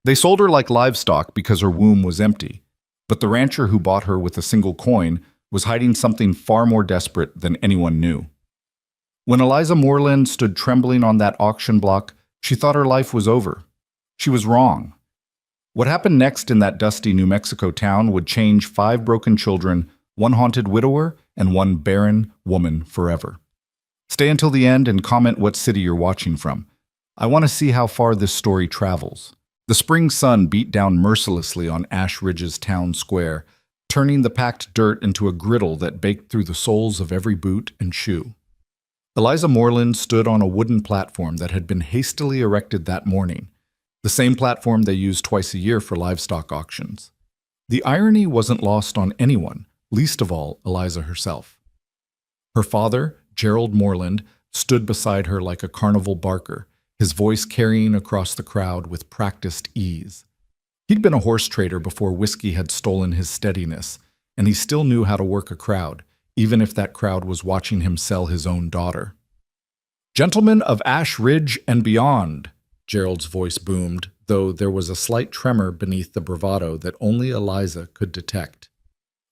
They sold her like livestock because her womb was empty, but the rancher who bought her with a single coin was hiding something far more desperate than anyone knew. When Eliza Moreland stood trembling on that auction block, she thought her life was over. She was wrong. What happened next in that dusty New Mexico town would change 5 broken children, 1 haunted widower, and 1 barren woman forever. Stay until the end and comment what city you're watching from. I want to see how far this story travels. The spring sun beat down mercilessly on Ash Ridge's town square, turning the packed dirt into a griddle that baked through the soles of every boot and shoe. Eliza Moreland stood on a wooden platform that had been hastily erected that morning, the same platform they use twice a year for livestock auctions. The irony wasn't lost on anyone, least of all Eliza herself. Her father, Gerald Moreland, stood beside her like a carnival barker, his voice carrying across the crowd with practiced ease. He'd been a horse trader before whiskey had stolen his steadiness, and he still knew how to work a crowd, even if that crowd was watching him sell his own daughter. "Gentlemen of Ash Ridge and beyond," Gerald's voice boomed, though there was a slight tremor beneath the bravado that only Eliza could detect.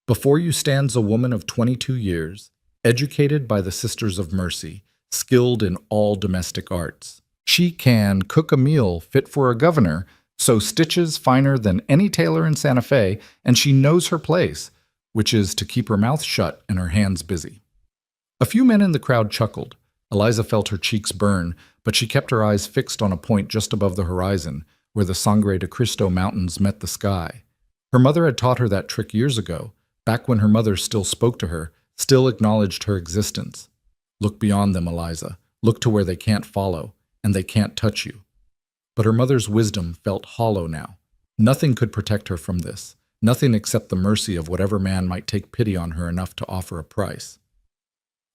"Before you stands a woman of 22 years, educated by the Sisters of Mercy, skilled in all domestic arts. She can cook a meal fit for a governor, sew stitches finer than any tailor in Santa Fe, and she knows her place, which is to keep her mouth shut and her hands busy." A few men in the crowd chuckled. Eliza felt her cheeks burn, but she kept her eyes fixed on a point just above the horizon, where the Sangre de Cristo Mountains met the sky. Her mother had taught her that trick years ago, back when her mother still spoke to her, still acknowledged her existence. Look beyond them, Eliza. Look to where they can't follow, and they can't touch you. But her mother's wisdom felt hollow now. Nothing could protect her from this, nothing except the mercy of whatever man might take pity on her enough to offer a price.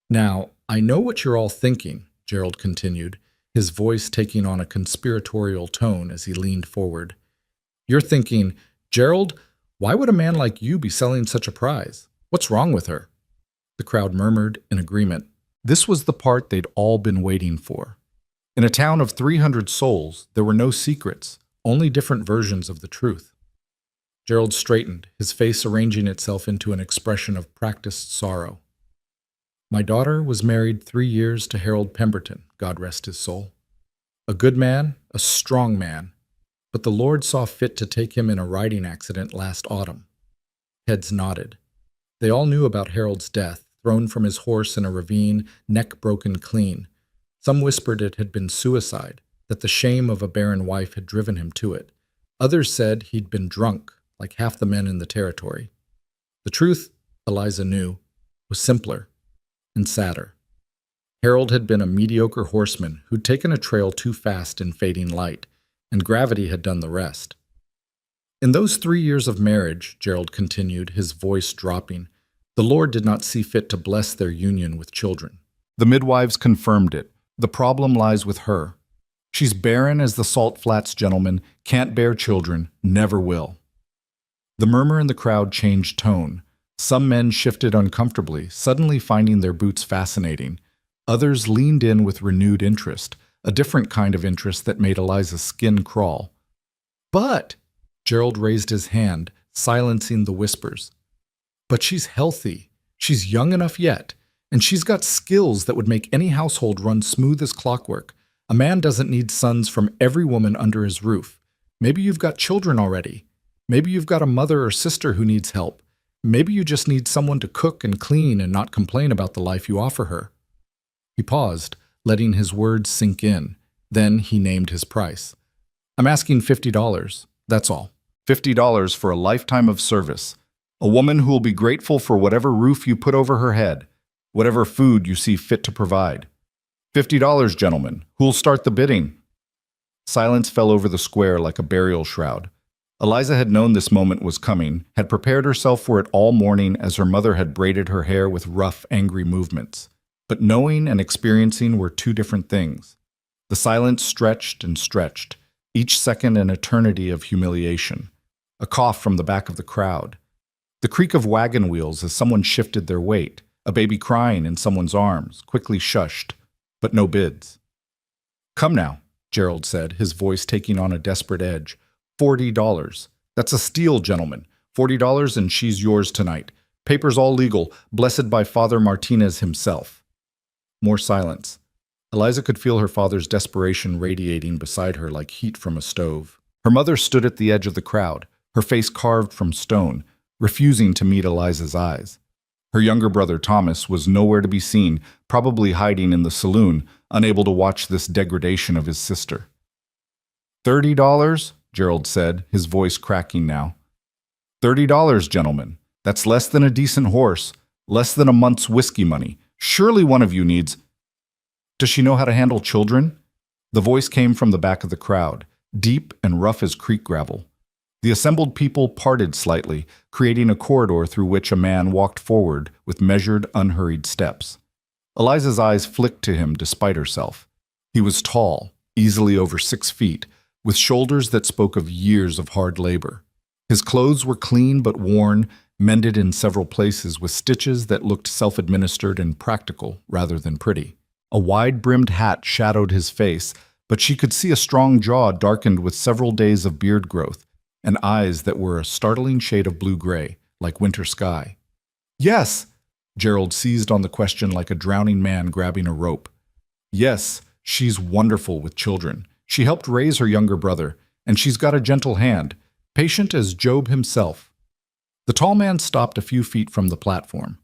"Now, I know what you're all thinking," Gerald continued, his voice taking on a conspiratorial tone as he leaned forward. "You're thinking, 'Gerald, why would a man like you be selling such a prize? What's wrong with her?'" The crowd murmured in agreement. This was the part they'd all been waiting for. In a town of 300 souls, there were no secrets, only different versions of the truth. Gerald straightened, his face arranging itself into an expression of practiced sorrow. "My daughter was married 3 years to Harold Pemberton, God rest his soul. A good man, a strong man, but the Lord saw fit to take him in a riding accident last autumn." Heads nodded. They all knew about Harold's death, thrown from his horse in a ravine, neck broken clean. Some whispered it had been suicide, that the shame of a barren wife had driven him to it. Others said he'd been drunk, like half the men in the territory. The truth, Eliza knew, was simpler and sadder. Harold had been a mediocre horseman who'd taken a trail too fast in fading light, and gravity had done the rest. "In those 3 years of marriage," Gerald continued, his voice dropping, "the Lord did not see fit to bless their union with children. The midwives confirmed it. The problem lies with her. She's barren as the salt flats, gentlemen, can't bear children, never will." The murmur in the crowd changed tone. Some men shifted uncomfortably, suddenly finding their boots fascinating. Others leaned in with renewed interest, a different kind of interest that made Eliza's skin crawl. "But," Gerald raised his hand, silencing the whispers, "but she's healthy. She's young enough yet. And she's got skills that would make any household run smooth as clockwork. A man doesn't need sons from every woman under his roof. Maybe you've got children already. Maybe you've got a mother or sister who needs help. Maybe you just need someone to cook and clean and not complain about the life you offer her." He paused, letting his words sink in. Then he named his price. "I'm asking $50, that's all. $50 for a lifetime of service. A woman who will be grateful for whatever roof you put over her head, whatever food you see fit to provide. $50, gentlemen. Who'll start the bidding?" Silence fell over the square like a burial shroud. Eliza had known this moment was coming, had prepared herself for it all morning as her mother had braided her hair with rough, angry movements. But knowing and experiencing were two different things. The silence stretched and stretched, each second an eternity of humiliation. A cough from the back of the crowd. The creak of wagon wheels as someone shifted their weight. A baby crying in someone's arms, quickly shushed, but no bids. "Come now," Gerald said, his voice taking on a desperate edge. $40. That's a steal, gentlemen. $40 and she's yours tonight. Papers all legal, blessed by Father Martinez himself. More silence. Eliza could feel her father's desperation radiating beside her like heat from a stove. Her mother stood at the edge of the crowd, her face carved from stone, refusing to meet Eliza's eyes. Her younger brother Thomas was nowhere to be seen, probably hiding in the saloon, unable to watch this degradation of his sister. $30, Gerald said, his voice cracking now. $30, gentlemen. That's less than a decent horse, less than a month's whiskey money. Surely one of you needs... Does she know how to handle children? The voice came from the back of the crowd, deep and rough as creek gravel. The assembled people parted slightly, creating a corridor through which a man walked forward with measured, unhurried steps. Eliza's eyes flicked to him despite herself. He was tall, easily over 6 feet, with shoulders that spoke of years of hard labor. His clothes were clean but worn, mended in several places with stitches that looked self-administered and practical rather than pretty. A wide-brimmed hat shadowed his face, but she could see a strong jaw darkened with several days of beard growth, and eyes that were a startling shade of blue-gray, like winter sky. "Yes!" Gerald seized on the question like a drowning man grabbing a rope. "Yes, she's wonderful with children. She helped raise her younger brother, and she's got a gentle hand, patient as Job himself." The tall man stopped a few feet from the platform.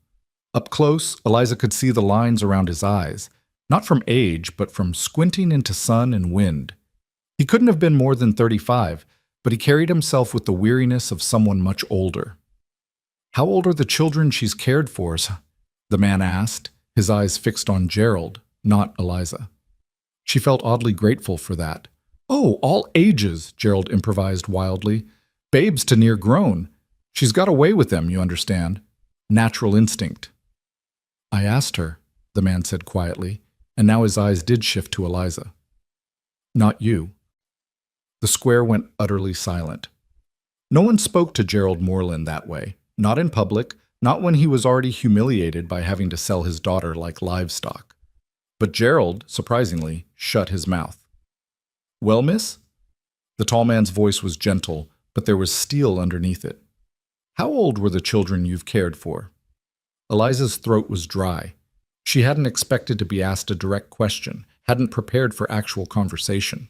Up close, Eliza could see the lines around his eyes, not from age, but from squinting into sun and wind. He couldn't have been more than 35, but he carried himself with the weariness of someone much older. "How old are the children she's cared for?" the man asked, his eyes fixed on Gerald, not Eliza. She felt oddly grateful for that. "Oh, all ages," Gerald improvised wildly. "Babes to near grown. She's got away with them, you understand. Natural instinct." "I asked her," the man said quietly, and now his eyes did shift to Eliza. "Not you." The square went utterly silent. No one spoke to Gerald Moreland that way, not in public, not when he was already humiliated by having to sell his daughter like livestock. But Gerald, surprisingly, shut his mouth. "Well, miss?" The tall man's voice was gentle, but there was steel underneath it. "How old were the children you've cared for?" Eliza's throat was dry. She hadn't expected to be asked a direct question, hadn't prepared for actual conversation.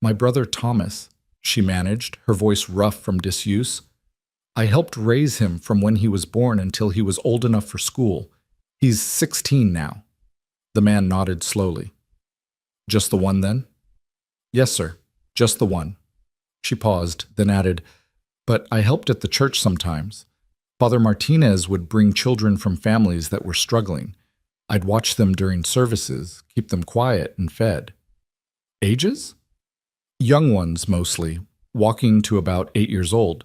"My brother Thomas," she managed, her voice rough from disuse. "I helped raise him from when he was born until he was old enough for school. He's 16 now." The man nodded slowly. "Just the one, then?" "Yes, sir, just the one." She paused, then added, "But I helped at the church sometimes. Father Martinez would bring children from families that were struggling. I'd watch them during services, keep them quiet and fed." "Ages?" "Young ones, mostly, walking to about 8 years old."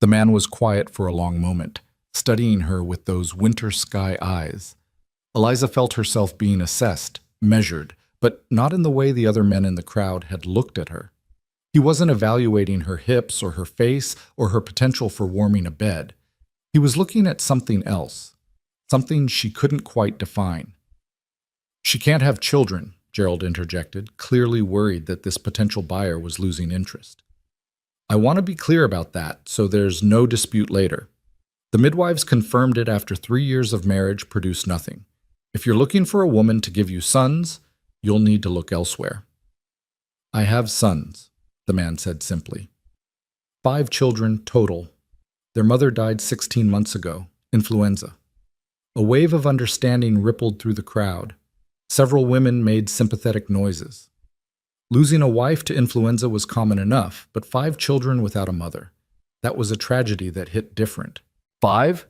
The man was quiet for a long moment, studying her with those winter sky eyes. Eliza felt herself being assessed, measured, but not in the way the other men in the crowd had looked at her. He wasn't evaluating her hips or her face or her potential for warming a bed. He was looking at something else, something she couldn't quite define. "She can't have children," Gerald interjected, clearly worried that this potential buyer was losing interest. "I want to be clear about that, so there's no dispute later. The midwives confirmed it after 3 years of marriage produced nothing. If you're looking for a woman to give you sons, you'll need to look elsewhere." "I have sons," the man said simply. 5 children total. Their mother died 16 months ago, influenza. A wave of understanding rippled through the crowd. Several women made sympathetic noises. Losing a wife to influenza was common enough, but 5 children without a mother. That was a tragedy that hit different. 5?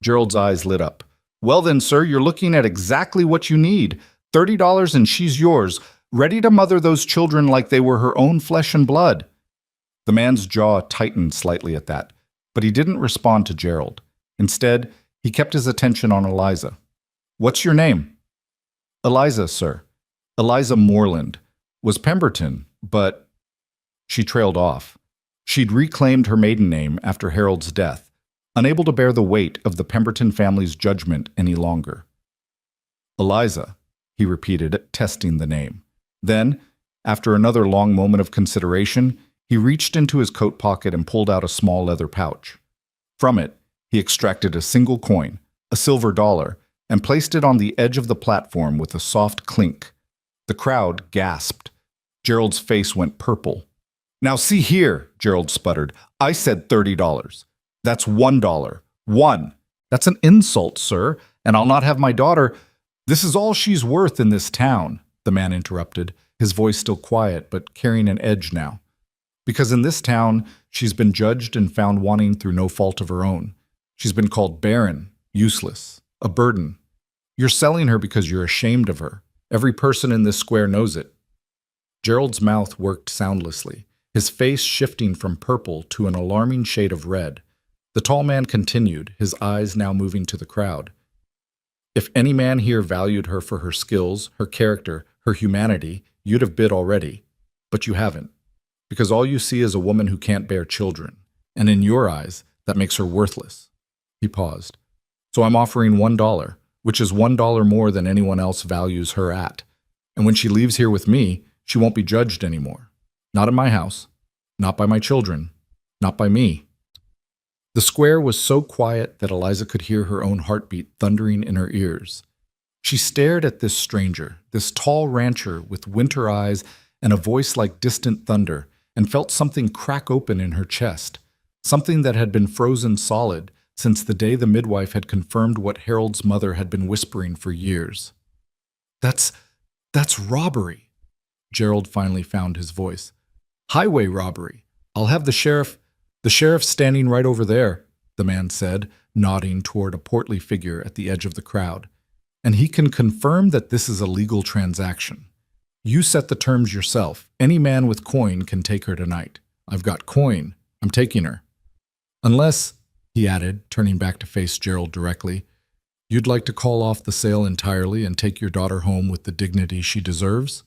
Gerald's eyes lit up. "Well then, sir, you're looking at exactly what you need. $30 and she's yours, ready to mother those children like they were her own flesh and blood." The man's jaw tightened slightly at that, but he didn't respond to Gerald. Instead, he kept his attention on Eliza. "What's your name?" "Eliza, sir. Eliza Moreland. Was Pemberton, but..." She trailed off. She'd reclaimed her maiden name after Harold's death, unable to bear the weight of the Pemberton family's judgment any longer. "Eliza," he repeated, testing the name. Then, after another long moment of consideration, He reached into his coat pocket and pulled out a small leather pouch. From it, he extracted a single coin, a silver dollar, and placed it on the edge of the platform with a soft clink. The crowd gasped. Gerald's face went purple. "Now see here," Gerald sputtered. "I said $30. That's $1. One. That's an insult, sir, and I'll not have my daughter—" "This is all she's worth in this town," the man interrupted, his voice still quiet but carrying an edge now. "Because in this town, she's been judged and found wanting through no fault of her own. She's been called barren, useless, a burden. You're selling her because you're ashamed of her. Every person in this square knows it." Gerald's mouth worked soundlessly, his face shifting from purple to an alarming shade of red. The tall man continued, his eyes now moving to the crowd. "If any man here valued her for her skills, her character, her humanity, you'd have bid already. But you haven't. Because all you see is a woman who can't bear children, and in your eyes, that makes her worthless." He paused. "So I'm offering $1, which is $1 more than anyone else values her at. And when she leaves here with me, she won't be judged anymore. Not in my house, not by my children, not by me." The square was so quiet that Eliza could hear her own heartbeat thundering in her ears. She stared at this stranger, this tall rancher with winter eyes and a voice like distant thunder, and felt something crack open in her chest, something that had been frozen solid since the day the midwife had confirmed what Harold's mother had been whispering for years. That's robbery." Gerald finally found his voice. "Highway robbery. I'll have the sheriff's standing right over there," the man said, nodding toward a portly figure at the edge of the crowd. "And he can confirm that this is a legal transaction. You set the terms yourself. Any man with coin can take her tonight. I've got coin. I'm taking her. Unless," he added, turning back to face Gerald directly, "you'd like to call off the sale entirely and take your daughter home with the dignity she deserves?"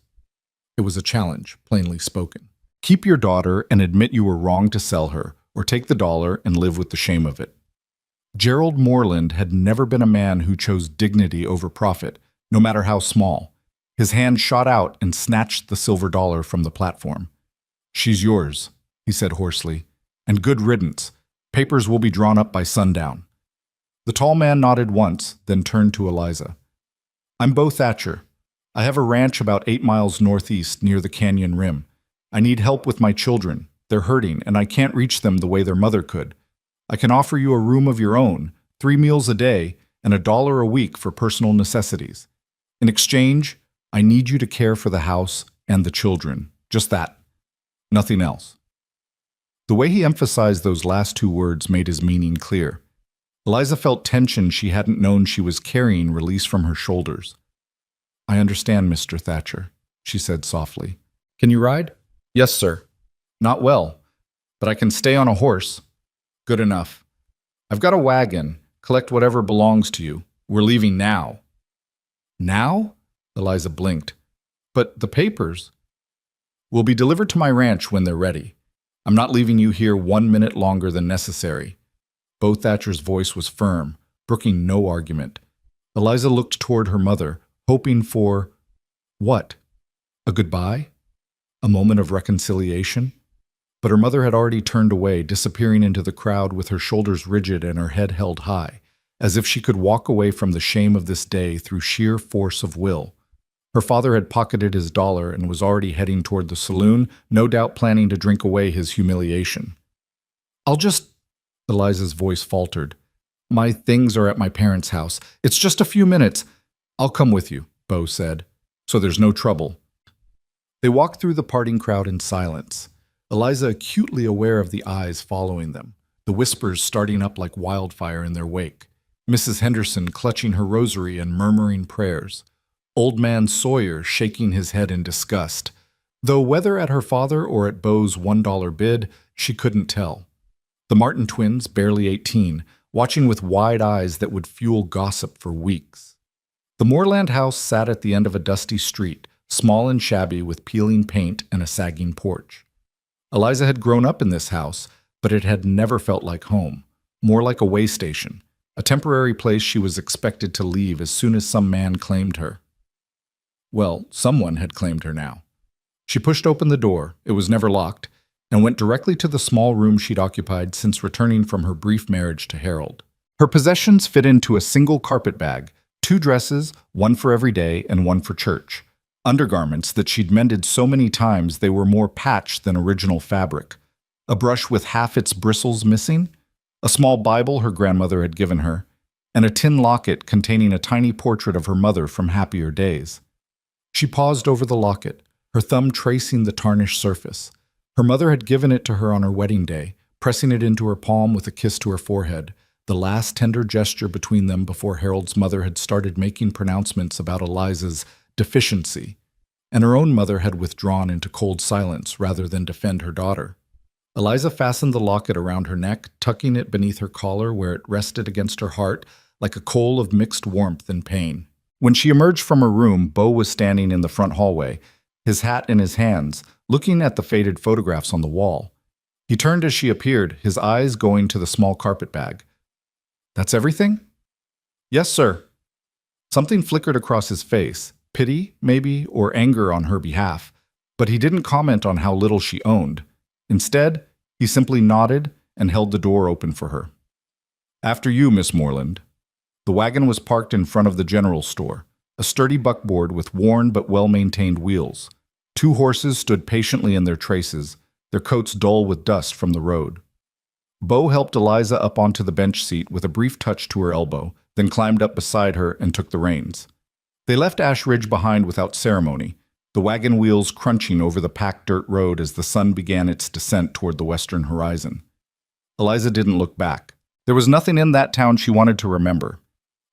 It was a challenge, plainly spoken. "Keep your daughter and admit you were wrong to sell her, or take the dollar and live with the shame of it." Gerald Moreland had never been a man who chose dignity over profit, no matter how small. His hand shot out and snatched the silver dollar from the platform. "She's yours," he said hoarsely, "and good riddance. Papers will be drawn up by sundown." The tall man nodded once, then turned to Eliza. "I'm Bo Thatcher. I have a ranch about 8 miles northeast near the canyon rim. I need help with my children. They're hurting, and I can't reach them the way their mother could. I can offer you a room of your own, 3 meals a day, and $1 a week for personal necessities. In exchange, I need you to care for the house and the children. Just that. Nothing else." The way he emphasized those last 2 words made his meaning clear. Eliza felt tension she hadn't known she was carrying release from her shoulders. "I understand, Mr. Thatcher," she said softly. "Can you ride?" "Yes, sir." "Not well, but I can stay on a horse." "Good enough. I've got a wagon. Collect whatever belongs to you. We're leaving now." "Now?" Eliza blinked. "But the papers—" "Will be delivered to my ranch when they're ready. I'm not leaving you here 1 minute longer than necessary." Bo Thatcher's voice was firm, brooking no argument. Eliza looked toward her mother, hoping for— what? A goodbye? A moment of reconciliation? But her mother had already turned away, disappearing into the crowd with her shoulders rigid and her head held high, as if she could walk away from the shame of this day through sheer force of will. Her father had pocketed his dollar and was already heading toward the saloon, no doubt planning to drink away his humiliation. "I'll just—" Eliza's voice faltered. "My things are at my parents' house. It's just a few minutes." "I'll come with you," Bo said, "so there's no trouble." They walked through the parting crowd in silence, Eliza acutely aware of the eyes following them, the whispers starting up like wildfire in their wake, Mrs. Henderson clutching her rosary and murmuring prayers, Old Man Sawyer shaking his head in disgust, though whether at her father or at Bo's $1 bid, she couldn't tell. The Martin twins, barely 18, watching with wide eyes that would fuel gossip for weeks. The Moreland house sat at the end of a dusty street, small and shabby with peeling paint and a sagging porch. Eliza had grown up in this house, but it had never felt like home, more like a way station, a temporary place she was expected to leave as soon as some man claimed her. Well, someone had claimed her now. She pushed open the door. It was never locked, and went directly to the small room she'd occupied since returning from her brief marriage to Harold. Her possessions fit into a single carpet bag, 2 dresses, one for every day and one for church. Undergarments that she'd mended so many times they were more patched than original fabric. A brush with half its bristles missing, a small Bible her grandmother had given her, and a tin locket containing a tiny portrait of her mother from happier days. She paused over the locket, her thumb tracing the tarnished surface. Her mother had given it to her on her wedding day, pressing it into her palm with a kiss to her forehead, the last tender gesture between them before Harold's mother had started making pronouncements about Eliza's deficiency, and her own mother had withdrawn into cold silence rather than defend her daughter. Eliza fastened the locket around her neck, tucking it beneath her collar where it rested against her heart like a coal of mixed warmth and pain. When she emerged from her room, Beau was standing in the front hallway, his hat in his hands, looking at the faded photographs on the wall. He turned as she appeared, his eyes going to the small carpet bag. "That's everything?" "Yes, sir." Something flickered across his face, pity, maybe, or anger on her behalf, but he didn't comment on how little she owned. Instead, he simply nodded and held the door open for her. "After you, Miss Moreland." The wagon was parked in front of the general store, a sturdy buckboard with worn but well-maintained wheels. 2 horses stood patiently in their traces, their coats dull with dust from the road. Beau helped Eliza up onto the bench seat with a brief touch to her elbow, then climbed up beside her and took the reins. They left Ash Ridge behind without ceremony, the wagon wheels crunching over the packed dirt road as the sun began its descent toward the western horizon. Eliza didn't look back. There was nothing in that town she wanted to remember.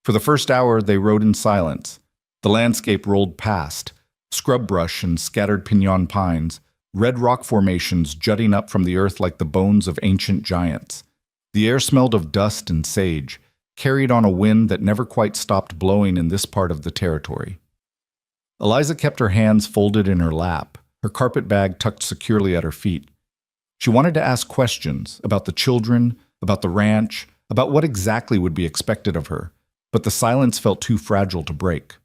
For the first hour, they rode in silence. The landscape rolled past, scrub brush and scattered pinon pines, red rock formations jutting up from the earth like the bones of ancient giants. The air smelled of dust and sage, carried on a wind that never quite stopped blowing in this part of the territory. Eliza kept her hands folded in her lap, her carpet bag tucked securely at her feet. She wanted to ask questions about the children, about the ranch, about what exactly would be expected of her, but the silence felt too fragile to break.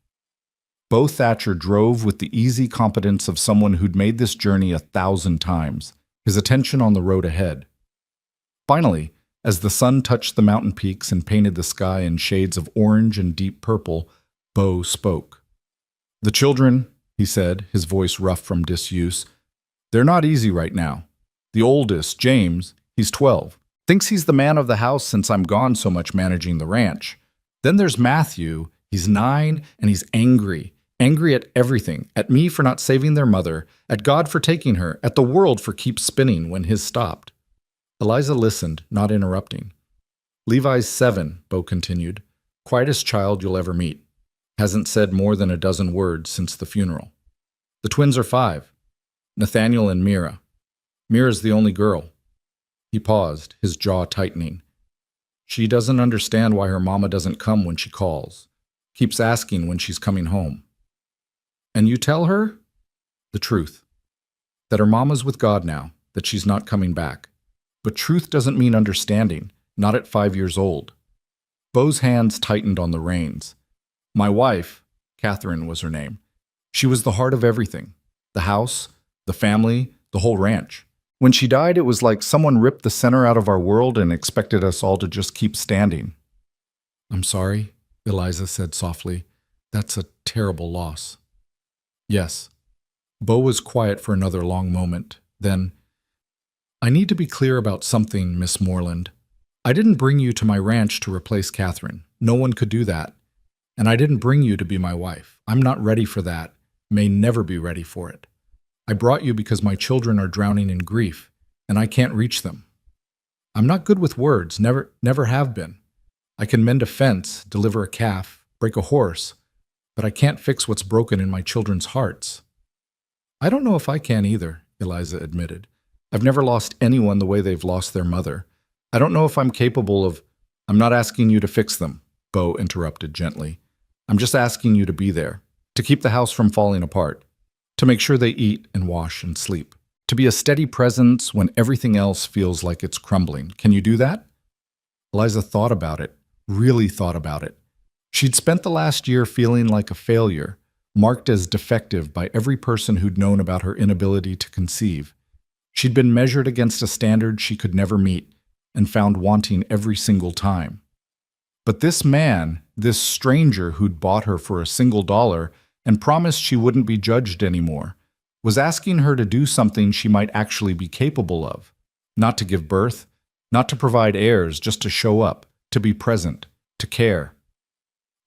Beau Thatcher drove with the easy competence of someone who'd made this journey 1,000 times, his attention on the road ahead. Finally, as the sun touched the mountain peaks and painted the sky in shades of orange and deep purple, Beau spoke. "The children," he said, his voice rough from disuse, "they're not easy right now. The oldest, James, he's 12, thinks he's the man of the house since I'm gone so much managing the ranch. Then there's Matthew, he's 9, and he's angry at everything, at me for not saving their mother, at God for taking her, at the world for keep spinning when his stopped." Eliza listened, not interrupting. "Levi's 7, Beau continued, quietest child you'll ever meet. Hasn't said more than a dozen words since the funeral. The twins are 5, Nathaniel and Mira. Mira's the only girl." He paused, his jaw tightening. "She doesn't understand why her mama doesn't come when she calls. Keeps asking when she's coming home." "And you tell her?" "The truth. That her mama's with God now, that she's not coming back. But truth doesn't mean understanding, not at 5 years old." Beau's hands tightened on the reins. "My wife," Catherine was her name, "she was the heart of everything. The house, the family, the whole ranch. When she died, it was like someone ripped the center out of our world and expected us all to just keep standing." "I'm sorry," Eliza said softly. "That's a terrible loss." "Yes." Beau was quiet for another long moment. Then, "I need to be clear about something, Miss Moreland. I didn't bring you to my ranch to replace Catherine. No one could do that. And I didn't bring you to be my wife. I'm not ready for that, may never be ready for it. I brought you because my children are drowning in grief, and I can't reach them. I'm not good with words, never have been. I can mend a fence, deliver a calf, break a horse, but I can't fix what's broken in my children's hearts." "I don't know if I can either," Eliza admitted. "I've never lost anyone the way they've lost their mother. I don't know if I'm capable of—" "I'm not asking you to fix them," Beau interrupted gently. "I'm just asking you to be there, to keep the house from falling apart, to make sure they eat and wash and sleep, to be a steady presence when everything else feels like it's crumbling. Can you do that?" Eliza thought about it, really thought about it. She'd spent the last year feeling like a failure, marked as defective by every person who'd known about her inability to conceive. She'd been measured against a standard she could never meet and found wanting every single time. But this man, this stranger who'd bought her for $1 and promised she wouldn't be judged anymore, was asking her to do something she might actually be capable of. Not to give birth, not to provide heirs, just to show up, to be present, to care.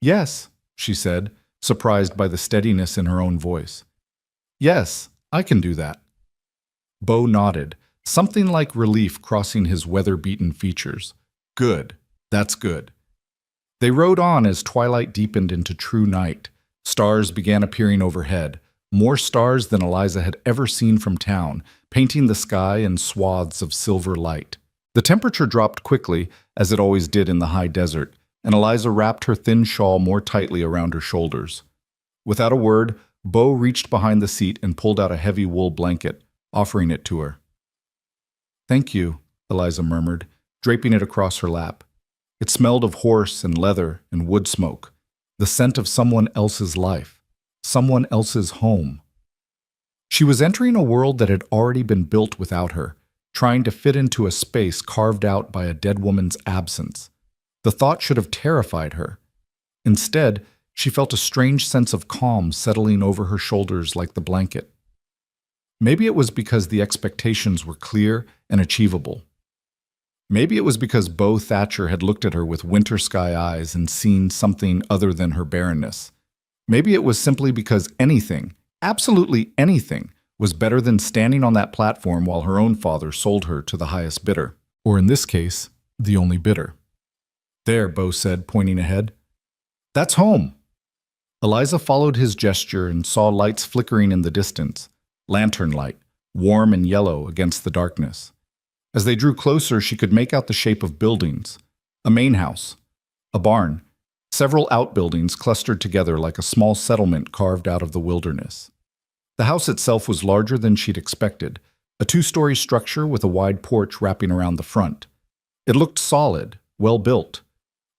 "Yes," she said, surprised by the steadiness in her own voice. "Yes, I can do that." Bo nodded, something like relief crossing his weather-beaten features. "Good, that's good." They rode on as twilight deepened into true night. Stars began appearing overhead, more stars than Eliza had ever seen from town, painting the sky in swaths of silver light. The temperature dropped quickly, as it always did in the high desert, and Eliza wrapped her thin shawl more tightly around her shoulders. Without a word, Bo reached behind the seat and pulled out a heavy wool blanket, offering it to her. "Thank you," Eliza murmured, draping it across her lap. It smelled of horse and leather and wood smoke, the scent of someone else's life, someone else's home. She was entering a world that had already been built without her, trying to fit into a space carved out by a dead woman's absence. The thought should have terrified her. Instead, she felt a strange sense of calm settling over her shoulders like the blanket. Maybe it was because the expectations were clear and achievable. Maybe it was because Bo Thatcher had looked at her with winter sky eyes and seen something other than her barrenness. Maybe it was simply because anything, absolutely anything, was better than standing on that platform while her own father sold her to the highest bidder, or in this case, the only bidder. "There," Bo said, pointing ahead. "That's home." Eliza followed his gesture and saw lights flickering in the distance, lantern light, warm and yellow against the darkness. As they drew closer, she could make out the shape of buildings: a main house, a barn, several outbuildings clustered together like a small settlement carved out of the wilderness. The house itself was larger than she'd expected, a 2-story structure with a wide porch wrapping around the front. It looked solid, well built,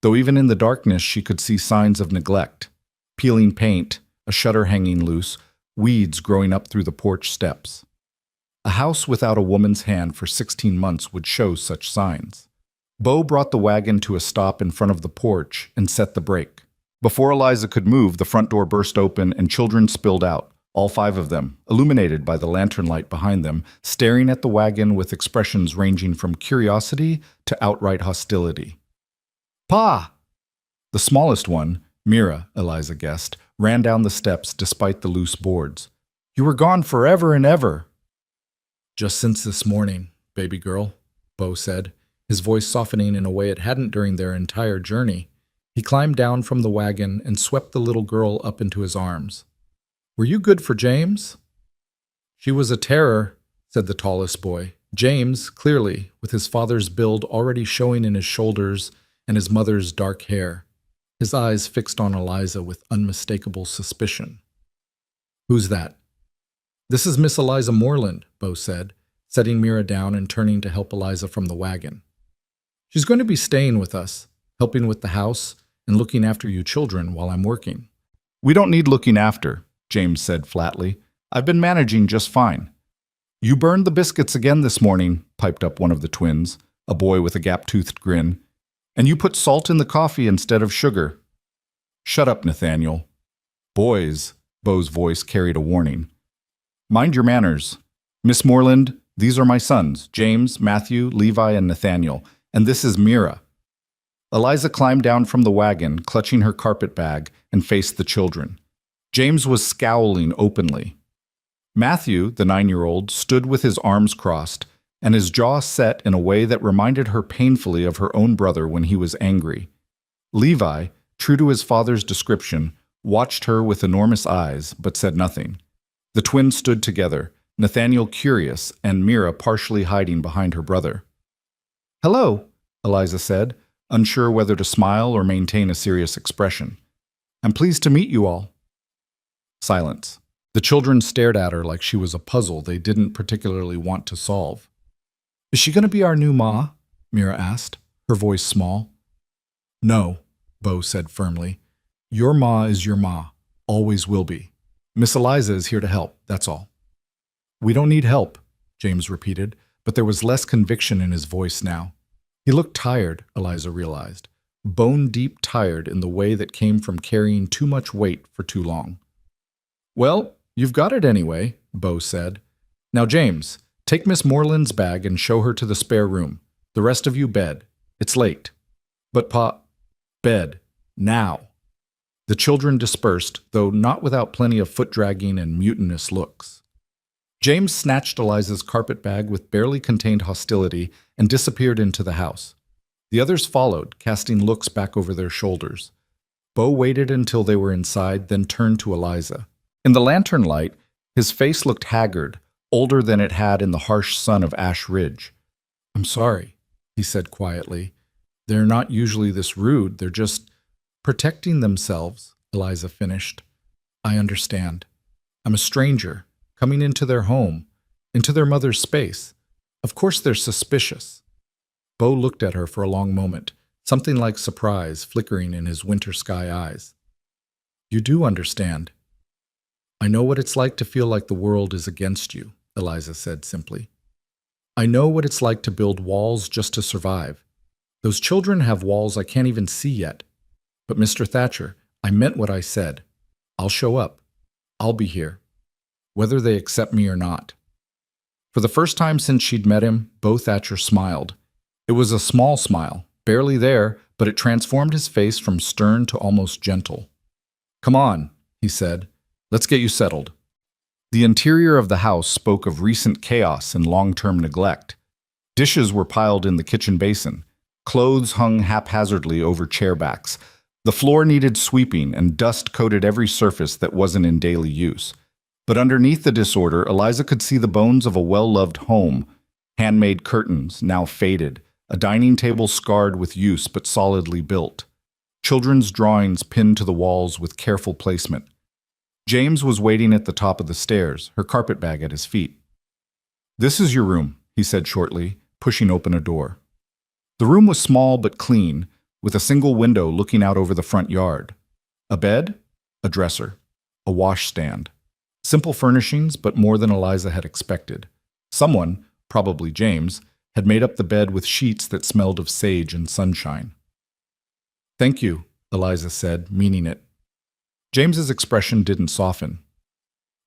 though even in the darkness she could see signs of neglect: peeling paint, a shutter hanging loose, weeds growing up through the porch steps. A house without a woman's hand for 16 months would show such signs. Bo brought the wagon to a stop in front of the porch and set the brake. Before Eliza could move, the front door burst open and children spilled out, all 5 of them, illuminated by the lantern light behind them, staring at the wagon with expressions ranging from curiosity to outright hostility. "Pa!" The smallest one, Mira, Eliza guessed, ran down the steps despite the loose boards. "You were gone forever and ever." "Just since this morning, baby girl," Bo said, his voice softening in a way it hadn't during their entire journey. He climbed down from the wagon and swept the little girl up into his arms. "Were you good for James?" "She was a terror," said the tallest boy. James, clearly, with his father's build already showing in his shoulders and his mother's dark hair, his eyes fixed on Eliza with unmistakable suspicion. "Who's that?" "This is Miss Eliza Moreland," Bo said, setting Mira down and turning to help Eliza from the wagon. "She's going to be staying with us, helping with the house and looking after you children while I'm working." "We don't need looking after," James said flatly. "I've been managing just fine." "You burned the biscuits again this morning," piped up one of the twins, a boy with a gap-toothed grin. "And you put salt in the coffee instead of sugar." "Shut up, Nathaniel." "Boys," Bo's voice carried a warning. "Mind your manners. Miss Moreland, these are my sons, James, Matthew, Levi, and Nathaniel, and this is Mira." Eliza climbed down from the wagon, clutching her carpet bag, and faced the children. James was scowling openly. Matthew, the 9-year-old, stood with his arms crossed, and his jaw set in a way that reminded her painfully of her own brother when he was angry. Levi, true to his father's description, watched her with enormous eyes, but said nothing. The twins stood together, Nathaniel curious and Mira partially hiding behind her brother. "Hello," Eliza said, unsure whether to smile or maintain a serious expression. "I'm pleased to meet you all." Silence. The children stared at her like she was a puzzle they didn't particularly want to solve. "Is she going to be our new ma?" Mira asked, her voice small. "No," Bo said firmly. "Your ma is your ma, always will be. Miss Eliza is here to help, that's all." "We don't need help," James repeated, but there was less conviction in his voice now. He looked tired, Eliza realized, bone-deep tired in the way that came from carrying too much weight for too long. Well, you've got it anyway, Bo said. Now, James, take Miss Moreland's bag and show her to the spare room. The rest of you bed. It's late. But bed. Now. The children dispersed, though not without plenty of foot-dragging and mutinous looks. James snatched Eliza's carpet bag with barely contained hostility and disappeared into the house. The others followed, casting looks back over their shoulders. Bo waited until they were inside, then turned to Eliza. In the lantern light, his face looked haggard, older than it had in the harsh sun of Ash Ridge. "I'm sorry," he said quietly. "They're not usually this rude. They're just protecting themselves," Eliza finished. "I understand. I'm a stranger, coming into their home, into their mother's space. Of course they're suspicious." Bo looked at her for a long moment, something like surprise flickering in his winter sky eyes. "You do understand." "I know what it's like to feel like the world is against you," Eliza said simply. "I know what it's like to build walls just to survive. Those children have walls I can't even see yet. But Mr. Thatcher, I meant what I said. I'll show up. I'll be here, whether they accept me or not." For the first time since she'd met him, Bo Thatcher smiled. It was a small smile, barely there, but it transformed his face from stern to almost gentle. "Come on," he said. "Let's get you settled." The interior of the house spoke of recent chaos and long-term neglect. Dishes were piled in the kitchen basin. Clothes hung haphazardly over chairbacks. The floor needed sweeping, and dust coated every surface that wasn't in daily use. But underneath the disorder, Eliza could see the bones of a well-loved home. Handmade curtains, now faded. A dining table scarred with use but solidly built. Children's drawings pinned to the walls with careful placement. James was waiting at the top of the stairs, her carpetbag at his feet. "This is your room," he said shortly, pushing open a door. The room was small but clean, with a single window looking out over the front yard. A bed, a dresser, a washstand. Simple furnishings, but more than Eliza had expected. Someone, probably James, had made up the bed with sheets that smelled of sage and sunshine. "Thank you," Eliza said, meaning it. James's expression didn't soften.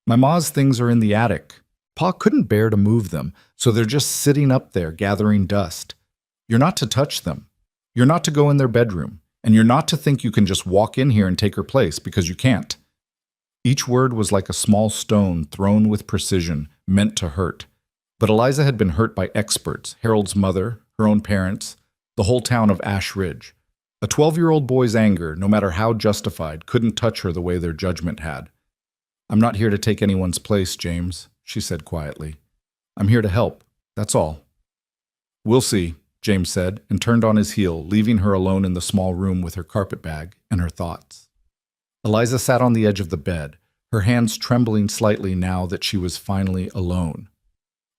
"My ma's things are in the attic. Pa couldn't bear to move them, so they're just sitting up there gathering dust. You're not to touch them. You're not to go in their bedroom, and you're not to think you can just walk in here and take her place, because you can't." Each word was like a small stone thrown with precision, meant to hurt. But Eliza had been hurt by experts, Harold's mother, her own parents, the whole town of Ash Ridge. A 12-year-old boy's anger, no matter how justified, couldn't touch her the way their judgment had. "I'm not here to take anyone's place, James," she said quietly. "I'm here to help, that's all." "We'll see," James said, and turned on his heel, leaving her alone in the small room with her carpetbag and her thoughts. Eliza sat on the edge of the bed, her hands trembling slightly now that she was finally alone.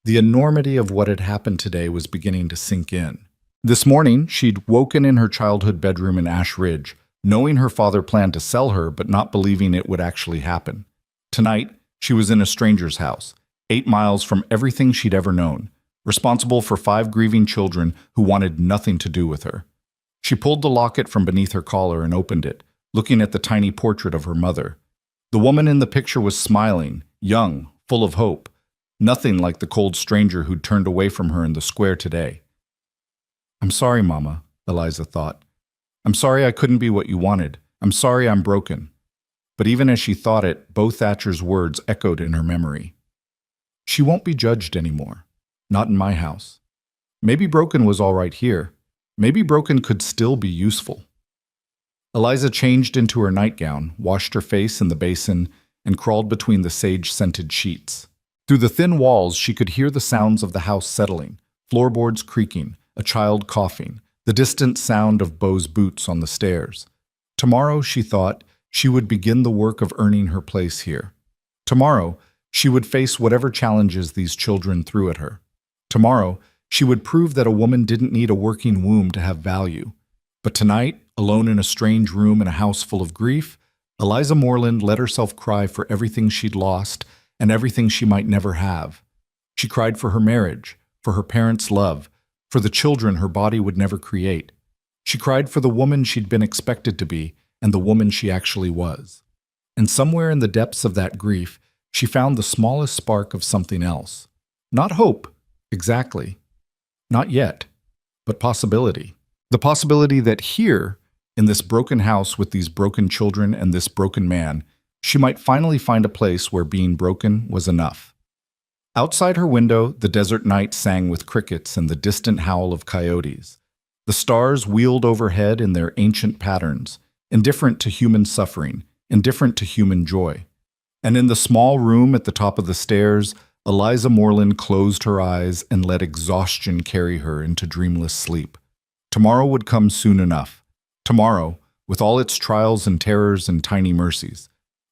The enormity of what had happened today was beginning to sink in. This morning, she'd woken in her childhood bedroom in Ash Ridge, knowing her father planned to sell her but not believing it would actually happen. Tonight, she was in a stranger's house, 8 miles from everything she'd ever known, responsible for 5 grieving children who wanted nothing to do with her. She pulled the locket from beneath her collar and opened it, looking at the tiny portrait of her mother. The woman in the picture was smiling, young, full of hope, nothing like the cold stranger who'd turned away from her in the square today. "I'm sorry, Mama," Eliza thought. "I'm sorry I couldn't be what you wanted. I'm sorry I'm broken." But even as she thought it, Bo Thatcher's words echoed in her memory. "She won't be judged anymore. Not in my house. Maybe broken was all right here. Maybe broken could still be useful." Eliza changed into her nightgown, washed her face in the basin, and crawled between the sage-scented sheets. Through the thin walls, she could hear the sounds of the house settling, floorboards creaking, a child coughing, the distant sound of Bo's boots on the stairs. Tomorrow, she thought, she would begin the work of earning her place here. Tomorrow, she would face whatever challenges these children threw at her. Tomorrow, she would prove that a woman didn't need a working womb to have value. But tonight, alone in a strange room in a house full of grief, Eliza Moreland let herself cry for everything she'd lost and everything she might never have. She cried for her marriage, for her parents' love, for the children her body would never create. She cried for the woman she'd been expected to be and the woman she actually was. And somewhere in the depths of that grief, she found the smallest spark of something else. Not hope, exactly. Not yet, but possibility. The possibility that here, in this broken house with these broken children and this broken man, she might finally find a place where being broken was enough. Outside her window, the desert night sang with crickets and the distant howl of coyotes. The stars wheeled overhead in their ancient patterns, indifferent to human suffering, indifferent to human joy. And in the small room at the top of the stairs, Eliza Moreland closed her eyes and let exhaustion carry her into dreamless sleep. Tomorrow would come soon enough. Tomorrow, with all its trials and terrors and tiny mercies.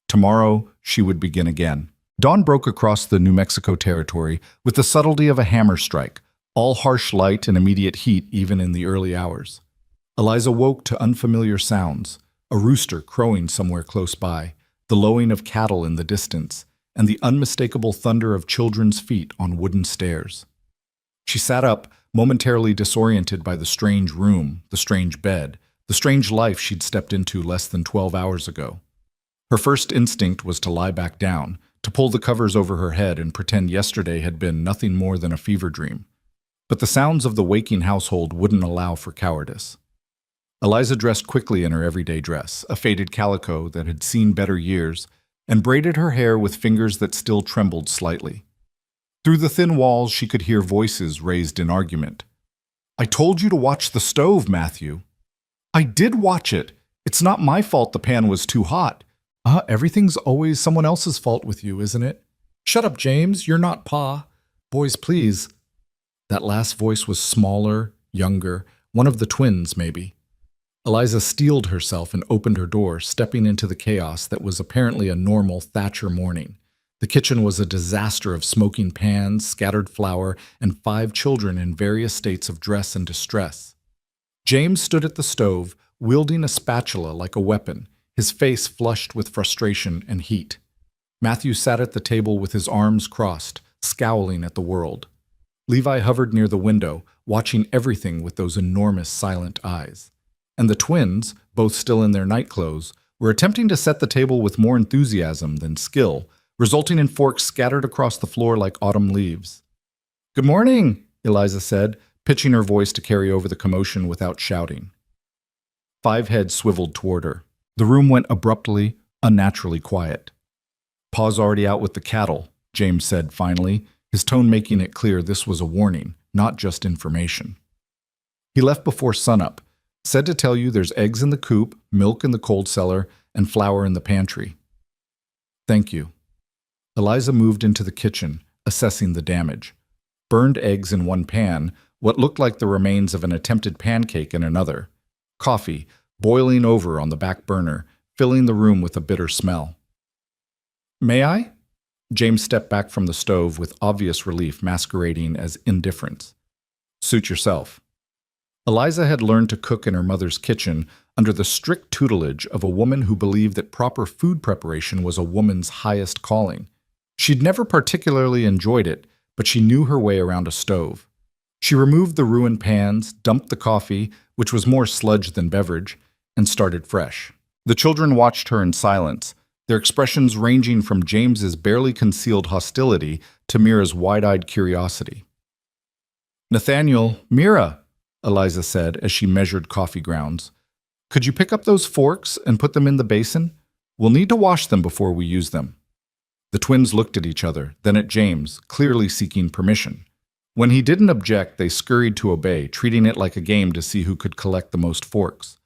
Tomorrow, she would begin again. Dawn broke across the New Mexico territory with the subtlety of a hammer strike, all harsh light and immediate heat even in the early hours. Eliza woke to unfamiliar sounds, a rooster crowing somewhere close by, the lowing of cattle in the distance, and the unmistakable thunder of children's feet on wooden stairs. She sat up, momentarily disoriented by the strange room, the strange bed, the strange life she'd stepped into less than 12 hours ago. Her first instinct was to lie back down, to pull the covers over her head and pretend yesterday had been nothing more than a fever dream. But the sounds of the waking household wouldn't allow for cowardice. Eliza dressed quickly in her everyday dress, a faded calico that had seen better years, and braided her hair with fingers that still trembled slightly. Through the thin walls, she could hear voices raised in argument. "I told you to watch the stove, Matthew." "I did watch it. It's not my fault the pan was too hot." Everything's always someone else's fault with you, isn't it?" "Shut up, James. You're not Pa." "Boys, please." That last voice was smaller, younger, one of the twins, maybe. Eliza steeled herself and opened her door, stepping into the chaos that was apparently a normal Thatcher morning. The kitchen was a disaster of smoking pans, scattered flour, and 5 children in various states of dress and distress. James stood at the stove, wielding a spatula like a weapon, his face flushed with frustration and heat. Matthew sat at the table with his arms crossed, scowling at the world. Levi hovered near the window, watching everything with those enormous silent eyes. And the twins, both still in their nightclothes, were attempting to set the table with more enthusiasm than skill, resulting in forks scattered across the floor like autumn leaves. "Good morning," Eliza said, pitching her voice to carry over the commotion without shouting. 5 heads swiveled toward her. The room went abruptly, unnaturally quiet. "Pa's already out with the cattle," James said finally, his tone making it clear this was a warning, not just information. "He left before sunup. Said to tell you there's eggs in the coop, milk in the cold cellar, and flour in the pantry." "Thank you." Eliza moved into the kitchen, assessing the damage. Burned eggs in one pan, what looked like the remains of an attempted pancake in another. Coffee, boiling over on the back burner, filling the room with a bitter smell. "May I?" James stepped back from the stove with obvious relief masquerading as indifference. "Suit yourself." Eliza had learned to cook in her mother's kitchen under the strict tutelage of a woman who believed that proper food preparation was a woman's highest calling. She'd never particularly enjoyed it, but she knew her way around a stove. She removed the ruined pans, dumped the coffee, which was more sludge than beverage, and started fresh. The children watched her in silence, their expressions ranging from James's barely concealed hostility to Mira's wide-eyed curiosity. "Nathaniel, Mira," Eliza said as she measured coffee grounds, "could you pick up those forks and put them in the basin? We'll need to wash them before we use them." The twins looked at each other, then at James, clearly seeking permission. When he didn't object, they scurried to obey, treating it like a game to see who could collect the most forks.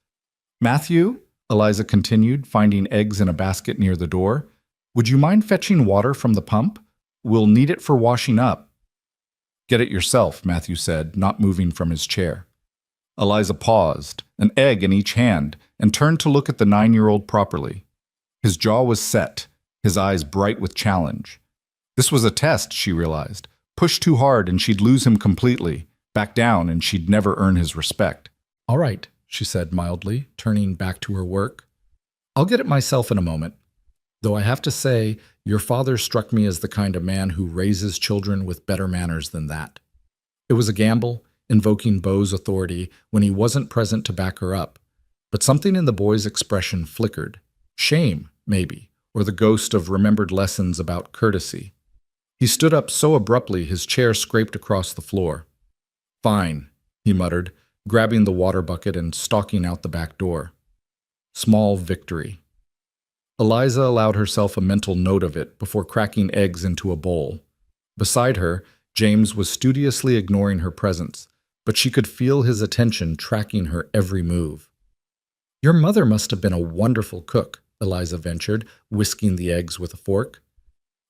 "Matthew," Eliza continued, finding eggs in a basket near the door, "would you mind fetching water from the pump? We'll need it for washing up." "Get it yourself," Matthew said, not moving from his chair. Eliza paused, an egg in each hand, and turned to look at the 9-year-old properly. His jaw was set, his eyes bright with challenge. This was a test, she realized. Push too hard and she'd lose him completely. Back down and she'd never earn his respect. "All right," she said mildly, turning back to her work. "I'll get it myself in a moment." Though I have to say, your father struck me as the kind of man who raises children with better manners than that. It was a gamble, invoking Beau's authority when he wasn't present to back her up, but something in the boy's expression flickered. Shame, maybe, or the ghost of remembered lessons about courtesy. He stood up so abruptly his chair scraped across the floor. "Fine," he muttered, grabbing the water bucket and stalking out the back door. Small victory. Eliza allowed herself a mental note of it before cracking eggs into a bowl. Beside her, James was studiously ignoring her presence, but she could feel his attention tracking her every move. "Your mother must have been a wonderful cook," Eliza ventured, whisking the eggs with a fork.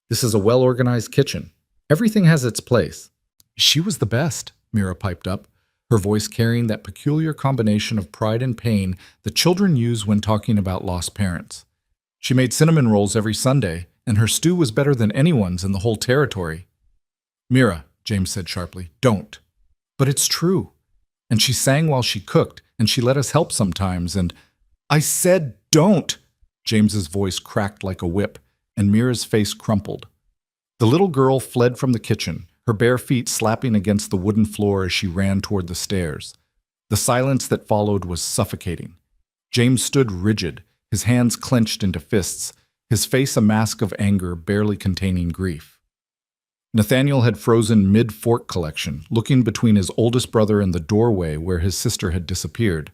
"This is a well-organized kitchen. Everything has its place." "She was the best," Mira piped up, her voice carrying that peculiar combination of pride and pain that children use when talking about lost parents. "She made cinnamon rolls every Sunday, and her stew was better than anyone's in the whole territory." "Mira," James said sharply, "don't." "But it's true. And she sang while she cooked, and she let us help sometimes, and—" "I said don't!" James's voice cracked like a whip, and Mira's face crumpled. The little girl fled from the kitchen, her bare feet slapping against the wooden floor as she ran toward the stairs. The silence that followed was suffocating. James stood rigid, his hands clenched into fists, his face a mask of anger barely containing grief. Nathaniel had frozen mid-fork collection, looking between his oldest brother and the doorway where his sister had disappeared.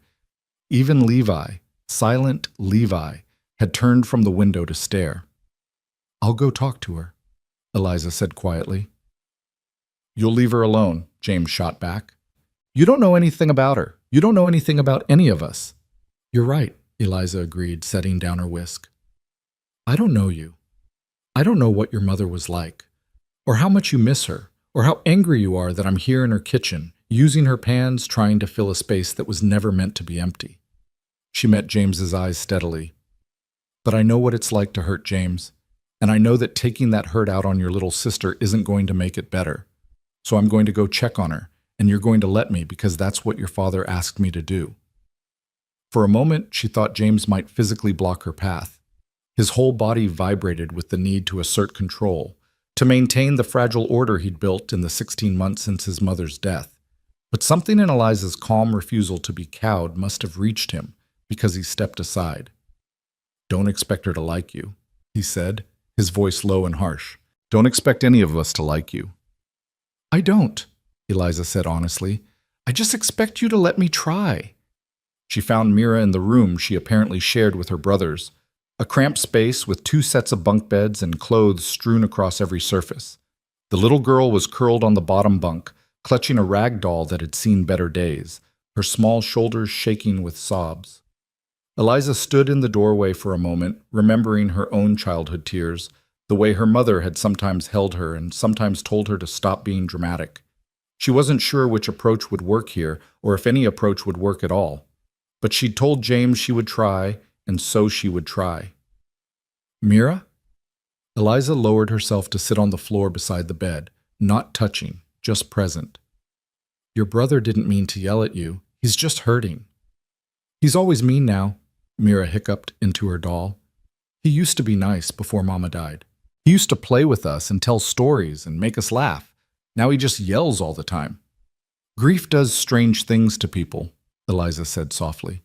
Even Levi, silent Levi, had turned from the window to stare. "I'll go talk to her," Eliza said quietly. "You'll leave her alone," James shot back. "You don't know anything about her. You don't know anything about any of us." "You're right," Eliza agreed, setting down her whisk. "I don't know you. I don't know what your mother was like, or how much you miss her, or how angry you are that I'm here in her kitchen, using her pans, trying to fill a space that was never meant to be empty." She met James's eyes steadily. "But I know what it's like to hurt James, and I know that taking that hurt out on your little sister isn't going to make it better. So I'm going to go check on her, and you're going to let me because that's what your father asked me to do." For a moment, she thought James might physically block her path. His whole body vibrated with the need to assert control, to maintain the fragile order he'd built in the 16 months since his mother's death. But something in Eliza's calm refusal to be cowed must have reached him because he stepped aside. "Don't expect her to like you," he said, his voice low and harsh. "Don't expect any of us to like you." "I don't," Eliza said honestly. "I just expect you to let me try." She found Mira in the room she apparently shared with her brothers, a cramped space with 2 sets of bunk beds and clothes strewn across every surface. The little girl was curled on the bottom bunk, clutching a rag doll that had seen better days, her small shoulders shaking with sobs. Eliza stood in the doorway for a moment, remembering her own childhood tears, the way her mother had sometimes held her and sometimes told her to stop being dramatic. She wasn't sure which approach would work here, or if any approach would work at all. But she'd told James she would try, and so she would try. "Mira?" Eliza lowered herself to sit on the floor beside the bed, not touching, just present. "Your brother didn't mean to yell at you. He's just hurting." "He's always mean now," Mira hiccuped into her doll. "He used to be nice before Mama died. He used to play with us and tell stories and make us laugh. Now he just yells all the time." "Grief does strange things to people," Eliza said softly.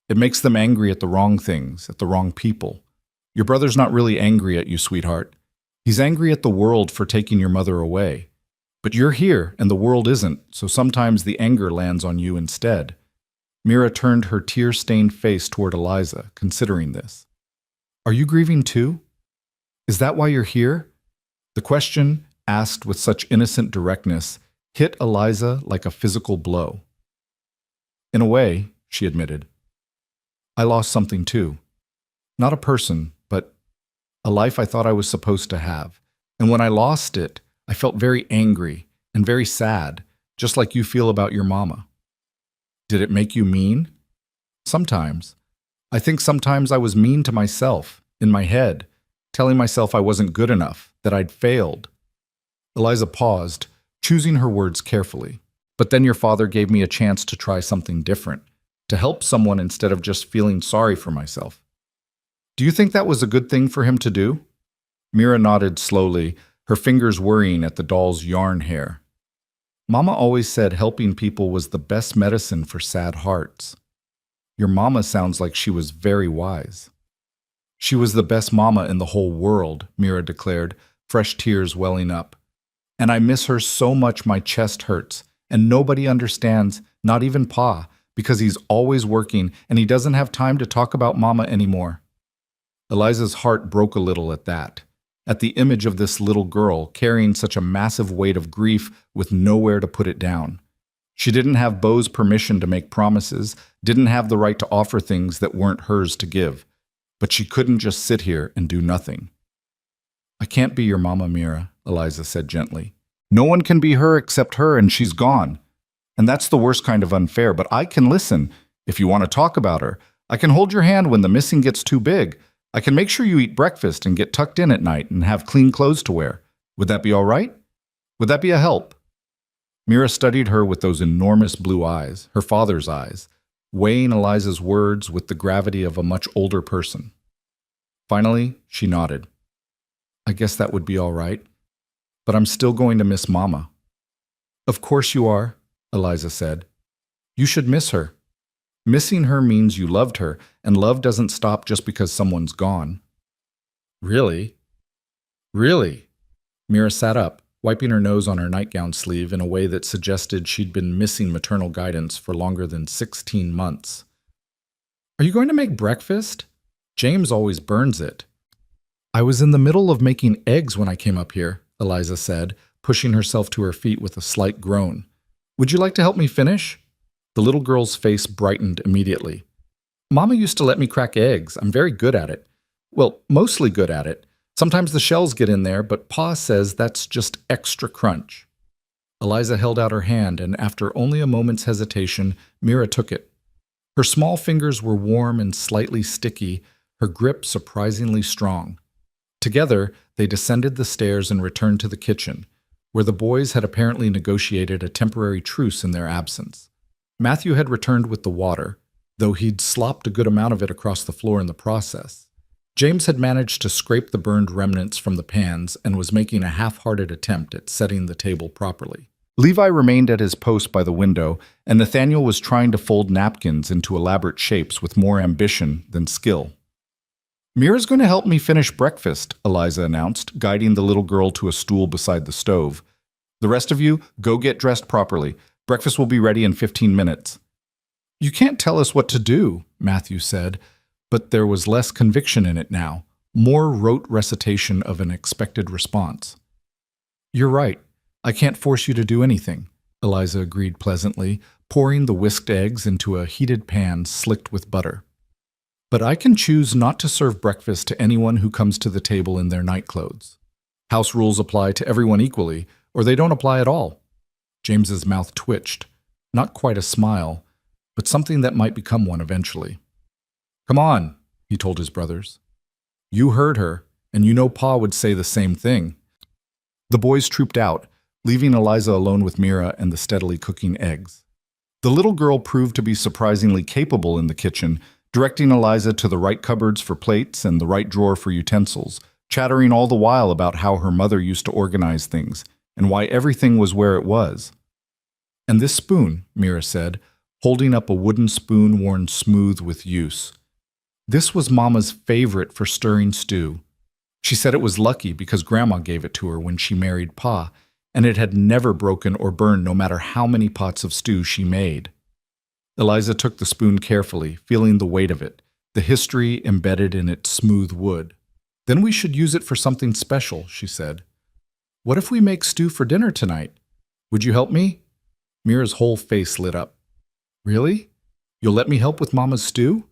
"It makes them angry at the wrong things, at the wrong people. Your brother's not really angry at you, sweetheart. He's angry at the world for taking your mother away. But you're here, and the world isn't, so sometimes the anger lands on you instead." Mira turned her tear-stained face toward Eliza, considering this. "Are you grieving too? Is that why you're here?" The question, asked with such innocent directness, hit Eliza like a physical blow. "In a way," she admitted. "I lost something too. Not a person, but a life I thought I was supposed to have. And when I lost it, I felt very angry and very sad, just like you feel about your mama." "Did it make you mean?" "Sometimes. I think sometimes I was mean to myself, in my head, telling myself I wasn't good enough, that I'd failed." Eliza paused, choosing her words carefully. "But then your father gave me a chance to try something different, to help someone instead of just feeling sorry for myself." Do you think that was a good thing for him to do? Mira nodded slowly, her fingers worrying at the doll's yarn hair. Mama always said helping people was the best medicine for sad hearts. Your mama sounds like she was very wise. She was the best mama in the whole world, Mira declared, fresh tears welling up. And I miss her so much my chest hurts, and nobody understands, not even Pa, because he's always working and he doesn't have time to talk about Mama anymore. Eliza's heart broke a little at that, at the image of this little girl carrying such a massive weight of grief with nowhere to put it down. She didn't have Bo's permission to make promises, didn't have the right to offer things that weren't hers to give, but she couldn't just sit here and do nothing. I can't be your mama, Mira, Eliza said gently. No one can be her except her, and she's gone. And that's the worst kind of unfair, but I can listen if you want to talk about her. I can hold your hand when the missing gets too big. I can make sure you eat breakfast and get tucked in at night and have clean clothes to wear. Would that be all right? Would that be a help? Mira studied her with those enormous blue eyes, her father's eyes, weighing Eliza's words with the gravity of a much older person. Finally, she nodded. I guess that would be all right. But I'm still going to miss Mama. Of course you are, Eliza said. You should miss her. Missing her means you loved her, and love doesn't stop just because someone's gone. Really? Really? Mira sat up, wiping her nose on her nightgown sleeve in a way that suggested she'd been missing maternal guidance for longer than 16 months. Are you going to make breakfast? James always burns it. I was in the middle of making eggs when I came up here, Eliza said, pushing herself to her feet with a slight groan. Would you like to help me finish? The little girl's face brightened immediately. Mama used to let me crack eggs. I'm very good at it. Well, mostly good at it. Sometimes the shells get in there, but Pa says that's just extra crunch. Eliza held out her hand, and after only a moment's hesitation, Mira took it. Her small fingers were warm and slightly sticky, her grip surprisingly strong. Together, they descended the stairs and returned to the kitchen, where the boys had apparently negotiated a temporary truce in their absence. Matthew had returned with the water, though he'd slopped a good amount of it across the floor in the process. James had managed to scrape the burned remnants from the pans and was making a half-hearted attempt at setting the table properly. Levi remained at his post by the window, and Nathaniel was trying to fold napkins into elaborate shapes with more ambition than skill. Mira's going to help me finish breakfast, Eliza announced, guiding the little girl to a stool beside the stove. The rest of you, go get dressed properly. Breakfast will be ready in 15 minutes. You can't tell us what to do, Matthew said, but there was less conviction in it now, more rote recitation of an expected response. You're right. I can't force you to do anything, Eliza agreed pleasantly, pouring the whisked eggs into a heated pan slicked with butter. But I can choose not to serve breakfast to anyone who comes to the table in their nightclothes. House rules apply to everyone equally, or they don't apply at all. James's mouth twitched, not quite a smile, but something that might become one eventually. Come on, he told his brothers. You heard her, and you know Pa would say the same thing. The boys trooped out, leaving Eliza alone with Mira and the steadily cooking eggs. The little girl proved to be surprisingly capable in the kitchen, directing Eliza to the right cupboards for plates and the right drawer for utensils, chattering all the while about how her mother used to organize things, and why everything was where it was. And this spoon, Mira said, holding up a wooden spoon worn smooth with use. This was Mama's favorite for stirring stew. She said it was lucky because Grandma gave it to her when she married Pa, and it had never broken or burned no matter how many pots of stew she made. Eliza took the spoon carefully, feeling the weight of it, the history embedded in its smooth wood. Then we should use it for something special, she said. What if we make stew for dinner tonight? Would you help me? Mira's whole face lit up. Really? You'll let me help with Mama's stew?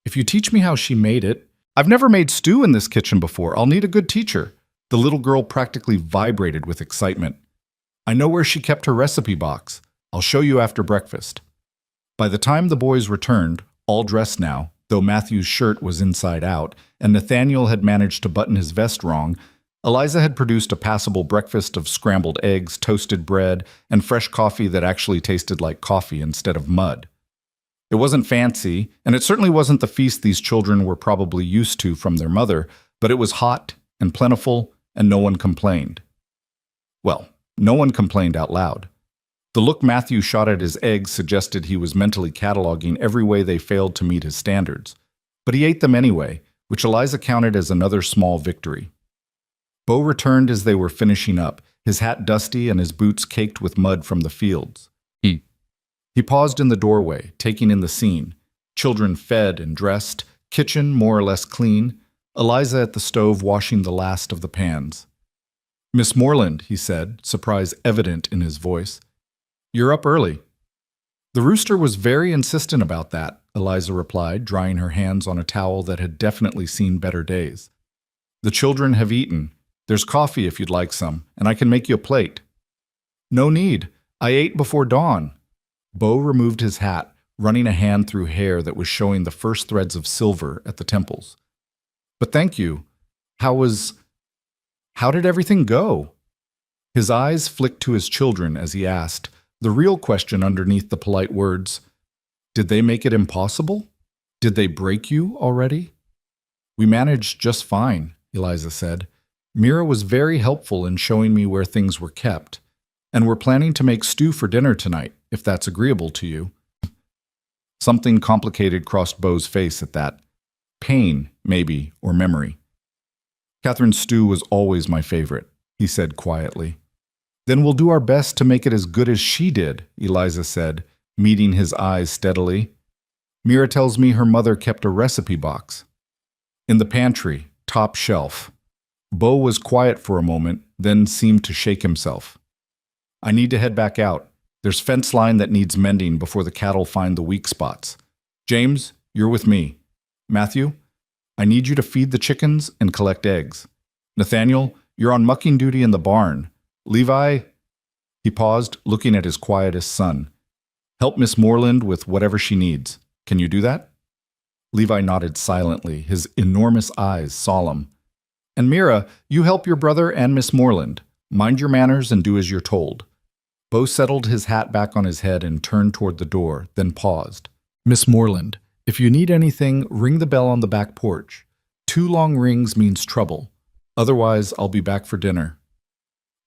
If you teach me how she made it. I've never made stew in this kitchen before. I'll need a good teacher. The little girl practically vibrated with excitement. I know where she kept her recipe box. I'll show you after breakfast. By the time the boys returned, all dressed now, though Matthew's shirt was inside out, and Nathaniel had managed to button his vest wrong, Eliza had produced a passable breakfast of scrambled eggs, toasted bread, and fresh coffee that actually tasted like coffee instead of mud. It wasn't fancy, and it certainly wasn't the feast these children were probably used to from their mother, but it was hot and plentiful, and no one complained. Well, no one complained out loud. The look Matthew shot at his eggs suggested he was mentally cataloging every way they failed to meet his standards. But he ate them anyway, which Eliza counted as another small victory. Bo returned as they were finishing up, his hat dusty and his boots caked with mud from the fields. He paused in the doorway, taking in the scene. Children fed and dressed, kitchen more or less clean, Eliza at the stove washing the last of the pans. "Miss Moreland," he said, surprise evident in his voice. "You're up early." "The rooster was very insistent about that," Eliza replied, drying her hands on a towel that had definitely seen better days. "The children have eaten. There's coffee if you'd like some, and I can make you a plate." "No need. I ate before dawn." Bo removed his hat, running a hand through hair that was showing the first threads of silver at the temples. "But thank you. How did everything go?" His eyes flicked to his children as he asked, the real question underneath the polite words, "Did they make it impossible? Did they break you already?" "We managed just fine," Eliza said. "Mira was very helpful in showing me where things were kept. And we're planning to make stew for dinner tonight, if that's agreeable to you." Something complicated crossed Bo's face at that. Pain, maybe, or memory. "Catherine's stew was always my favorite," he said quietly. "Then we'll do our best to make it as good as she did," Eliza said, meeting his eyes steadily. "Mira tells me her mother kept a recipe box." "In the pantry, top shelf." Bo was quiet for a moment, then seemed to shake himself. "I need to head back out. There's fence line that needs mending before the cattle find the weak spots. James, you're with me. Matthew, I need you to feed the chickens and collect eggs. Nathaniel, you're on mucking duty in the barn. Levi," he paused, looking at his quietest son, "help Miss Moreland with whatever she needs. Can you do that?" Levi nodded silently, his enormous eyes solemn. "And Mira, you help your brother and Miss Moreland. Mind your manners and do as you're told." Bo settled his hat back on his head and turned toward the door, then paused. "Miss Moreland, if you need anything, ring the bell on the back porch. 2 long rings means trouble. Otherwise, I'll be back for dinner."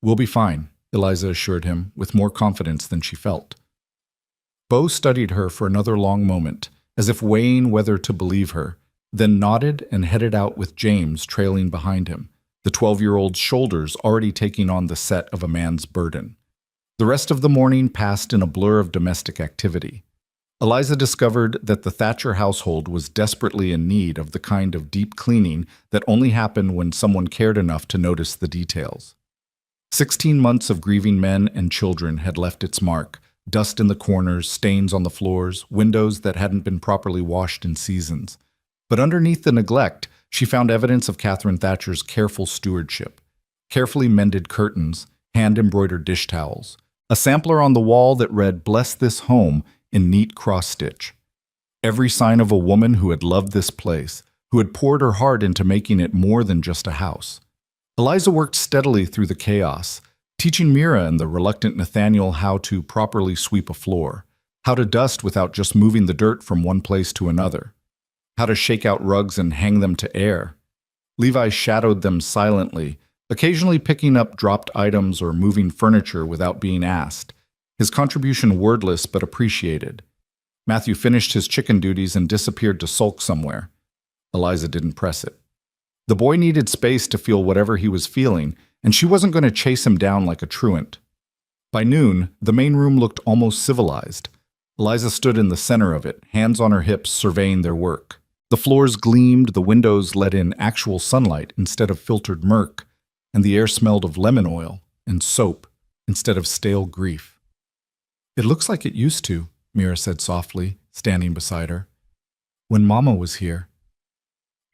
"We'll be fine," Eliza assured him, with more confidence than she felt. Bo studied her for another long moment, as if weighing whether to believe her, then nodded and headed out with James trailing behind him, the 12-year-old's shoulders already taking on the set of a man's burden. The rest of the morning passed in a blur of domestic activity. Eliza discovered that the Thatcher household was desperately in need of the kind of deep cleaning that only happened when someone cared enough to notice the details. 16 months of grieving men and children had left its mark, dust in the corners, stains on the floors, windows that hadn't been properly washed in seasons. But underneath the neglect, she found evidence of Catherine Thatcher's careful stewardship. Carefully mended curtains, hand-embroidered dish towels, a sampler on the wall that read, "Bless this home," in neat cross-stitch. Every sign of a woman who had loved this place, who had poured her heart into making it more than just a house. Eliza worked steadily through the chaos, teaching Mira and the reluctant Nathaniel how to properly sweep a floor, how to dust without just moving the dirt from one place to another, how to shake out rugs and hang them to air. Levi shadowed them silently, occasionally picking up dropped items or moving furniture without being asked, his contribution wordless but appreciated. Matthew finished his chicken duties and disappeared to sulk somewhere. Eliza didn't press it. The boy needed space to feel whatever he was feeling, and she wasn't going to chase him down like a truant. By noon, the main room looked almost civilized. Eliza stood in the center of it, hands on her hips surveying their work. The floors gleamed, the windows let in actual sunlight instead of filtered murk, and the air smelled of lemon oil and soap instead of stale grief. "It looks like it used to," Mira said softly, standing beside her. "When Mama was here."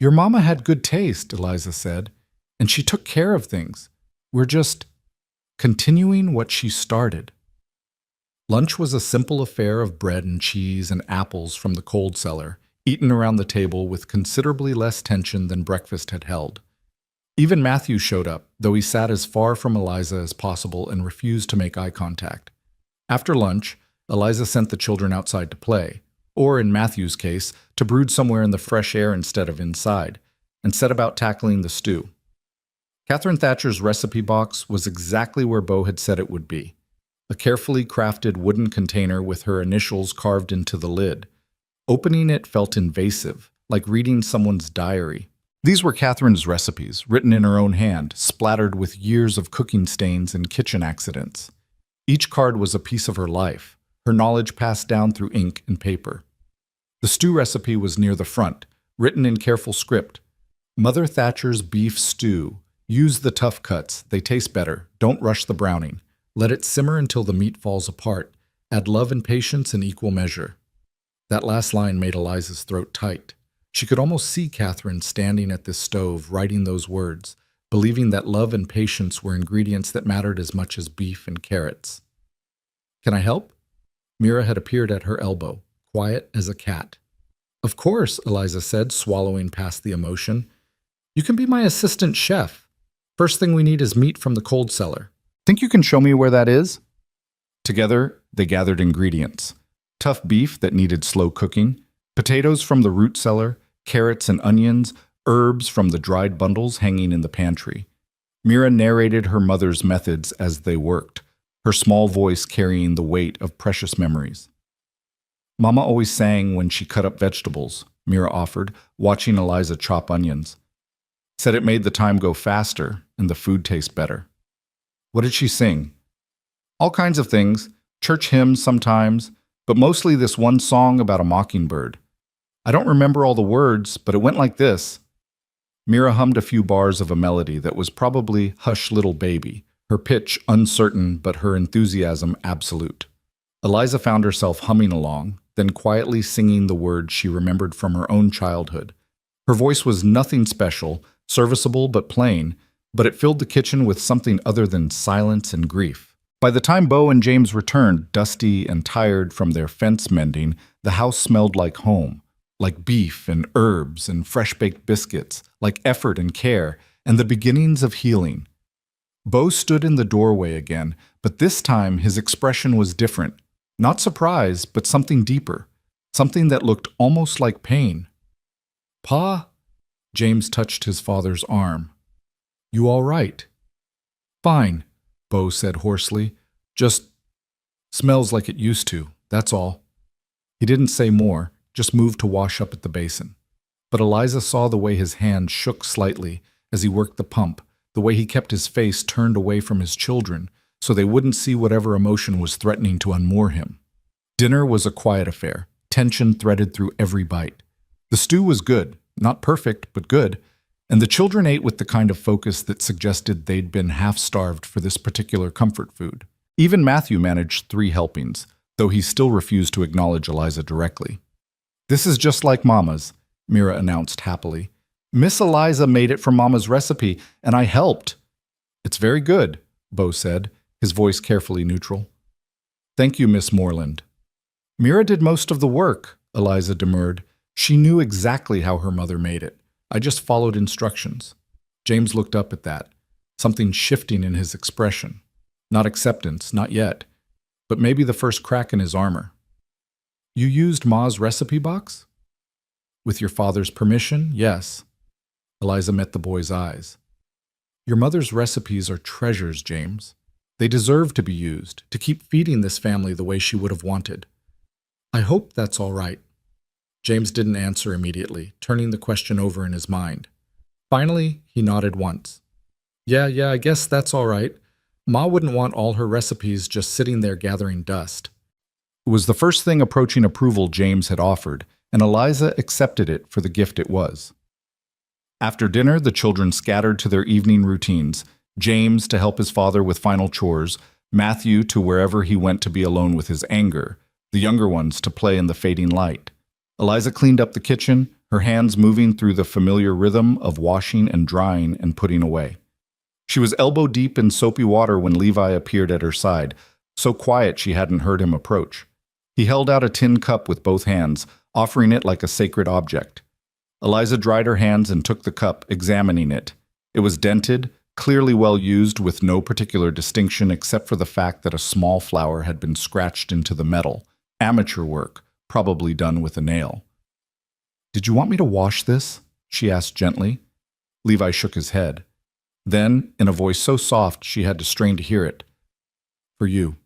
"Your Mama had good taste," Eliza said, "and she took care of things. We're just continuing what she started." Lunch was a simple affair of bread and cheese and apples from the cold cellar, eaten around the table with considerably less tension than breakfast had held. Even Matthew showed up, though he sat as far from Eliza as possible and refused to make eye contact. After lunch, Eliza sent the children outside to play, or in Matthew's case, to brood somewhere in the fresh air instead of inside, and set about tackling the stew. Catherine Thatcher's recipe box was exactly where Beau had said it would be, a carefully crafted wooden container with her initials carved into the lid. Opening it felt invasive, like reading someone's diary. These were Catherine's recipes, written in her own hand, splattered with years of cooking stains and kitchen accidents. Each card was a piece of her life, her knowledge passed down through ink and paper. The stew recipe was near the front, written in careful script. Mother Thatcher's beef stew. Use the tough cuts, they taste better. Don't rush the browning. Let it simmer until the meat falls apart. Add love and patience in equal measure. That last line made Eliza's throat tight. She could almost see Catherine standing at this stove, writing those words, believing that love and patience were ingredients that mattered as much as beef and carrots. "Can I help?" Mira had appeared at her elbow, quiet as a cat. "Of course," Eliza said, swallowing past the emotion. "You can be my assistant chef. First thing we need is meat from the cold cellar. Think you can show me where that is?" Together, they gathered ingredients. Tough beef that needed slow cooking, potatoes from the root cellar, carrots and onions, herbs from the dried bundles hanging in the pantry. Mira narrated her mother's methods as they worked, her small voice carrying the weight of precious memories. "Mama always sang when she cut up vegetables," Mira offered, watching Eliza chop onions. "Said it made the time go faster and the food taste better." "What did she sing?" "All kinds of things, church hymns sometimes, but mostly this one song about a mockingbird. I don't remember all the words, but it went like this." Mira hummed a few bars of a melody that was probably Hush Little Baby, her pitch uncertain but her enthusiasm absolute. Eliza found herself humming along, then quietly singing the words she remembered from her own childhood. Her voice was nothing special, serviceable but plain, but it filled the kitchen with something other than silence and grief. By the time Beau and James returned, dusty and tired from their fence mending, the house smelled like home, like beef and herbs and fresh-baked biscuits, like effort and care, and the beginnings of healing. Beau stood in the doorway again, but this time his expression was different. Not surprise, but something deeper, something that looked almost like pain. "Pa?" James touched his father's arm. "You all right?" "Fine," Beau said hoarsely. "Just smells like it used to, that's all." He didn't say more, just moved to wash up at the basin. But Eliza saw the way his hand shook slightly as he worked the pump, the way he kept his face turned away from his children so they wouldn't see whatever emotion was threatening to unmoor him. Dinner was a quiet affair, tension threaded through every bite. The stew was good, not perfect, but good, and the children ate with the kind of focus that suggested they'd been half-starved for this particular comfort food. Even Matthew managed 3 helpings, though he still refused to acknowledge Eliza directly. "This is just like Mama's," Mira announced happily. "Miss Eliza made it from Mama's recipe, and I helped." "It's very good," Beau said, his voice carefully neutral. "Thank you, Miss Moreland." "Mira did most of the work," Eliza demurred. "She knew exactly how her mother made it. I just followed instructions." James looked up at that, something shifting in his expression. Not acceptance, not yet, but maybe the first crack in his armor. "You used Ma's recipe box?" "With your father's permission, yes." Eliza met the boy's eyes. "Your mother's recipes are treasures, James. They deserve to be used, to keep feeding this family the way she would have wanted. I hope that's all right." James didn't answer immediately, turning the question over in his mind. Finally, he nodded once. Yeah, I guess that's all right. Ma wouldn't want all her recipes just sitting there gathering dust." It was the first thing approaching approval James had offered, and Eliza accepted it for the gift it was. After dinner, the children scattered to their evening routines, James to help his father with final chores, Matthew to wherever he went to be alone with his anger, the younger ones to play in the fading light. Eliza cleaned up the kitchen, her hands moving through the familiar rhythm of washing and drying and putting away. She was elbow-deep in soapy water when Levi appeared at her side, so quiet she hadn't heard him approach. He held out a tin cup with both hands, offering it like a sacred object. Eliza dried her hands and took the cup, examining it. It was dented, clearly well used with no particular distinction except for the fact that a small flower had been scratched into the metal. Amateur work, probably done with a nail. "Did you want me to wash this?" she asked gently. Levi shook his head. Then, in a voice so soft she had to strain to hear it, "For you,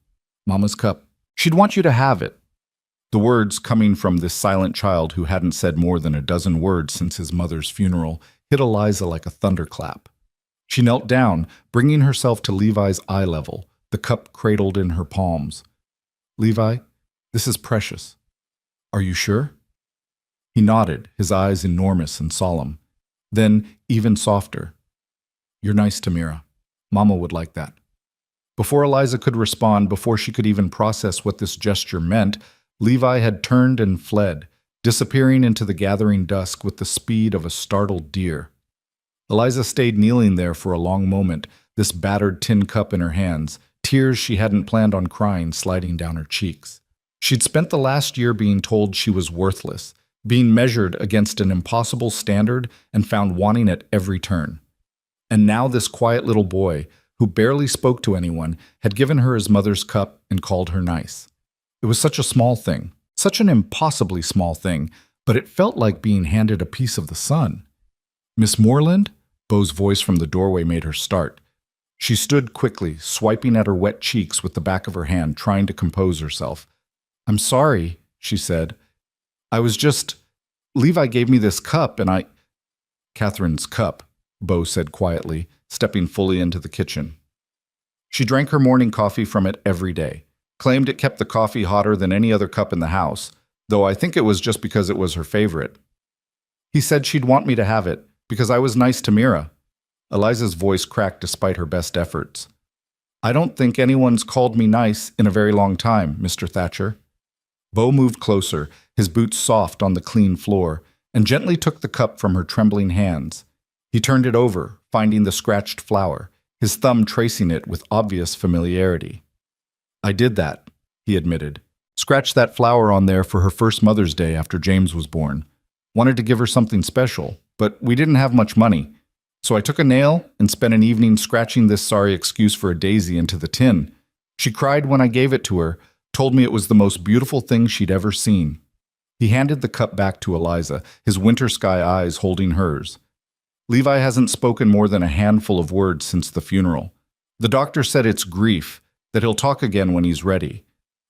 Mama's cup. She'd want you to have it." The words, coming from this silent child who hadn't said more than a dozen words since his mother's funeral, hit Eliza like a thunderclap. She knelt down, bringing herself to Levi's eye level, the cup cradled in her palms. "Levi, this is precious. Are you sure?" He nodded, his eyes enormous and solemn. Then, even softer, "You're nice to Mira. Mama would like that." Before Eliza could respond, before she could even process what this gesture meant, Levi had turned and fled, disappearing into the gathering dusk with the speed of a startled deer. Eliza stayed kneeling there for a long moment, this battered tin cup in her hands, tears she hadn't planned on crying sliding down her cheeks. She'd spent the last year being told she was worthless, being measured against an impossible standard and found wanting at every turn. And now this quiet little boy, who barely spoke to anyone, had given her his mother's cup and called her nice. It was such a small thing, such an impossibly small thing, but it felt like being handed a piece of the sun. "Miss Moreland?" Beau's voice from the doorway made her start. She stood quickly, swiping at her wet cheeks with the back of her hand, trying to compose herself. "I'm sorry," she said. "I was just... Levi gave me this cup and I..." "Catherine's cup," Beau said quietly, stepping fully into the kitchen. She drank her morning coffee from it every day, claimed it kept the coffee hotter than any other cup in the house, though I think it was just because it was her favorite. "He said she'd want me to have it, because I was nice to Mira." Eliza's voice cracked despite her best efforts. "I don't think anyone's called me nice in a very long time, Mr. Thatcher." Beau moved closer, his boots soft on the clean floor, and gently took the cup from her trembling hands. He turned it over, finding the scratched flower, his thumb tracing it with obvious familiarity. "I did that," he admitted. "Scratched that flower on there for her first Mother's Day after James was born. Wanted to give her something special, but we didn't have much money. So I took a nail and spent an evening scratching this sorry excuse for a daisy into the tin. She cried when I gave it to her, told me it was the most beautiful thing she'd ever seen." He handed the cup back to Eliza, his winter sky eyes holding hers. "Levi hasn't spoken more than a handful of words since the funeral. The doctor said it's grief, that he'll talk again when he's ready.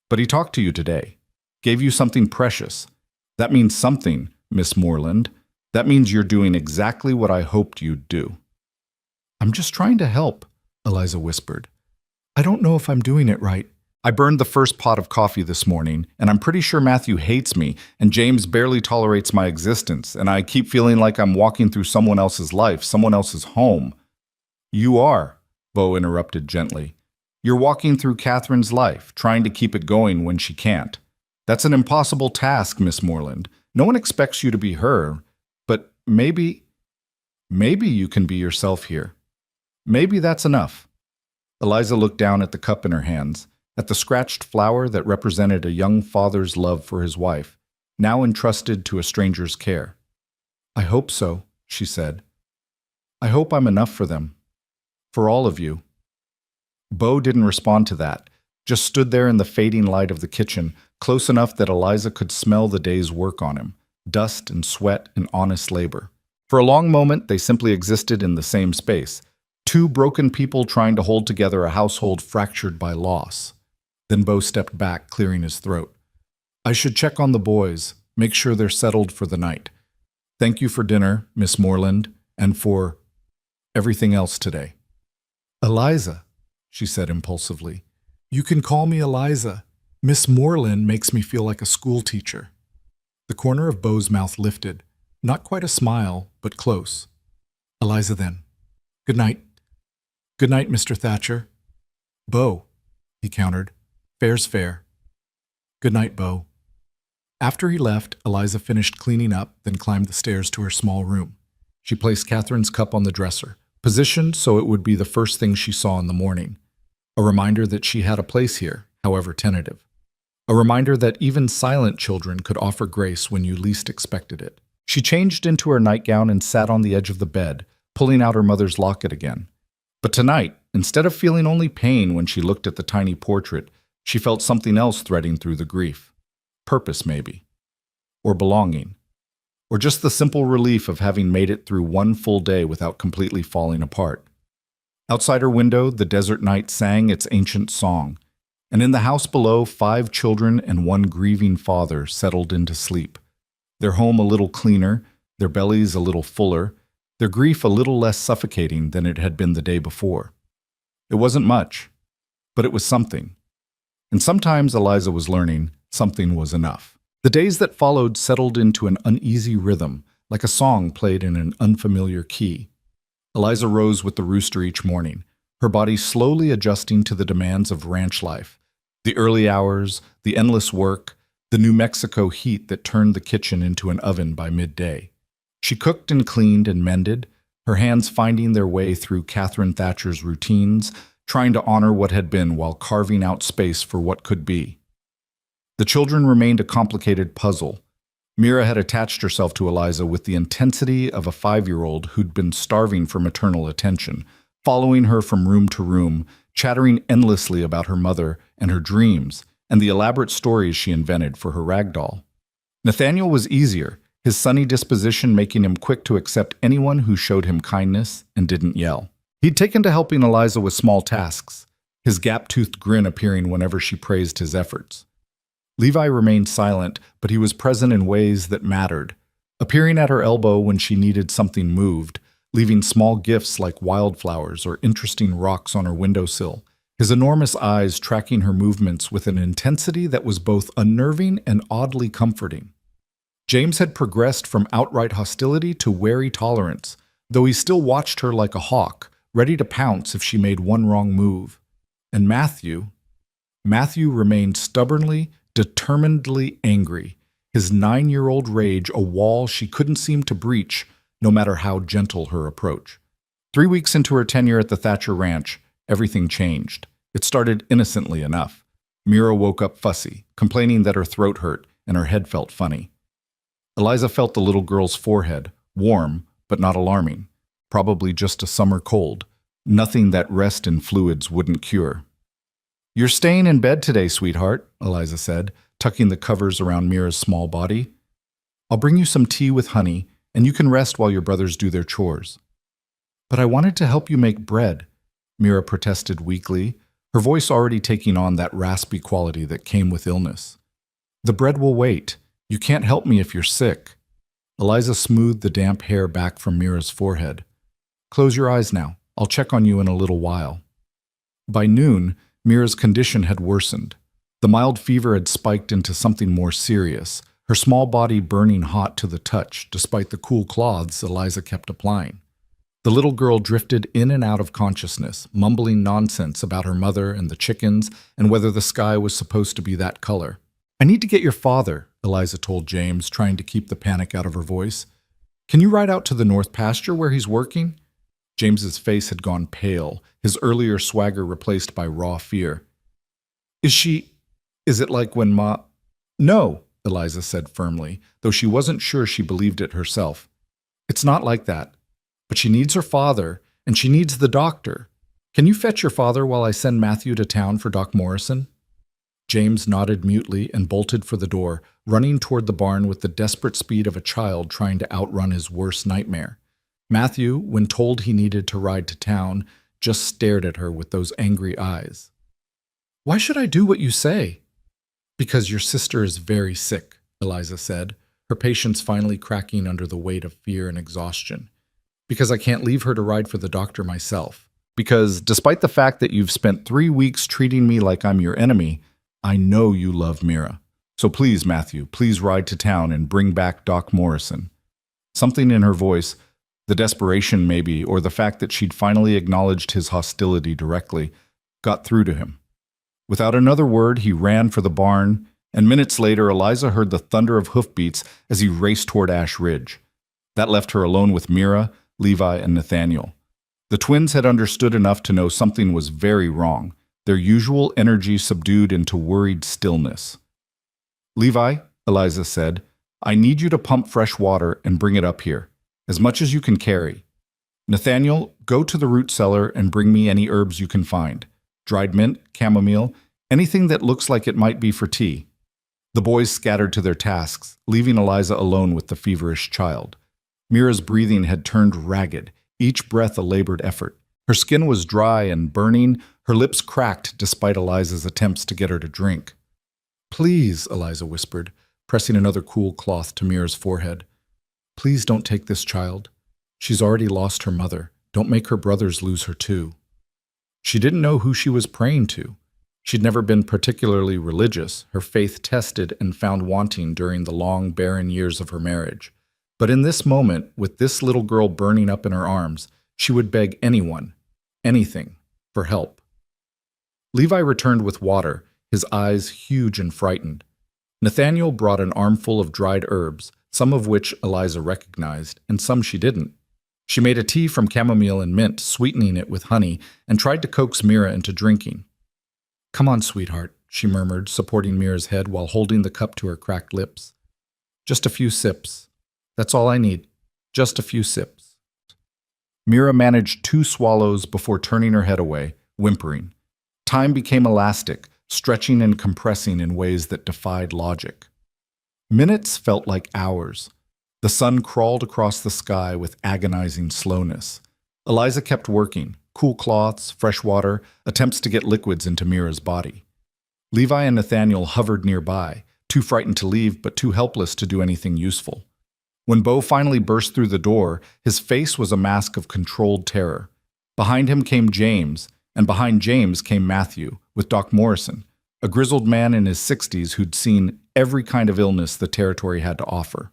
But he talked to you today. Gave you something precious. That means something, Miss Moreland. That means you're doing exactly what I hoped you'd do." "I'm just trying to help," Eliza whispered. "I don't know if I'm doing it right. I burned the first pot of coffee this morning, and I'm pretty sure Matthew hates me, and James barely tolerates my existence, and I keep feeling like I'm walking through someone else's life, someone else's home." "You are," Beau interrupted gently. "You're walking through Catherine's life, trying to keep it going when she can't. That's an impossible task, Miss Moreland. No one expects you to be her, but maybe you can be yourself here. Maybe that's enough." Eliza looked down at the cup in her hands, at the scratched flower that represented a young father's love for his wife, now entrusted to a stranger's care. "I hope so," she said. "I hope I'm enough for them. For all of you." Beau didn't respond to that, just stood there in the fading light of the kitchen, close enough that Eliza could smell the day's work on him, dust and sweat and honest labor. For a long moment, they simply existed in the same space, two broken people trying to hold together a household fractured by loss. Then Beau stepped back, clearing his throat. "I should check on the boys, make sure they're settled for the night. Thank you for dinner, Miss Moreland, and for everything else today." "Eliza," she said impulsively. "You can call me Eliza. Miss Moreland makes me feel like a schoolteacher." The corner of Beau's mouth lifted, not quite a smile, but close. "Eliza, then. Good night." "Good night, Mr. Thatcher." "Beau," he countered. "Fair's fair." "Good night, Beau." After he left, Eliza finished cleaning up, then climbed the stairs to her small room. She placed Catherine's cup on the dresser, positioned so it would be the first thing she saw in the morning. A reminder that she had a place here, however tentative. A reminder that even silent children could offer grace when you least expected it. She changed into her nightgown and sat on the edge of the bed, pulling out her mother's locket again. But tonight, instead of feeling only pain when she looked at the tiny portrait, she felt something else threading through the grief. purpose, maybe. Or belonging. Or just the simple relief of having made it through one full day without completely falling apart. Outside her window, the desert night sang its ancient song, and in the house below, 5 children and 1 grieving father settled into sleep. Their home a little cleaner, their bellies a little fuller, their grief a little less suffocating than it had been the day before. It wasn't much, but it was something. And sometimes, Eliza was learning, something was enough. The days that followed settled into an uneasy rhythm, like a song played in an unfamiliar key. Eliza rose with the rooster each morning, her body slowly adjusting to the demands of ranch life. The early hours, the endless work, the New Mexico heat that turned the kitchen into an oven by midday. She cooked and cleaned and mended, her hands finding their way through Catherine Thatcher's routines, trying to honor what had been while carving out space for what could be. The children remained a complicated puzzle. Mira had attached herself to Eliza with the intensity of a 5-year-old who'd been starving for maternal attention, following her from room to room, chattering endlessly about her mother and her dreams and the elaborate stories she invented for her rag doll. Nathaniel was easier, his sunny disposition making him quick to accept anyone who showed him kindness and didn't yell. He'd taken to helping Eliza with small tasks, his gap-toothed grin appearing whenever she praised his efforts. Levi remained silent, but he was present in ways that mattered, appearing at her elbow when she needed something moved, leaving small gifts like wildflowers or interesting rocks on her windowsill, his enormous eyes tracking her movements with an intensity that was both unnerving and oddly comforting. James had progressed from outright hostility to wary tolerance, though he still watched her like a hawk, ready to pounce if she made one wrong move. And Matthew remained stubbornly, determinedly angry, his 9-year-old rage a wall she couldn't seem to breach, no matter how gentle her approach. 3 weeks into her tenure at the Thatcher Ranch, everything changed. It started innocently enough. Mira woke up fussy, complaining that her throat hurt and her head felt funny. Eliza felt the little girl's forehead, warm but not alarming, probably just a summer cold, nothing that rest in fluids wouldn't cure. "You're staying in bed today, sweetheart," Eliza said, tucking the covers around Mira's small body. "I'll bring you some tea with honey, and you can rest while your brothers do their chores." "But I wanted to help you make bread," Mira protested weakly, her voice already taking on that raspy quality that came with illness. "The bread will wait. You can't help me if you're sick." Eliza smoothed the damp hair back from Mira's forehead. "Close your eyes now. I'll check on you in a little while." By noon, Mira's condition had worsened. The mild fever had spiked into something more serious, her small body burning hot to the touch despite the cool cloths Eliza kept applying. The little girl drifted in and out of consciousness, mumbling nonsense about her mother and the chickens and whether the sky was supposed to be that color. "I need to get your father," Eliza told James, trying to keep the panic out of her voice. "Can you ride out to the north pasture where he's working?" James's face had gone pale, his earlier swagger replaced by raw fear. Is it like when Ma—" "No," Eliza said firmly, though she wasn't sure she believed it herself. "It's not like that. But she needs her father, and she needs the doctor. Can you fetch your father while I send Matthew to town for Doc Morrison?" James nodded mutely and bolted for the door, running toward the barn with the desperate speed of a child trying to outrun his worst nightmare. Matthew, when told he needed to ride to town, just stared at her with those angry eyes. "Why should I do what you say?" "Because your sister is very sick," Eliza said, her patience finally cracking under the weight of fear and exhaustion. "Because I can't leave her to ride for the doctor myself. Because, despite the fact that you've spent 3 weeks treating me like I'm your enemy, I know you love Mira. So please, Matthew, please ride to town and bring back Doc Morrison." Something in her voice, the desperation maybe, or the fact that she'd finally acknowledged his hostility directly, got through to him. Without another word, he ran for the barn, and minutes later, Eliza heard the thunder of hoofbeats as he raced toward Ash Ridge. That left her alone with Mira, Levi, and Nathaniel. The twins had understood enough to know something was very wrong, their usual energy subdued into worried stillness. "Levi," Eliza said, "I need you to pump fresh water and bring it up here, as much as you can carry. Nathaniel, go to the root cellar and bring me any herbs you can find. Dried mint, chamomile, anything that looks like it might be for tea. The boys scattered to their tasks, leaving Eliza alone with the feverish child. Mira's breathing had turned ragged, each breath a labored effort. Her skin was dry and burning, her lips cracked despite Eliza's attempts to get her to drink. "Please," Eliza whispered, pressing another cool cloth to Mira's forehead. "Please don't take this child. She's already lost her mother. Don't make her brothers lose her too." She didn't know who she was praying to. She'd never been particularly religious, her faith tested and found wanting during the long, barren years of her marriage. But in this moment, with this little girl burning up in her arms, she would beg anyone, anything, for help. Levi returned with water, his eyes huge and frightened. Nathaniel brought an armful of dried herbs, some of which Eliza recognized, and some she didn't. She made a tea from chamomile and mint, sweetening it with honey, and tried to coax Mira into drinking. "Come on, sweetheart," she murmured, supporting Mira's head while holding the cup to her cracked lips. "Just a few sips. That's all I need. Just a few sips." Mira managed 2 swallows before turning her head away, whimpering. Time became elastic, stretching and compressing in ways that defied logic. Minutes felt like hours. The sun crawled across the sky with agonizing slowness. Eliza kept working, cool cloths, fresh water, attempts to get liquids into Mira's body. Levi and Nathaniel hovered nearby, too frightened to leave but too helpless to do anything useful. When Bo finally burst through the door, his face was a mask of controlled terror. Behind him came James, and behind James came Matthew, with Doc Morrison, a grizzled man in his 60s who'd seen every kind of illness the territory had to offer.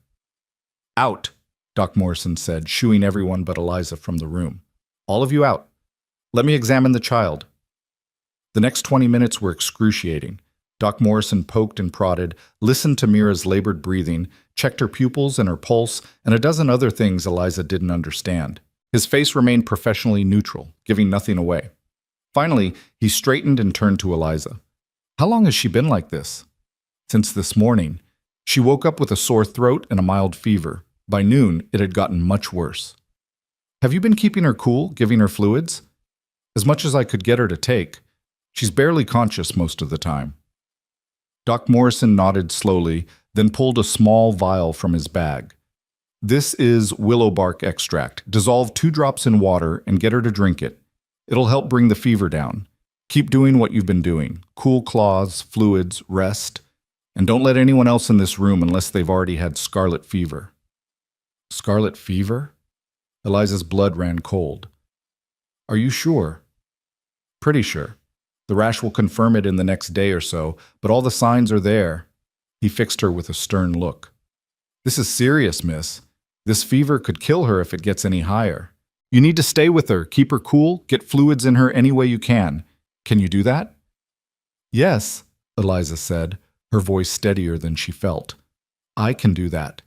"Out," Doc Morrison said, shooing everyone but Eliza from the room. "All of you out. Let me examine the child." The next 20 minutes were excruciating. Doc Morrison poked and prodded, listened to Mira's labored breathing, checked her pupils and her pulse, and a dozen other things Eliza didn't understand. His face remained professionally neutral, giving nothing away. Finally, he straightened and turned to Eliza. "How long has she been like this?" "Since this morning. She woke up with a sore throat and a mild fever. By noon, it had gotten much worse." "Have you been keeping her cool, giving her fluids?" "As much as I could get her to take. She's barely conscious most of the time." Doc Morrison nodded slowly, then pulled a small vial from his bag. "This is willow bark extract. Dissolve 2 drops in water and get her to drink it. It'll help bring the fever down. Keep doing what you've been doing. Cool cloths, fluids, rest. And don't let anyone else in this room unless they've already had scarlet fever." "Scarlet fever?" Eliza's blood ran cold. "Are you sure?" "Pretty sure. The rash will confirm it in the next day or so, but all the signs are there." He fixed her with a stern look. "This is serious, miss. This fever could kill her if it gets any higher. You need to stay with her, keep her cool, get fluids in her any way you can. Can you do that?" "Yes," Eliza said, her voice steadier than she felt. "I can do that."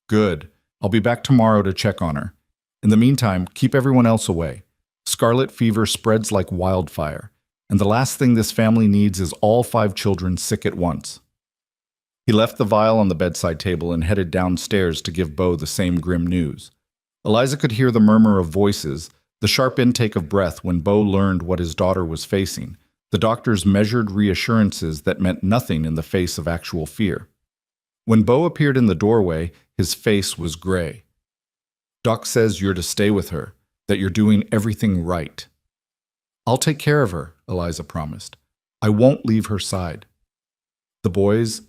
"Good. I'll be back tomorrow to check on her. In the meantime, keep everyone else away. Scarlet fever spreads like wildfire, and the last thing this family needs is all 5 children sick at once." He left the vial on the bedside table and headed downstairs to give Bo the same grim news. Eliza could hear the murmur of voices, the sharp intake of breath when Bo learned what his daughter was facing, the doctor's measured reassurances that meant nothing in the face of actual fear. When Bo appeared in the doorway, his face was gray. "Doc says you're to stay with her, that you're doing everything right." "I'll take care of her," Eliza promised. "I won't leave her side." "The boys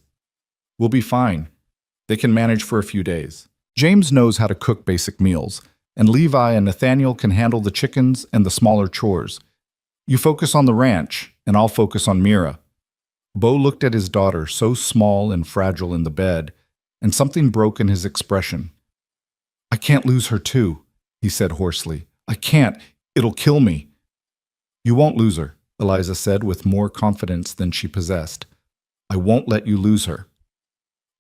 will be fine. They can manage for a few days. James knows how to cook basic meals, and Levi and Nathaniel can handle the chickens and the smaller chores. You focus on the ranch, and I'll focus on Mira." Bo looked at his daughter, so small and fragile in the bed, and something broke in his expression. "I can't lose her too," he said hoarsely. "I can't. It'll kill me." "You won't lose her," Eliza said with more confidence than she possessed. "I won't let you lose her."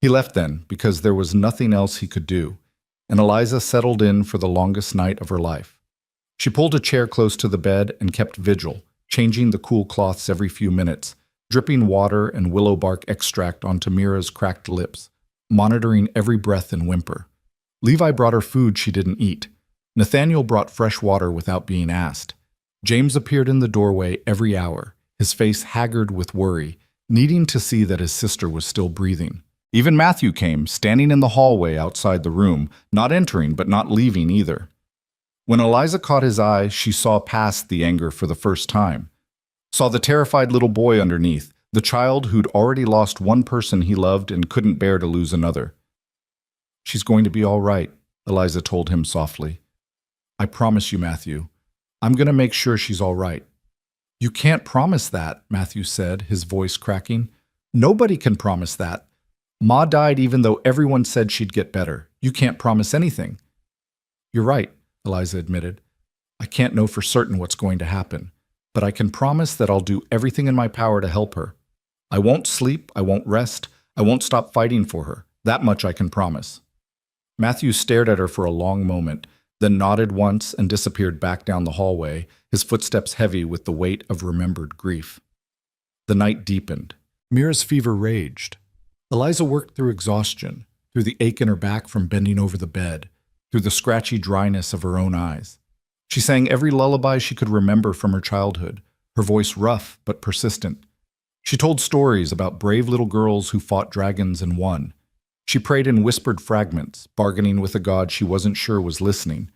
He left then, because there was nothing else he could do, and Eliza settled in for the longest night of her life. She pulled a chair close to the bed and kept vigil, changing the cool cloths every few minutes, dripping water and willow bark extract onto Mira's cracked lips, monitoring every breath and whimper. Levi brought her food she didn't eat. Nathaniel brought fresh water without being asked. James appeared in the doorway every hour, his face haggard with worry, needing to see that his sister was still breathing. Even Matthew came, standing in the hallway outside the room, not entering but not leaving either. When Eliza caught his eye, she saw past the anger for the first time. Saw the terrified little boy underneath, the child who'd already lost one person he loved and couldn't bear to lose another. "She's going to be all right," Eliza told him softly. "I promise you, Matthew. I'm going to make sure she's all right." "You can't promise that," Matthew said, his voice cracking. "Nobody can promise that. Ma died even though everyone said she'd get better. You can't promise anything." "You're right," Eliza admitted. "I can't know for certain what's going to happen, but I can promise that I'll do everything in my power to help her. I won't sleep, I won't rest, I won't stop fighting for her. That much I can promise." Matthew stared at her for a long moment, then nodded once and disappeared back down the hallway, his footsteps heavy with the weight of remembered grief. The night deepened. Mira's fever raged. Eliza worked through exhaustion, through the ache in her back from bending over the bed, through the scratchy dryness of her own eyes. She sang every lullaby she could remember from her childhood, her voice rough but persistent. She told stories about brave little girls who fought dragons and won. She prayed in whispered fragments, bargaining with a god she wasn't sure was listening.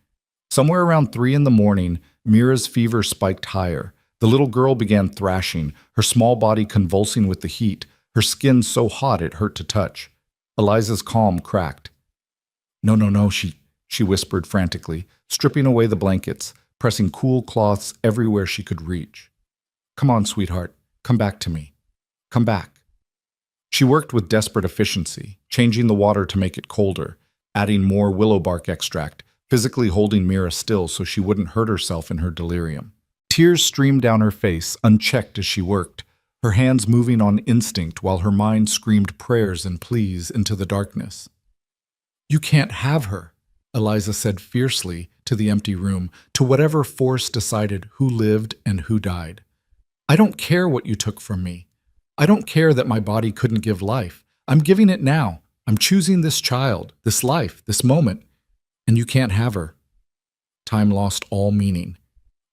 Somewhere around 3 in the morning, Mira's fever spiked higher. The little girl began thrashing, her small body convulsing with the heat, her skin so hot it hurt to touch. Eliza's calm cracked. "No, no, no," she whispered frantically, stripping away the blankets, pressing cool cloths everywhere she could reach. "Come on, sweetheart, come back to me. Come back." She worked with desperate efficiency, changing the water to make it colder, adding more willow bark extract, physically holding Mira still so she wouldn't hurt herself in her delirium. Tears streamed down her face, unchecked as she worked, her hands moving on instinct while her mind screamed prayers and pleas into the darkness. "You can't have her," Eliza said fiercely to the empty room, to whatever force decided who lived and who died. "I don't care what you took from me. I don't care that my body couldn't give life. I'm giving it now. I'm choosing this child, this life, this moment, and you can't have her." Time lost all meaning.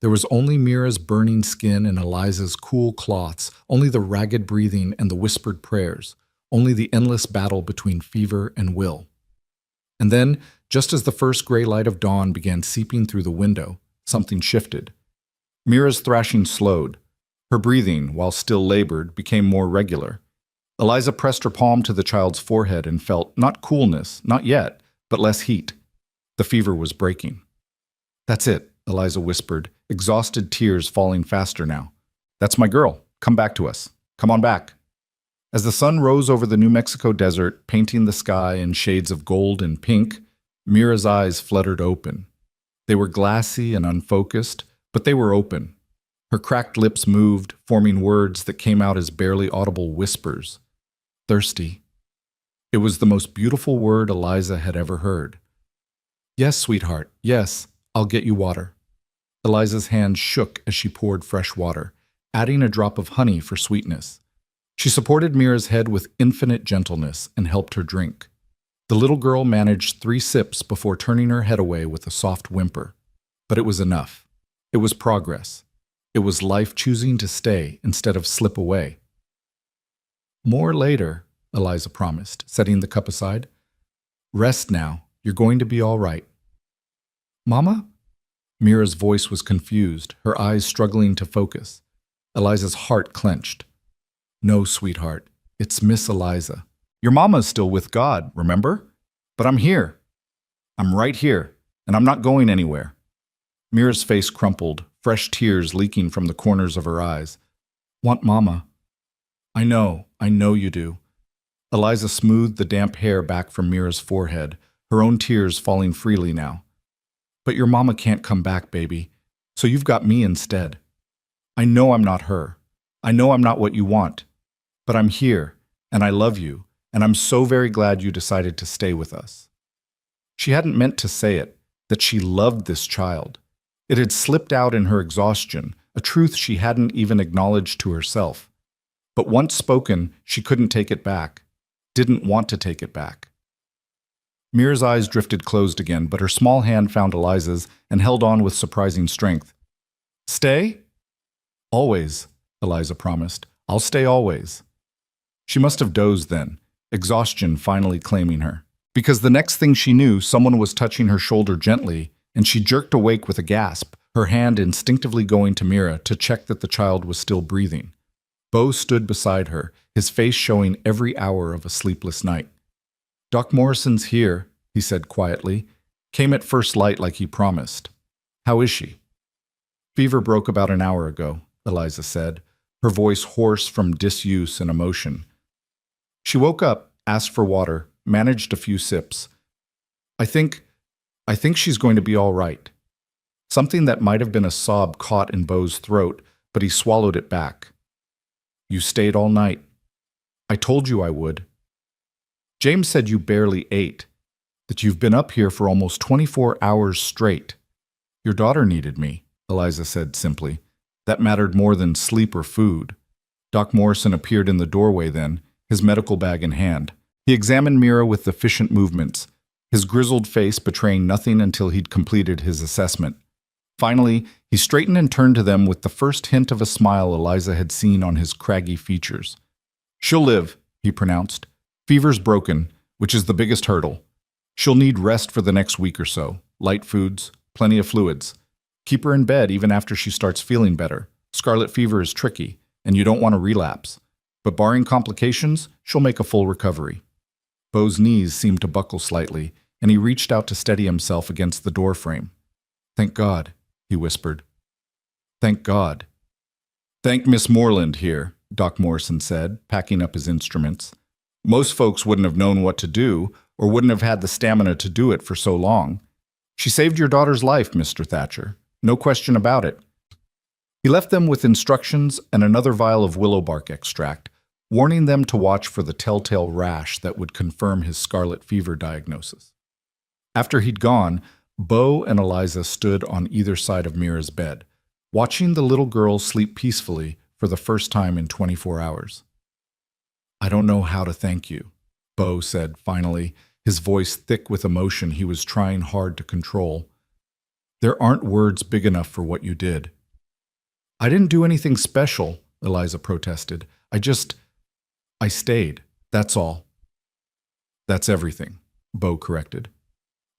There was only Mira's burning skin and Eliza's cool cloths, only the ragged breathing and the whispered prayers, only the endless battle between fever and will. And then, just as the first gray light of dawn began seeping through the window, something shifted. Mira's thrashing slowed. Her breathing, while still labored, became more regular. Eliza pressed her palm to the child's forehead and felt not coolness, not yet, but less heat. The fever was breaking. "That's it," Eliza whispered, exhausted tears falling faster now. "That's my girl. Come back to us. Come on back." As the sun rose over the New Mexico desert, painting the sky in shades of gold and pink, Mira's eyes fluttered open. They were glassy and unfocused, but they were open. Her cracked lips moved, forming words that came out as barely audible whispers. "Thirsty." It was the most beautiful word Eliza had ever heard. "Yes, sweetheart, yes, I'll get you water." Eliza's hand shook as she poured fresh water, adding a drop of honey for sweetness. She supported Mira's head with infinite gentleness and helped her drink. The little girl managed 3 sips before turning her head away with a soft whimper. But it was enough. It was progress. It was life choosing to stay instead of slip away. "More later," Eliza promised, setting the cup aside. "Rest now. You're going to be all right." "Mama?" Mira's voice was confused, her eyes struggling to focus. Eliza's heart clenched. "No, sweetheart. It's Miss Eliza. Your mama's still with God, remember? But I'm here. I'm right here, and I'm not going anywhere." Mira's face crumpled, fresh tears leaking from the corners of her eyes. "Want Mama?" I know you do." Eliza smoothed the damp hair back from Mira's forehead, her own tears falling freely now. "But your mama can't come back, baby, so you've got me instead. I know I'm not her. I know I'm not what you want. But I'm here, and I love you, and I'm so very glad you decided to stay with us." She hadn't meant to say it, that she loved this child. It had slipped out in her exhaustion, a truth she hadn't even acknowledged to herself. But once spoken, she couldn't take it back, didn't want to take it back. Mira's eyes drifted closed again, but her small hand found Eliza's and held on with surprising strength. "Stay?" "Always," Eliza promised. "I'll stay always." She must have dozed then, exhaustion finally claiming her. Because the next thing she knew, someone was touching her shoulder gently, and she jerked awake with a gasp, her hand instinctively going to Mira to check that the child was still breathing. Bo stood beside her, his face showing every hour of a sleepless night. "Doc Morrison's here," he said quietly. "Came at first light like he promised. How is she?" "Fever broke about an hour ago," Eliza said, her voice hoarse from disuse and emotion. She woke up, asked for water, managed a few sips. I think she's going to be all right." Something that might have been a sob caught in Bo's throat, but he swallowed it back. "You stayed all night. I told you I would. James said you barely ate, that you've been up here for almost 24 hours straight. Your daughter needed me," Eliza said simply. That mattered more than sleep or food. Doc Morrison appeared in the doorway then, his medical bag in hand. He examined Mira with efficient movements, his grizzled face betraying nothing until he'd completed his assessment. Finally, he straightened and turned to them with the first hint of a smile Eliza had seen on his craggy features. "She'll live," he pronounced. "Fever's broken, which is the biggest hurdle. She'll need rest for the next week or so, light foods, plenty of fluids. Keep her in bed even after she starts feeling better. Scarlet fever is tricky, and you don't want to relapse. But barring complications, she'll make a full recovery." Bo's knees seemed to buckle slightly, and he reached out to steady himself against the door frame. "Thank God," he whispered. "Thank God." "Thank Miss Moreland here," Doc Morrison said, packing up his instruments. "Most folks wouldn't have known what to do, or wouldn't have had the stamina to do it for so long. She saved your daughter's life, Mr. Thatcher. No question about it." He left them with instructions and another vial of willow bark extract, warning them to watch for the telltale rash that would confirm his scarlet fever diagnosis. After he'd gone, Bo and Eliza stood on either side of Mira's bed, watching the little girl sleep peacefully for the first time in 24 hours. "I don't know how to thank you," Bo said finally, his voice thick with emotion he was trying hard to control. "There aren't words big enough for what you did." "I didn't do anything special," Eliza protested. I stayed, that's all." "That's everything," Bo corrected.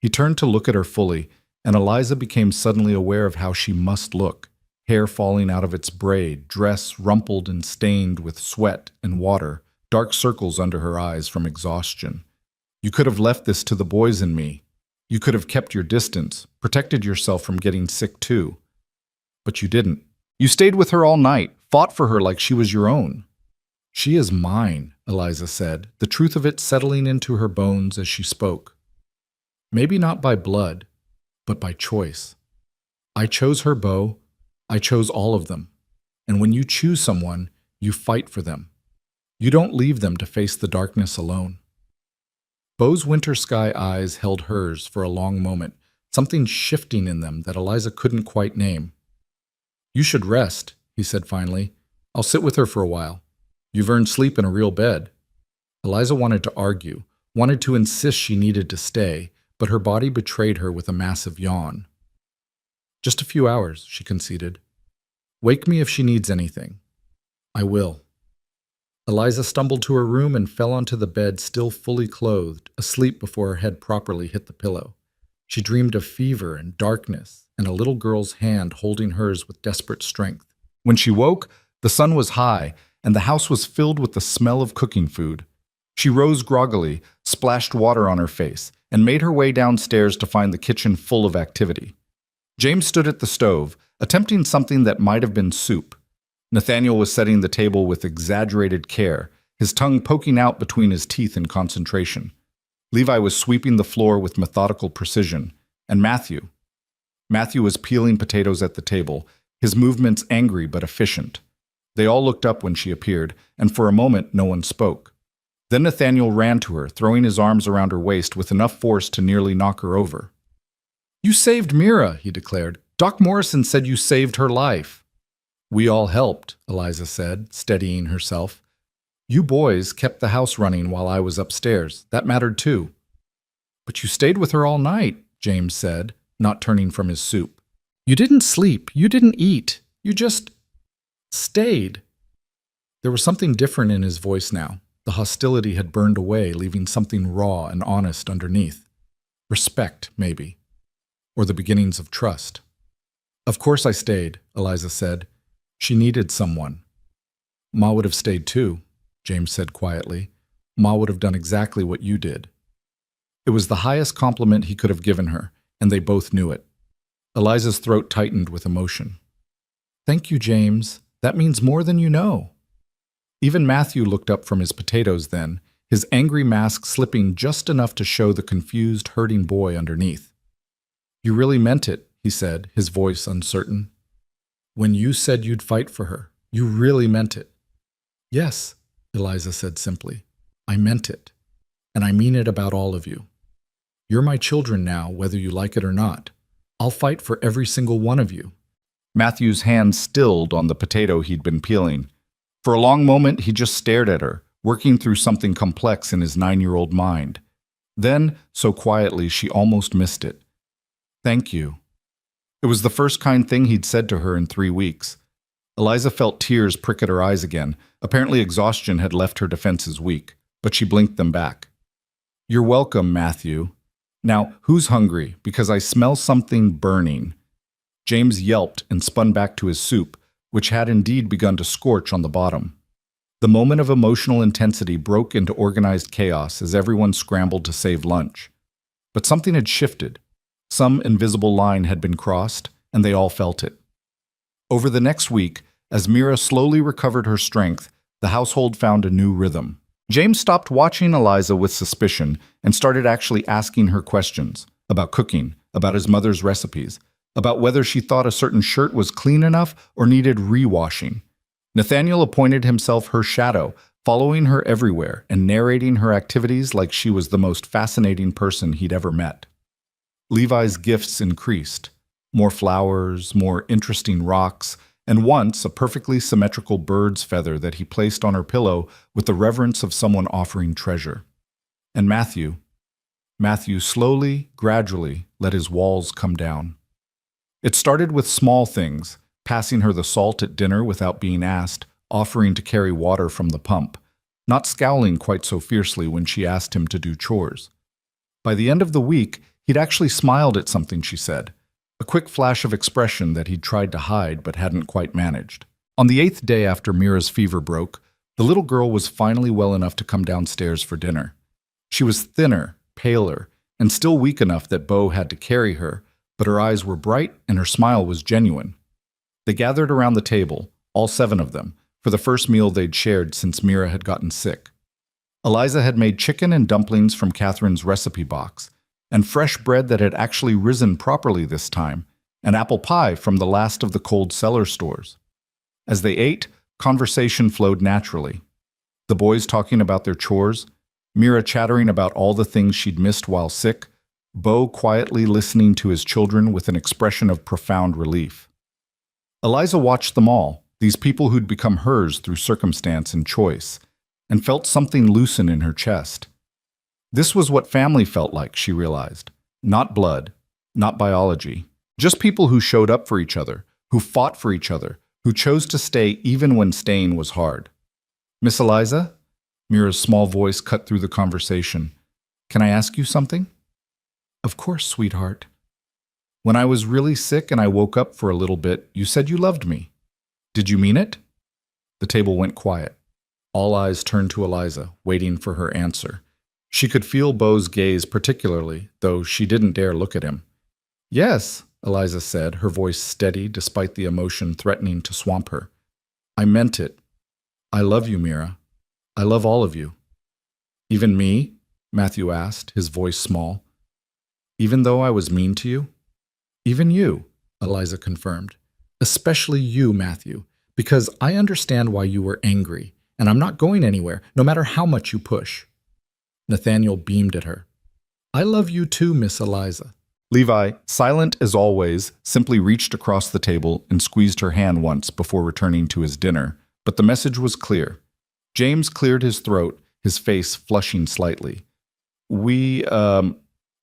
He turned to look at her fully, and Eliza became suddenly aware of how she must look, hair falling out of its braid, dress rumpled and stained with sweat and water, dark circles under her eyes from exhaustion. "You could have left this to the boys and me. You could have kept your distance, protected yourself from getting sick too. But you didn't. You stayed with her all night, fought for her like she was your own." "She is mine," Eliza said, the truth of it settling into her bones as she spoke. "Maybe not by blood, but by choice. I chose her, Bo. I chose all of them. And when you choose someone, you fight for them. You don't leave them to face the darkness alone." Bo's winter sky eyes held hers for a long moment, something shifting in them that Eliza couldn't quite name. "You should rest," he said finally. "I'll sit with her for a while. You've earned sleep in a real bed." Eliza wanted to argue, wanted to insist she needed to stay, but her body betrayed her with a massive yawn. "Just a few hours," she conceded. "Wake me if she needs anything." "I will." Eliza stumbled to her room and fell onto the bed still fully clothed, asleep before her head properly hit the pillow. She dreamed of fever and darkness and a little girl's hand holding hers with desperate strength. When she woke, the sun was high, and the house was filled with the smell of cooking food. She rose groggily, splashed water on her face, and made her way downstairs to find the kitchen full of activity. James stood at the stove, attempting something that might have been soup. Nathaniel was setting the table with exaggerated care, his tongue poking out between his teeth in concentration. Levi was sweeping the floor with methodical precision, and Matthew was peeling potatoes at the table, his movements angry but efficient. They all looked up when she appeared, and for a moment no one spoke. Then Nathaniel ran to her, throwing his arms around her waist with enough force to nearly knock her over. "You saved Mira," he declared. "Doc Morrison said you saved her life." "We all helped," Eliza said, steadying herself. "You boys kept the house running while I was upstairs. That mattered too." "But you stayed with her all night," James said, not turning from his soup. "You didn't sleep. You didn't eat. You just stayed." There was something different in his voice now, The hostility had burned away, leaving something raw and honest underneath. Respect, maybe. Or the beginnings of trust. Of course I stayed, Eliza said. She needed someone. Ma would have stayed too, James said quietly. Ma would have done exactly what you did. It was the highest compliment he could have given her, and they both knew it. Eliza's throat tightened with emotion. Thank you, James. That means more than you know. Even Matthew looked up from his potatoes then, his angry mask slipping just enough to show the confused, hurting boy underneath. You really meant it, he said, his voice uncertain. When you said you'd fight for her, you really meant it. Yes, Eliza said simply. I meant it. And I mean it about all of you. You're my children now, whether you like it or not. I'll fight for every single one of you. Matthew's hand stilled on the potato he'd been peeling. For a long moment, he just stared at her, working through something complex in his 9-year-old mind. Then, so quietly, she almost missed it. Thank you. It was the first kind thing he'd said to her in 3 weeks. Eliza felt tears prick at her eyes again. Apparently exhaustion had left her defenses weak, but she blinked them back. You're welcome, Matthew. Now, who's hungry? Because I smell something burning. James yelped and spun back to his soup, which had indeed begun to scorch on the bottom. The moment of emotional intensity broke into organized chaos as everyone scrambled to save lunch. But something had shifted. Some invisible line had been crossed, and they all felt it. Over the next week, as Mira slowly recovered her strength, the household found a new rhythm. James stopped watching Eliza with suspicion and started actually asking her questions about cooking, about his mother's recipes, about whether she thought a certain shirt was clean enough or needed rewashing. Nathaniel appointed himself her shadow, following her everywhere and narrating her activities like she was the most fascinating person he'd ever met. Levi's gifts increased. More flowers, more interesting rocks, and once a perfectly symmetrical bird's feather that he placed on her pillow with the reverence of someone offering treasure. And Matthew slowly, gradually let his walls come down. It started with small things, passing her the salt at dinner without being asked, offering to carry water from the pump, not scowling quite so fiercely when she asked him to do chores. By the end of the week, he'd actually smiled at something she said, a quick flash of expression that he'd tried to hide but hadn't quite managed. On the 8th day after Mira's fever broke, the little girl was finally well enough to come downstairs for dinner. She was thinner, paler, and still weak enough that Beau had to carry her, but her eyes were bright and her smile was genuine. They gathered around the table, all 7 of them, for the first meal they'd shared since Mira had gotten sick. Eliza had made chicken and dumplings from Catherine's recipe box, and fresh bread that had actually risen properly this time, and apple pie from the last of the cold cellar stores. As they ate, conversation flowed naturally. The boys talking about their chores, Mira chattering about all the things she'd missed while sick, Beau quietly listening to his children with an expression of profound relief. Eliza watched them all, these people who'd become hers through circumstance and choice, and felt something loosen in her chest. This was what family felt like, she realized. Not blood, not biology, just people who showed up for each other, who fought for each other, who chose to stay even when staying was hard. Miss Eliza? Mira's small voice cut through the conversation. Can I ask you something? Of course, sweetheart. When I was really sick and I woke up for a little bit, you said you loved me. Did you mean it? The table went quiet. All eyes turned to Eliza, waiting for her answer. She could feel Beau's gaze particularly, though she didn't dare look at him. Yes, Eliza said, her voice steady despite the emotion threatening to swamp her. I meant it. I love you, Mira. I love all of you. Even me? Matthew asked, his voice small. Even though I was mean to you? Even you, Eliza confirmed. Especially you, Matthew, because I understand why you were angry, and I'm not going anywhere, no matter how much you push. Nathaniel beamed at her. I love you too, Miss Eliza. Levi, silent as always, simply reached across the table and squeezed her hand once before returning to his dinner, but the message was clear. James cleared his throat, his face flushing slightly. We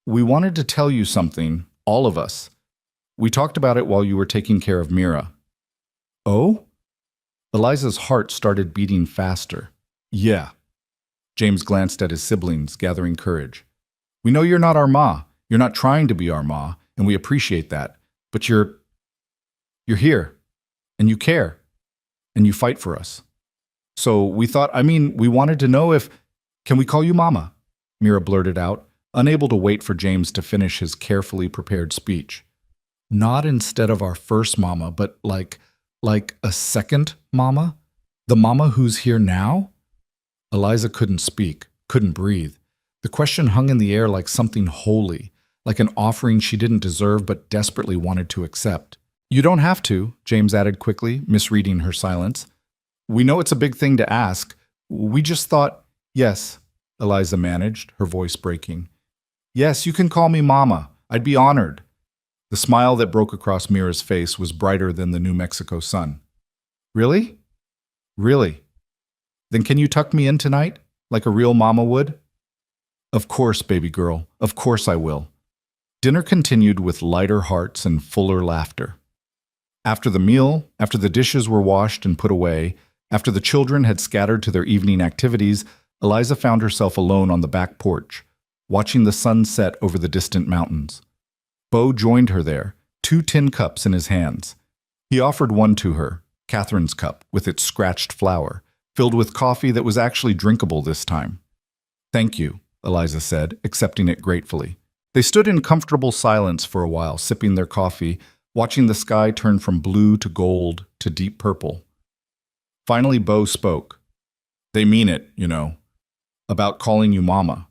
wanted to tell you something, all of us. We talked about it while you were taking care of Mira. Oh? Eliza's heart started beating faster. Yeah. James glanced at his siblings, gathering courage. We know you're not our ma. You're not trying to be our ma, and we appreciate that. But you're here, and you care, and you fight for us. So we thought, we wanted to know if, can we call you Mama? Mira blurted out, unable to wait for James to finish his carefully prepared speech. Not instead of our first mama, but like a second mama? The mama who's here now? Eliza couldn't speak, couldn't breathe. The question hung in the air like something holy, like an offering she didn't deserve but desperately wanted to accept. You don't have to, James added quickly, misreading her silence. We know it's a big thing to ask. We just thought, yes, Eliza managed, her voice breaking. Yes, you can call me Mama. I'd be honored. The smile that broke across Mira's face was brighter than the New Mexico sun. Really? Really? Then can you tuck me in tonight, like a real mama would? Of course, baby girl. Of course I will. Dinner continued with lighter hearts and fuller laughter. After the meal, after the dishes were washed and put away, after the children had scattered to their evening activities, Eliza found herself alone on the back porch, watching the sun set over the distant mountains. Bo joined her there, 2 tin cups in his hands. He offered one to her, Catherine's cup, with its scratched flower, filled with coffee that was actually drinkable this time. Thank you, Eliza said, accepting it gratefully. They stood in comfortable silence for a while, sipping their coffee, watching the sky turn from blue to gold to deep purple. Finally, Bo spoke. They mean it, about calling you Mama.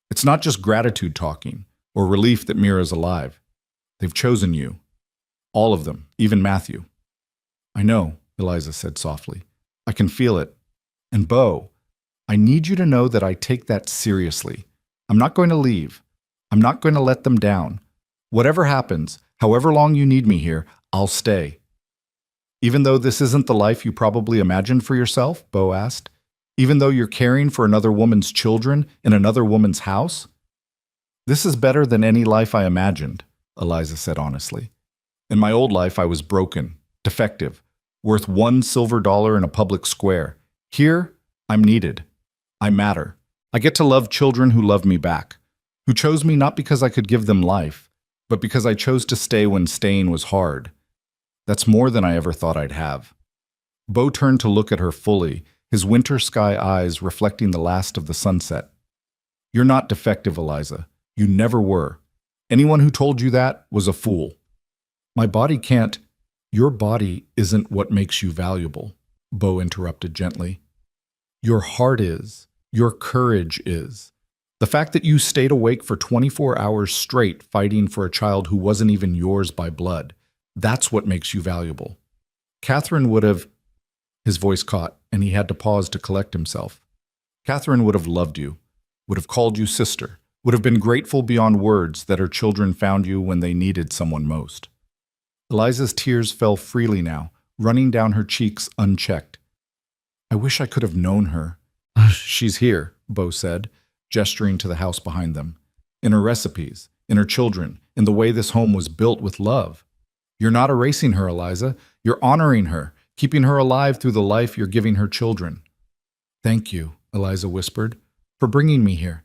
It's not just gratitude talking, or relief that Mira's alive. They've chosen you. All of them, even Matthew. I know, Eliza said softly. I can feel it. And Bo, I need you to know that I take that seriously. I'm not going to leave. I'm not going to let them down. Whatever happens, however long you need me here, I'll stay. Even though this isn't the life you probably imagined for yourself, Bo asked, even though you're caring for another woman's children in another woman's house? This is better than any life I imagined, Eliza said honestly. In my old life, I was broken, defective, worth $1 silver in a public square. Here, I'm needed. I matter. I get to love children who love me back, who chose me not because I could give them life, but because I chose to stay when staying was hard. That's more than I ever thought I'd have. Bo turned to look at her fully, his winter sky eyes reflecting the last of the sunset. You're not defective, Eliza. You never were. Anyone who told you that was a fool. My body can't. Your body isn't what makes you valuable, Bo interrupted gently. Your heart is. Your courage is. The fact that you stayed awake for 24 hours straight fighting for a child who wasn't even yours by blood, that's what makes you valuable. Catherine would have... His voice caught, and he had to pause to collect himself. Catherine would have loved you, would have called you sister, would have been grateful beyond words that her children found you when they needed someone most. Eliza's tears fell freely now, running down her cheeks unchecked. I wish I could have known her. She's here, Bo said, gesturing to the house behind them. In her recipes, in her children, in the way this home was built with love. You're not erasing her, Eliza. You're honoring her, keeping her alive through the life you're giving her children. Thank you, Eliza whispered, for bringing me here,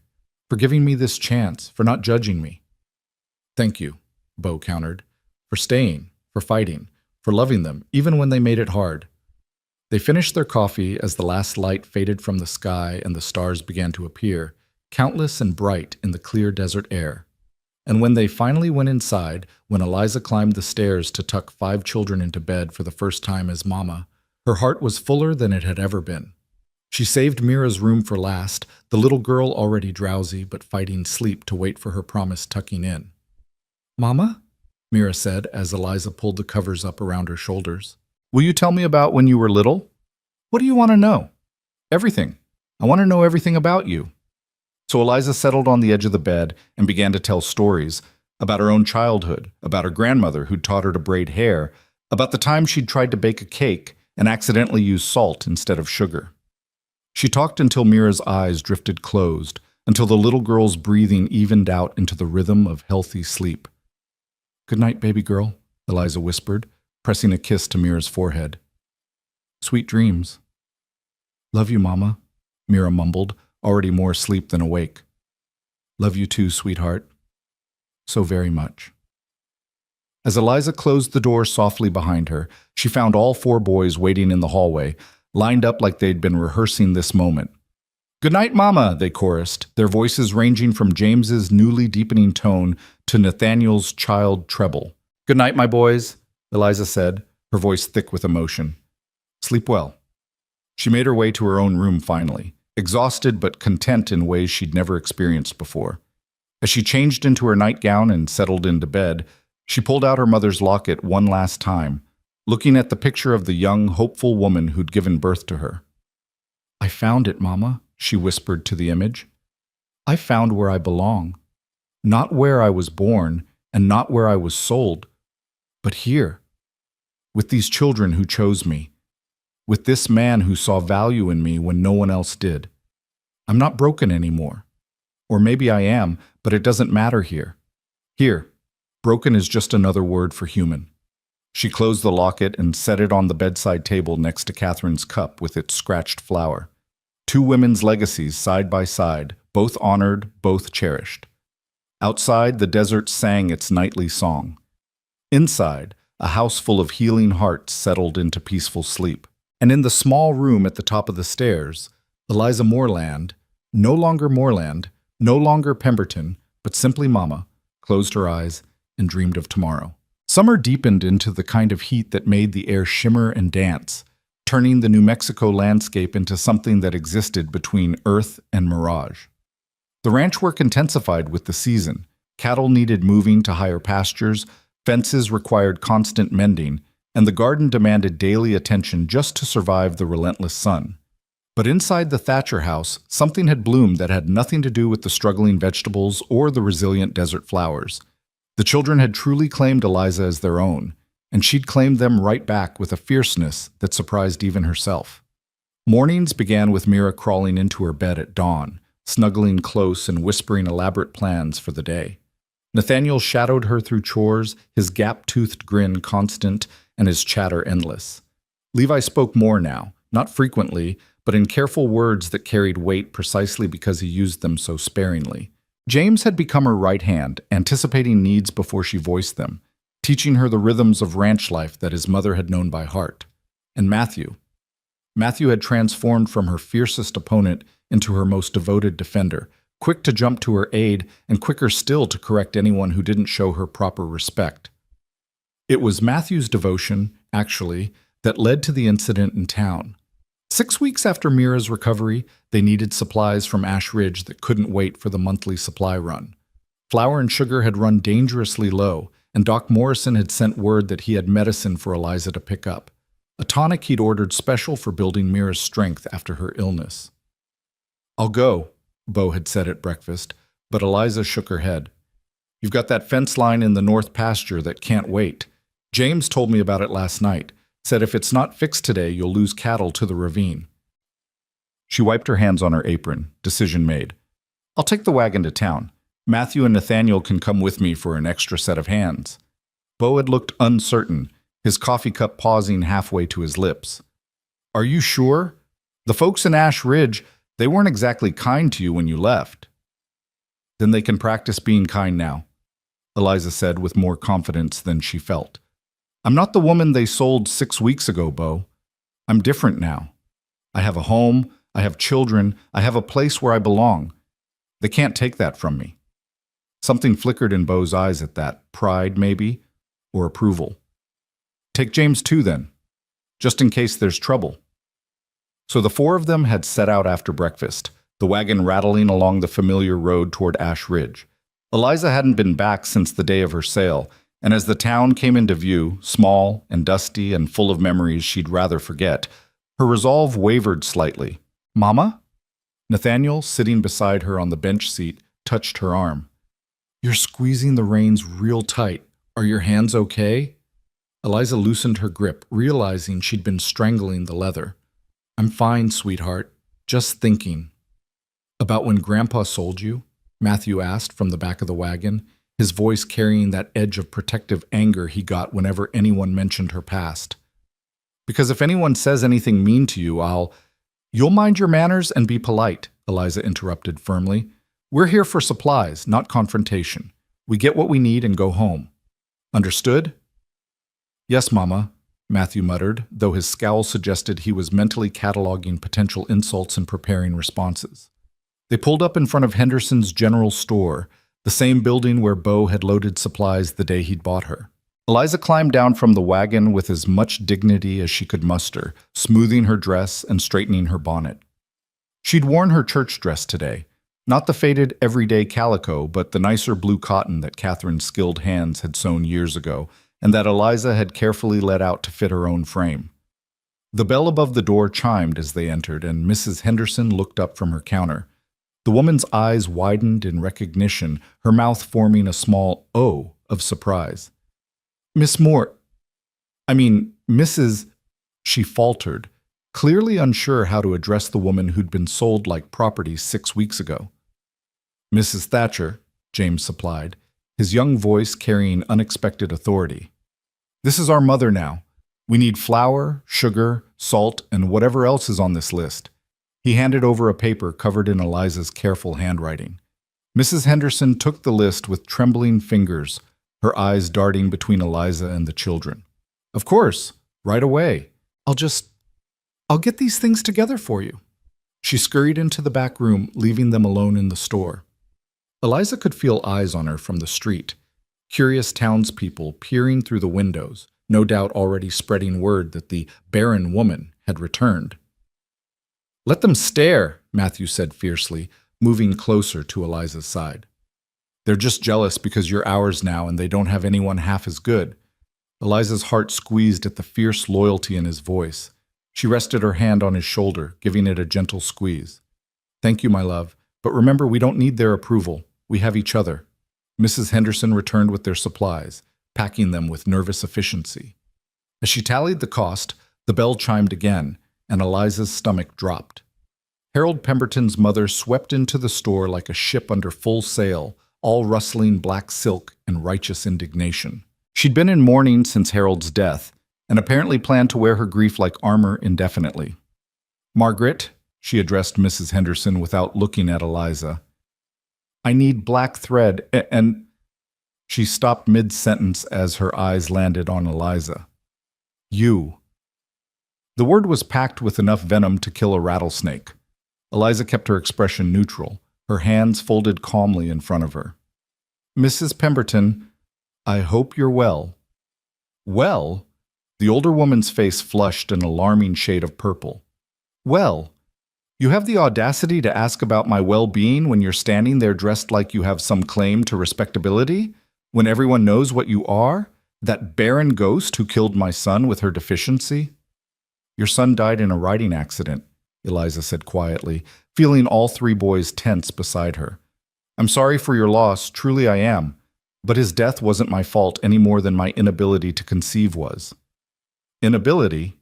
for giving me this chance, for not judging me. Thank you, Bo countered, for staying, for fighting, for loving them, even when they made it hard. They finished their coffee as the last light faded from the sky and the stars began to appear, countless and bright in the clear desert air. And when they finally went inside, when Eliza climbed the stairs to tuck 5 children into bed for the first time as Mama, her heart was fuller than it had ever been. She saved Mira's room for last, the little girl already drowsy but fighting sleep to wait for her promised tucking in. Mama? Mira said as Eliza pulled the covers up around her shoulders. Will you tell me about when you were little? What do you want to know? Everything. I want to know everything about you. So Eliza settled on the edge of the bed and began to tell stories about her own childhood, about her grandmother who'd taught her to braid hair, about the time she'd tried to bake a cake and accidentally used salt instead of sugar. She talked until Mira's eyes drifted closed, until the little girl's breathing evened out into the rhythm of healthy sleep. Good night, baby girl, Eliza whispered, pressing a kiss to Mira's forehead. Sweet dreams. Love you, Mama, Mira mumbled, already more asleep than awake. Love you too, sweetheart. So very much. As Eliza closed the door softly behind her, she found all 4 boys waiting in the hallway, lined up like they'd been rehearsing this moment. "Good night, Mama," they chorused, their voices ranging from James's newly deepening tone to Nathaniel's child treble. "Good night, my boys," Eliza said, her voice thick with emotion. "Sleep well." She made her way to her own room finally, exhausted but content in ways she'd never experienced before. As she changed into her nightgown and settled into bed, she pulled out her mother's locket one last time, looking at the picture of the young, hopeful woman who'd given birth to her. "I found it, Mama," she whispered to the image. "I found where I belong. Not where I was born, and not where I was sold, but here, with these children who chose me, with this man who saw value in me when no one else did. I'm not broken anymore. Or maybe I am, but it doesn't matter here. Here, broken is just another word for human." She closed the locket and set it on the bedside table next to Catherine's cup with its scratched flower. 2 women's legacies side by side, both honored, both cherished. Outside, the desert sang its nightly song. Inside, a house full of healing hearts settled into peaceful sleep. And in the small room at the top of the stairs, Eliza Moreland, no longer Pemberton, but simply Mama, closed her eyes and dreamed of tomorrow. Summer deepened into the kind of heat that made the air shimmer and dance, turning the New Mexico landscape into something that existed between earth and mirage. The ranch work intensified with the season. Cattle needed moving to higher pastures, fences required constant mending, and the garden demanded daily attention just to survive the relentless sun. But inside the Thatcher house, something had bloomed that had nothing to do with the struggling vegetables or the resilient desert flowers. The children had truly claimed Eliza as their own, and she'd claimed them right back with a fierceness that surprised even herself. Mornings began with Mira crawling into her bed at dawn, snuggling close and whispering elaborate plans for the day. Nathaniel shadowed her through chores, his gap-toothed grin constant and his chatter endless. Levi spoke more now, not frequently, but in careful words that carried weight precisely because he used them so sparingly. James had become her right hand, anticipating needs before she voiced them, teaching her the rhythms of ranch life that his mother had known by heart. And Matthew had transformed from her fiercest opponent into her most devoted defender, quick to jump to her aid and quicker still to correct anyone who didn't show her proper respect. It was Matthew's devotion, actually, that led to the incident in town. 6 weeks after Mira's recovery, they needed supplies from Ash Ridge that couldn't wait for the monthly supply run. Flour and sugar had run dangerously low, and Doc Morrison had sent word that he had medicine for Eliza to pick up, a tonic he'd ordered special for building Mira's strength after her illness. "I'll go," Bo had said at breakfast, but Eliza shook her head. "You've got that fence line in the north pasture that can't wait. James told me about it last night. Said if it's not fixed today, you'll lose cattle to the ravine." She wiped her hands on her apron, decision made. "I'll take the wagon to town. Matthew and Nathaniel can come with me for an extra set of hands." Bo had looked uncertain, his coffee cup pausing halfway to his lips. "Are you sure? The folks in Ash Ridge, they weren't exactly kind to you when you left." "Then they can practice being kind now," Eliza said with more confidence than she felt. "I'm not the woman they sold 6 weeks ago, Bo. I'm different now. I have a home, I have children, I have a place where I belong. They can't take that from me." Something flickered in Bo's eyes at that, pride maybe, or approval. "Take James too then, just in case there's trouble." So the 4 of them had set out after breakfast, the wagon rattling along the familiar road toward Ash Ridge. Eliza hadn't been back since the day of her sale, and as the town came into view, small and dusty and full of memories she'd rather forget, her resolve wavered slightly. "Mama?" Nathaniel, sitting beside her on the bench seat, touched her arm. "You're squeezing the reins real tight. Are your hands okay?" Eliza loosened her grip, realizing she'd been strangling the leather. "I'm fine, sweetheart. Just thinking." "About when Grandpa sold you?" Matthew asked from the back of the wagon, his voice carrying that edge of protective anger he got whenever anyone mentioned her past. "Because if anyone says anything mean to you, I'll..." You'll mind your manners and be polite, Eliza interrupted firmly. We're here for supplies, not confrontation. We get what we need and go home. Understood? Yes, Mama, Matthew muttered, though his scowl suggested he was mentally cataloging potential insults and preparing responses. They pulled up in front of Henderson's General Store, the same building where Bo had loaded supplies the day he'd bought her. Eliza climbed down from the wagon with as much dignity as she could muster, smoothing her dress and straightening her bonnet. She'd worn her church dress today, not the faded everyday calico, but the nicer blue cotton that Catherine's skilled hands had sewn years ago, and that Eliza had carefully let out to fit her own frame. The bell above the door chimed as they entered, and Mrs. Henderson looked up from her counter. The woman's eyes widened in recognition, her mouth forming a small O of surprise. Mrs. She faltered, clearly unsure how to address the woman who'd been sold like property 6 weeks ago. Mrs. Thatcher, James supplied, his young voice carrying unexpected authority. This is our mother now. We need flour, sugar, salt, and whatever else is on this list. He handed over a paper covered in Eliza's careful handwriting. Mrs. Henderson took the list with trembling fingers, her eyes darting between Eliza and the children. Of course, right away. I'll get these things together for you. She scurried into the back room, leaving them alone in the store. Eliza could feel eyes on her from the street, curious townspeople peering through the windows, no doubt already spreading word that the barren woman had returned. Let them stare, Matthew said fiercely, moving closer to Eliza's side. They're just jealous because you're ours now and they don't have anyone half as good. Eliza's heart squeezed at the fierce loyalty in his voice. She rested her hand on his shoulder, giving it a gentle squeeze. Thank you, my love, but remember we don't need their approval. We have each other. Mrs. Henderson returned with their supplies, packing them with nervous efficiency. As she tallied the cost, the bell chimed again, and Eliza's stomach dropped. Harold Pemberton's mother swept into the store like a ship under full sail, all rustling black silk and righteous indignation. She'd been in mourning since Harold's death, and apparently planned to wear her grief like armor indefinitely. Margaret, she addressed Mrs. Henderson without looking at Eliza. I need black thread, and... She stopped mid-sentence as her eyes landed on Eliza. You. The word was packed with enough venom to kill a rattlesnake. Eliza kept her expression neutral, her hands folded calmly in front of her. Mrs. Pemberton, I hope you're well. Well? The older woman's face flushed an alarming shade of purple. Well, you have the audacity to ask about my well-being when you're standing there dressed like you have some claim to respectability? When everyone knows what you are? That barren ghost who killed my son with her deficiency? Your son died in a riding accident, Eliza said quietly, feeling all 3 boys tense beside her. I'm sorry for your loss, truly I am, but his death wasn't my fault any more than my inability to conceive was. Inability?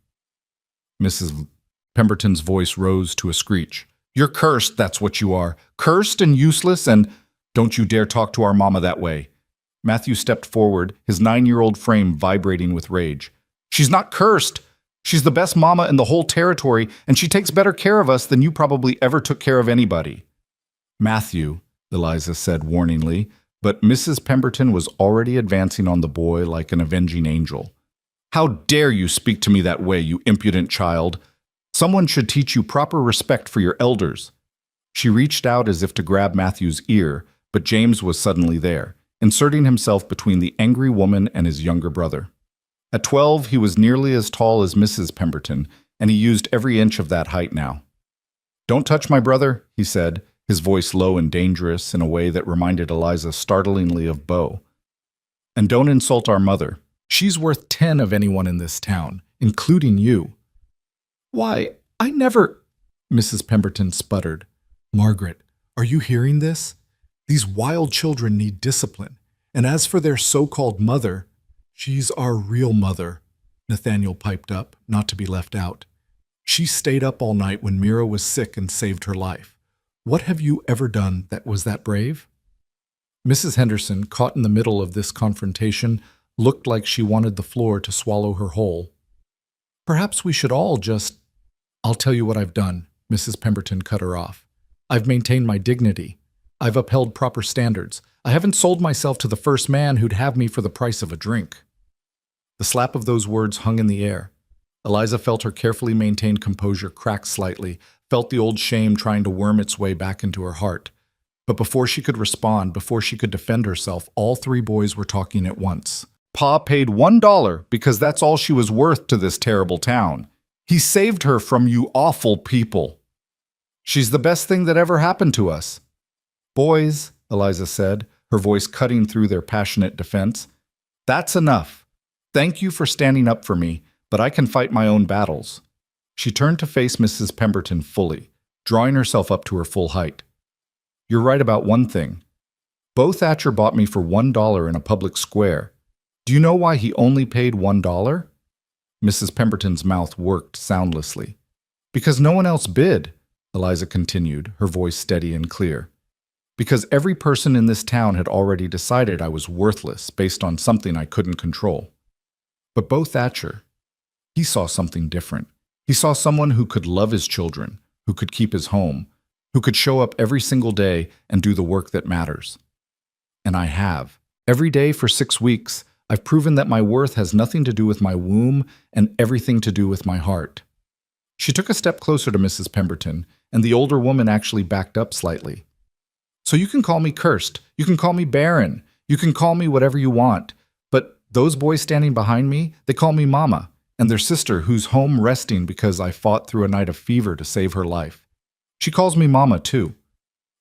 Mrs. Pemberton's voice rose to a screech. You're cursed, that's what you are. Cursed and useless, and don't you dare talk to our mama that way. Matthew stepped forward, his 9-year-old frame vibrating with rage. She's not cursed. She's the best mama in the whole territory, and she takes better care of us than you probably ever took care of anybody. Matthew, Eliza said warningly, but Mrs. Pemberton was already advancing on the boy like an avenging angel. How dare you speak to me that way, you impudent child? Someone should teach you proper respect for your elders. She reached out as if to grab Matthew's ear, but James was suddenly there, inserting himself between the angry woman and his younger brother. At 12, he was nearly as tall as Mrs. Pemberton, and he used every inch of that height now. Don't touch my brother, he said, his voice low and dangerous in a way that reminded Eliza startlingly of Bo. And don't insult our mother. She's worth 10 of anyone in this town, including you. Why, I never... Mrs. Pemberton sputtered. Margaret, are you hearing this? These wild children need discipline, and as for their so-called mother, she's our real mother, Nathaniel piped up, not to be left out. She stayed up all night when Mira was sick and saved her life. What have you ever done that was that brave? Mrs. Henderson, caught in the middle of this confrontation, looked like she wanted the floor to swallow her whole. Perhaps we should all just... I'll tell you what I've done, Mrs. Pemberton cut her off. "I've maintained my dignity. I've upheld proper standards. I haven't sold myself to the first man who'd have me for the price of a drink." The slap of those words hung in the air. Eliza felt her carefully maintained composure crack slightly, felt the old shame trying to worm its way back into her heart. But before she could respond, before she could defend herself, all three boys were talking at once. "Pa paid $1 because that's all she was worth to this terrible town. He saved her from you awful people. She's the best thing that ever happened to us." "Boys," Eliza said, her voice cutting through their passionate defense, "that's enough. Thank you for standing up for me, but I can fight my own battles." She turned to face Mrs. Pemberton fully, drawing herself up to her full height. "You're right about one thing. Bo Thatcher bought me for $1 in a public square. Do you know why he only paid $1? Mrs. Pemberton's mouth worked soundlessly. "Because no one else bid," Eliza continued, her voice steady and clear. "Because every person in this town had already decided I was worthless based on something I couldn't control. But Bo Thatcher, he saw something different. He saw someone who could love his children, who could keep his home, who could show up every single day and do the work that matters. And I have. Every day for 6 weeks, I've proven that my worth has nothing to do with my womb and everything to do with my heart." She took a step closer to Mrs. Pemberton, and the older woman actually backed up slightly. "So you can call me cursed, you can call me barren, you can call me whatever you want, but those boys standing behind me, they call me Mama, and their sister who's home resting because I fought through a night of fever to save her life. She calls me Mama, too.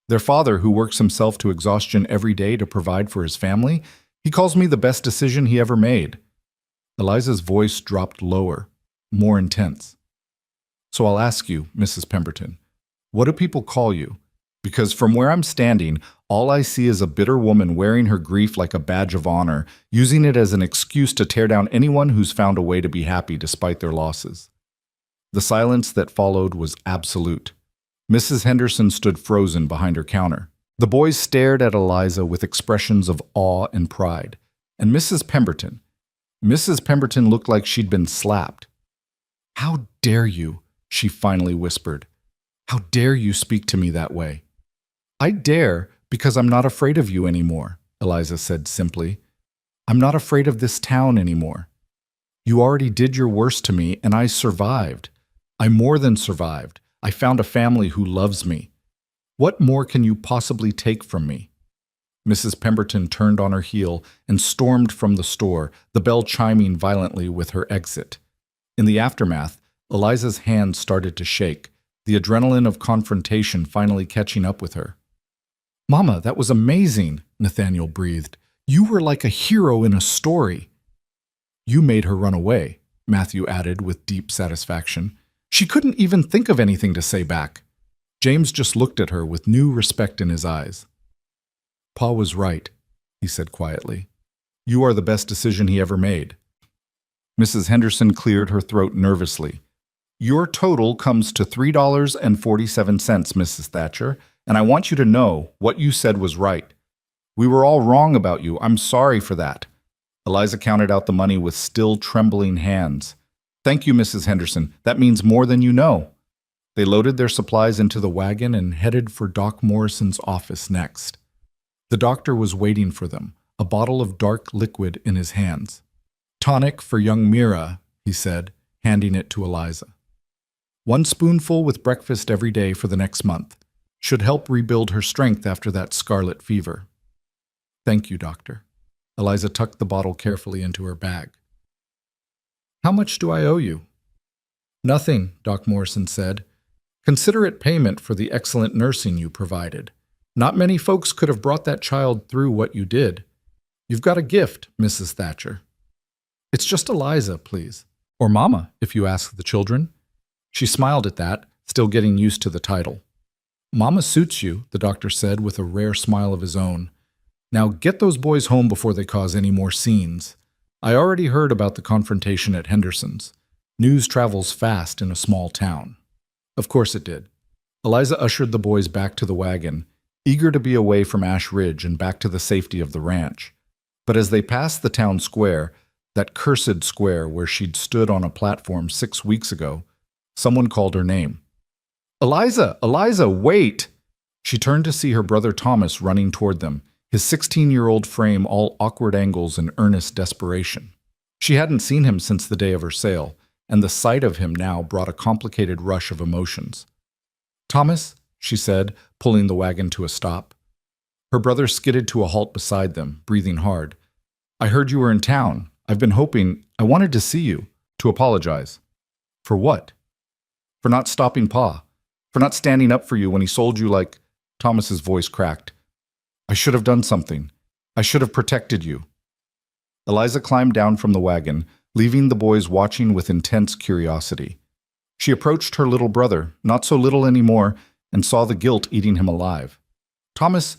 Their father, who works himself to exhaustion every day to provide for his family, he calls me the best decision he ever made." Eliza's voice dropped lower, more intense. "So I'll ask you, Mrs. Pemberton, what do people call you? Because from where I'm standing, all I see is a bitter woman wearing her grief like a badge of honor, using it as an excuse to tear down anyone who's found a way to be happy despite their losses." The silence that followed was absolute. Mrs. Henderson stood frozen behind her counter. The boys stared at Eliza with expressions of awe and pride. And Mrs. Pemberton looked like she'd been slapped. "How dare you?" she finally whispered. "How dare you speak to me that way?" "I dare because I'm not afraid of you anymore," Eliza said simply. "I'm not afraid of this town anymore. You already did your worst to me, and I survived. I more than survived. I found a family who loves me. What more can you possibly take from me?" Mrs. Pemberton turned on her heel and stormed from the store, the bell chiming violently with her exit. In the aftermath, Eliza's hands started to shake, the adrenaline of confrontation finally catching up with her. "Mama, that was amazing," Nathaniel breathed. "You were like a hero in a story." "You made her run away," Matthew added with deep satisfaction. "She couldn't even think of anything to say back." James just looked at her with new respect in his eyes. "Pa was right," he said quietly. "You are the best decision he ever made." Mrs. Henderson cleared her throat nervously. "Your total comes to $3.47, Mrs. Thatcher, and I want you to know what you said was right. We were all wrong about you. I'm sorry for that." Eliza counted out the money with still trembling hands. "Thank you, Mrs. Henderson. That means more than you know." They loaded their supplies into the wagon and headed for Doc Morrison's office next. The doctor was waiting for them, a bottle of dark liquid in his hands. "Tonic for young Mira," he said, handing it to Eliza. "1 spoonful with breakfast every day for the next month. Should help rebuild her strength after that scarlet fever." "Thank you, doctor." Eliza tucked the bottle carefully into her bag. "How much do I owe you?" "Nothing," Doc Morrison said. "Consider it payment for the excellent nursing you provided. Not many folks could have brought that child through what you did. You've got a gift, Mrs. Thatcher." "It's just Eliza, please. Or Mama, if you ask the children." She smiled at that, still getting used to the title. "Mama suits you," the doctor said with a rare smile of his own. "Now get those boys home before they cause any more scenes. I already heard about the confrontation at Henderson's. News travels fast in a small town." Of course it did. Eliza ushered the boys back to the wagon, eager to be away from Ash Ridge and back to the safety of the ranch. But as they passed the town square, that cursed square where she'd stood on a platform 6 weeks ago, someone called her name. Eliza! Eliza, wait! She turned to see her brother Thomas running toward them, his 16-year-old frame all awkward angles and earnest desperation. She hadn't seen him since the day of her sale, and the sight of him now brought a complicated rush of emotions. "Thomas," she said, pulling the wagon to a stop. Her brother skidded to a halt beside them, breathing hard. "I heard you were in town. I've been hoping. I wanted to see you, to apologize." "For what?" "For not stopping Pa. For not standing up for you when he sold you like—" Thomas's voice cracked. "I should have done something. I should have protected you." Eliza climbed down from the wagon, leaving the boys watching with intense curiosity. She approached her little brother, not so little anymore, and saw the guilt eating him alive. "Thomas,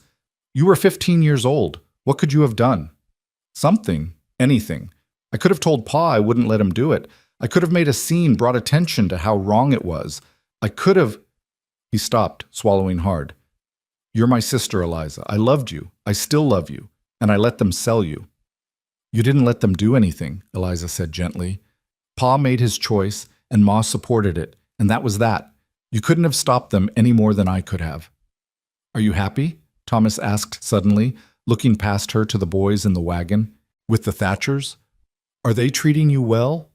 you were 15 years old. What could you have done?" "Something. Anything. I could have told Pa I wouldn't let him do it. I could have made a scene, brought attention to how wrong it was. I could have—" He stopped, swallowing hard. "You're my sister, Eliza. I loved you. I still love you. And I let them sell you." "You didn't let them do anything," Eliza said gently. "Pa made his choice, and Ma supported it, and that was that. You couldn't have stopped them any more than I could have." "Are you happy?" Thomas asked suddenly, looking past her to the boys in the wagon. "With the Thatchers? Are they treating you well?"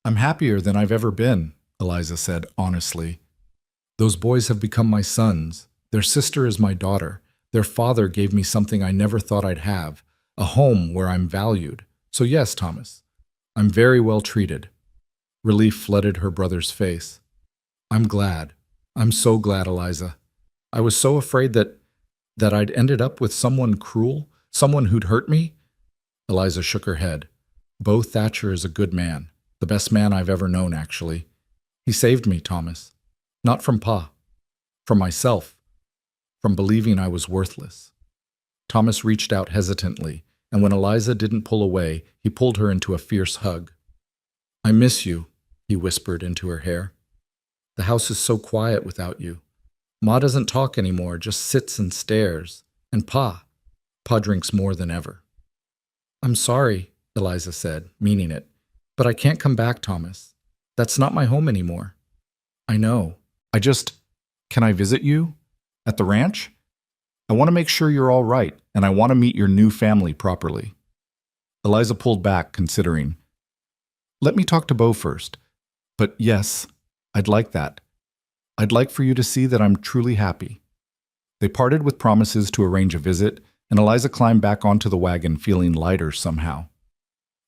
"I'm happier than I've ever been," Eliza said honestly. "Those boys have become my sons. Their sister is my daughter. Their father gave me something I never thought I'd have, a home where I'm valued. So yes, Thomas, I'm very well treated." Relief flooded her brother's face. "I'm glad. I'm so glad, Eliza. I was so afraid that I'd ended up with someone cruel, someone who'd hurt me." Eliza shook her head. "Beau Thatcher is a good man, the best man I've ever known, actually. He saved me, Thomas. Not from Pa. From myself. From believing I was worthless." Thomas reached out hesitantly, and when Eliza didn't pull away, he pulled her into a fierce hug. "I miss you," he whispered into her hair. "The house is so quiet without you. Ma doesn't talk anymore, just sits and stares. And Pa drinks more than ever." "I'm sorry," Eliza said, meaning it, "but I can't come back, Thomas. That's not my home anymore." "I know. Can I visit you? At the ranch? I want to make sure you're all right, and I want to meet your new family properly." Eliza pulled back, considering. "Let me talk to Beau first. But yes, I'd like that. I'd like for you to see that I'm truly happy." They parted with promises to arrange a visit, and Eliza climbed back onto the wagon feeling lighter somehow.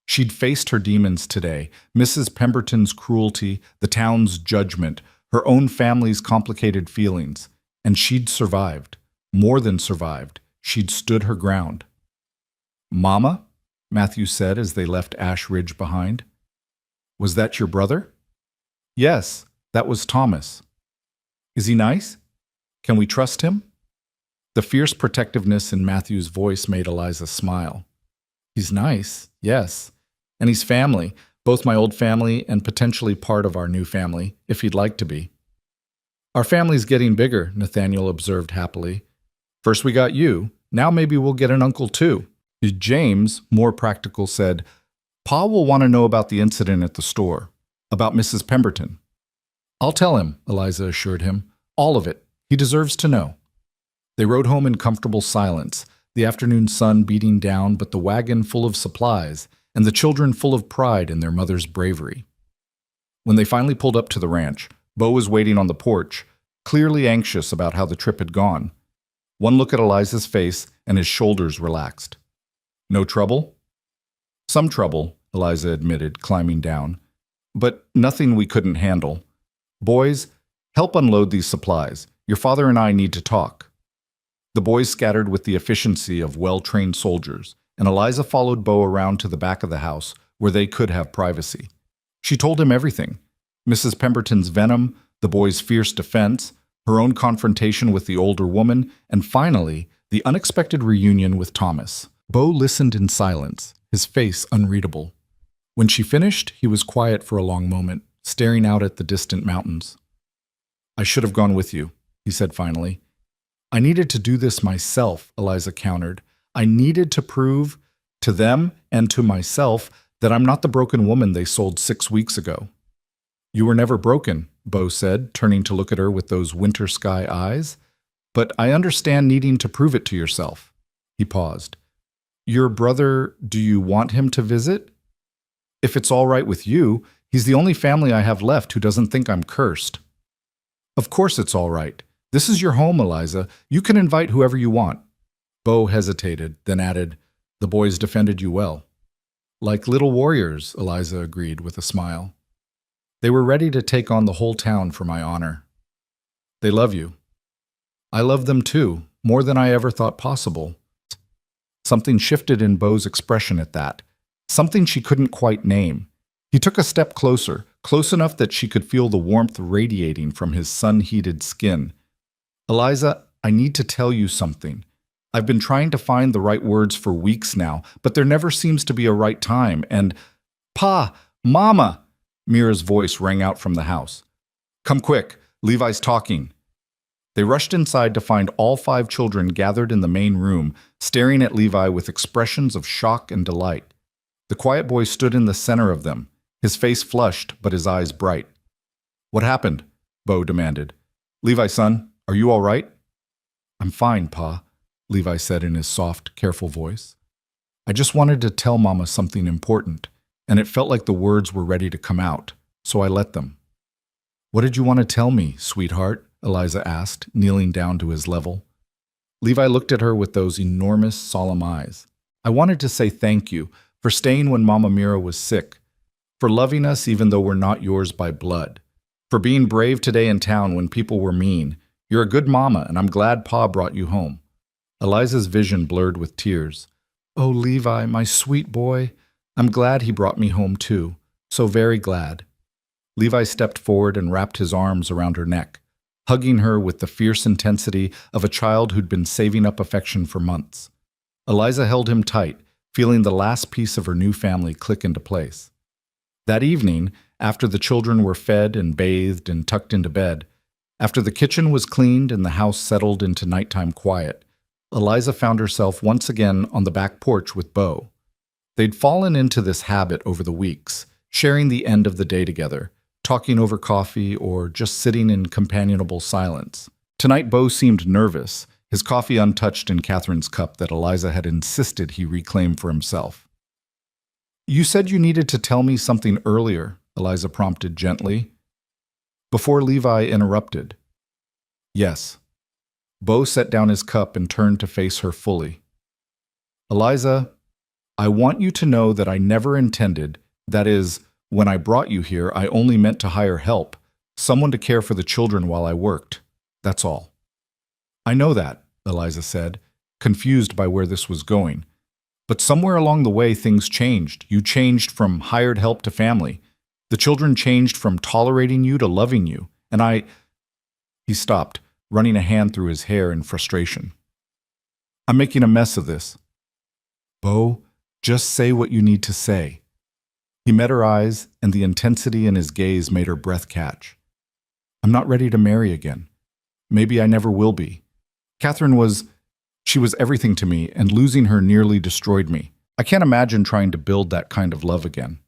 She'd faced her demons today, Mrs. Pemberton's cruelty, the town's judgment, her own family's complicated feelings, and she'd survived. More than survived. She'd stood her ground. "Mama?" Matthew said as they left Ash Ridge behind. "Was that your brother?" "Yes, that was Thomas." "Is he nice? Can we trust him?" The fierce protectiveness in Matthew's voice made Eliza smile. "He's nice, yes. And he's family, both my old family and potentially part of our new family, if he'd like to be." "Our family's getting bigger," Nathaniel observed happily. "First we got you, now maybe we'll get an uncle too." James, more practical, said, "Pa will want to know about the incident at the store, about Mrs. Pemberton." "I'll tell him," Eliza assured him. "All of it. He deserves to know." They rode home in comfortable silence, the afternoon sun beating down, but the wagon full of supplies, and the children full of pride in their mother's bravery. When they finally pulled up to the ranch, Beau was waiting on the porch, clearly anxious about how the trip had gone. One look at Eliza's face, and his shoulders relaxed. "No trouble?" "Some trouble," Eliza admitted, climbing down. "But nothing we couldn't handle. Boys, help unload these supplies. Your father and I need to talk." The boys scattered with the efficiency of well-trained soldiers, and Eliza followed Beau around to the back of the house, where they could have privacy. She told him everything. Mrs. Pemberton's venom, the boys' fierce defense, her own confrontation with the older woman, and finally, the unexpected reunion with Thomas. Beau listened in silence, his face unreadable. When she finished, he was quiet for a long moment, staring out at the distant mountains. "I should have gone with you," he said finally. "I needed to do this myself," Eliza countered. "I needed to prove to them and to myself that I'm not the broken woman they sold 6 weeks ago." "You were never broken," Bo said, turning to look at her with those winter sky eyes. "But I understand needing to prove it to yourself." He paused. "Your brother, do you want him to visit? If it's all right with you, he's the only family I have left who doesn't think I'm cursed." "Of course it's all right. This is your home, Eliza. You can invite whoever you want." Bo hesitated, then added, "The boys defended you well." "Like little warriors," Eliza agreed with a smile. "They were ready to take on the whole town for my honor." "They love you." "I love them too, more than I ever thought possible." Something shifted in Bo's expression at that, something she couldn't quite name. He took a step closer, close enough that she could feel the warmth radiating from his sun-heated skin. "Eliza, I need to tell you something. I've been trying to find the right words for weeks now, but there never seems to be a right time, and—" "Pa! Mama!" Mira's voice rang out from the house. "Come quick, Levi's talking." They rushed inside to find all 5 children gathered in the main room, staring at Levi with expressions of shock and delight. The quiet boy stood in the center of them, his face flushed but his eyes bright. "What happened?" Bo demanded. "Levi, son, are you all right?" "I'm fine, Pa," Levi said in his soft, careful voice. "I just wanted to tell Mama something important, and it felt like the words were ready to come out, so I let them." "What did you want to tell me, sweetheart?" Eliza asked, kneeling down to his level. Levi looked at her with those enormous, solemn eyes. "I wanted to say thank you for staying when Mama Mira was sick, for loving us even though we're not yours by blood, for being brave today in town when people were mean. You're a good mama, and I'm glad Pa brought you home." Eliza's vision blurred with tears. "Oh, Levi, my sweet boy. I'm glad he brought me home too. So very glad." Levi stepped forward and wrapped his arms around her neck, hugging her with the fierce intensity of a child who'd been saving up affection for months. Eliza held him tight, feeling the last piece of her new family click into place. That evening, after the children were fed and bathed and tucked into bed, after the kitchen was cleaned and the house settled into nighttime quiet, Eliza found herself once again on the back porch with Bo. They'd fallen into this habit over the weeks, sharing the end of the day together, talking over coffee or just sitting in companionable silence. Tonight Bo seemed nervous, his coffee untouched in Catherine's cup that Eliza had insisted he reclaim for himself. "You said you needed to tell me something earlier," Eliza prompted gently, before Levi interrupted. "Yes." Bo set down his cup and turned to face her fully. "Eliza, I want you to know that I never intended, that is, when I brought you here, I only meant to hire help, someone to care for the children while I worked. That's all." "I know that," Eliza said, confused by where this was going. "But somewhere along the way things changed. You changed from hired help to family. The children changed from tolerating you to loving you. And I—" He stopped, running a hand through his hair in frustration. "I'm making a mess of this." "Bo, just say what you need to say." He met her eyes, and the intensity in his gaze made her breath catch. "I'm not ready to marry again. Maybe I never will be. Catherine she was everything to me, and losing her nearly destroyed me. I can't imagine trying to build that kind of love again."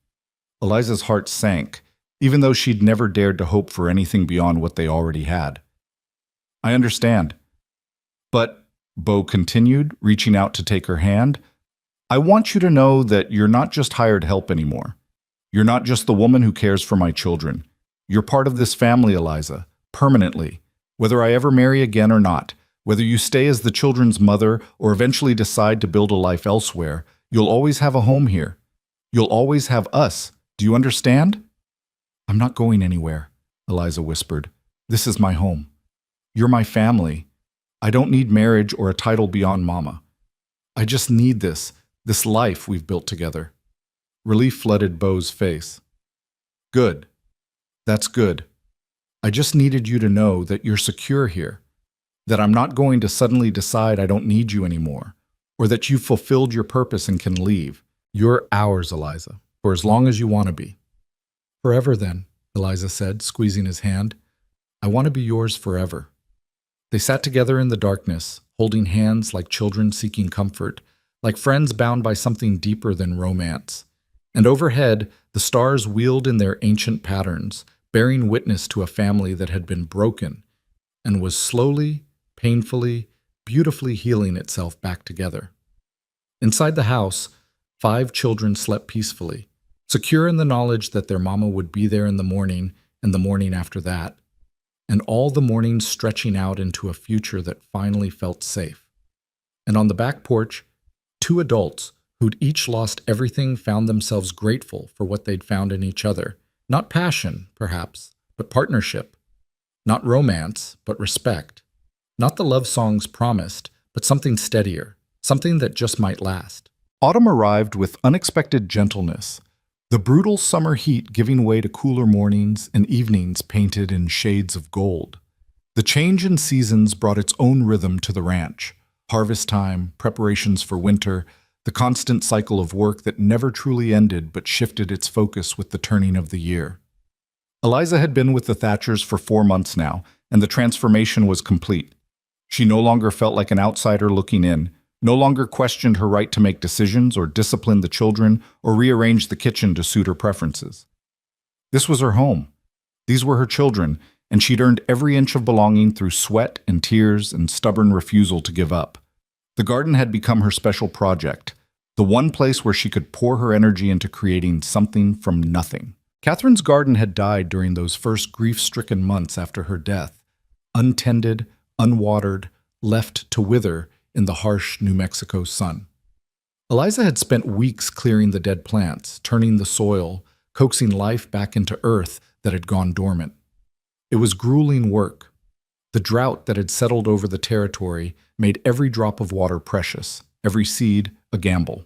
Eliza's heart sank, even though she'd never dared to hope for anything beyond what they already had. "I understand. But," Bo continued, reaching out to take her hand, "I want you to know that you're not just hired help anymore. You're not just the woman who cares for my children. You're part of this family, Eliza, permanently, whether I ever marry again or not. Whether you stay as the children's mother or eventually decide to build a life elsewhere, you'll always have a home here. You'll always have us. Do you understand?" "I'm not going anywhere," Eliza whispered. "This is my home. You're my family. I don't need marriage or a title beyond Mama. I just need this life we've built together." Relief flooded Bo's face. "Good. That's good. I just needed you to know that you're secure here, that I'm not going to suddenly decide I don't need you anymore, or that you've fulfilled your purpose and can leave. You're ours, Eliza, for as long as you want to be." "Forever then," Eliza said, squeezing his hand. "I want to be yours forever." They sat together in the darkness, holding hands like children seeking comfort, like friends bound by something deeper than romance. And overhead, the stars wheeled in their ancient patterns, bearing witness to a family that had been broken and was slowly, painfully, beautifully healing itself back together. Inside the house, 5 children slept peacefully, secure in the knowledge that their mama would be there in the morning and the morning after that, and all the mornings stretching out into a future that finally felt safe. And on the back porch, 2 adults who'd each lost everything found themselves grateful for what they'd found in each other. Not passion, perhaps, but partnership. Not romance, but respect. Not the love songs promised, but something steadier, something that just might last. Autumn arrived with unexpected gentleness, the brutal summer heat giving way to cooler mornings and evenings painted in shades of gold. The change in seasons brought its own rhythm to the ranch. Harvest time, preparations for winter, the constant cycle of work that never truly ended but shifted its focus with the turning of the year. Eliza had been with the Thatchers for 4 months now, and the transformation was complete. She no longer felt like an outsider looking in, no longer questioned her right to make decisions or discipline the children or rearrange the kitchen to suit her preferences. This was her home. These were her children, and she'd earned every inch of belonging through sweat and tears and stubborn refusal to give up. The garden had become her special project, the one place where she could pour her energy into creating something from nothing. Catherine's garden had died during those first grief-stricken months after her death, untended, unwatered, left to wither in the harsh New Mexico sun. Eliza had spent weeks clearing the dead plants, turning the soil, coaxing life back into earth that had gone dormant. It was grueling work. The drought that had settled over the territory made every drop of water precious, every seed a gamble.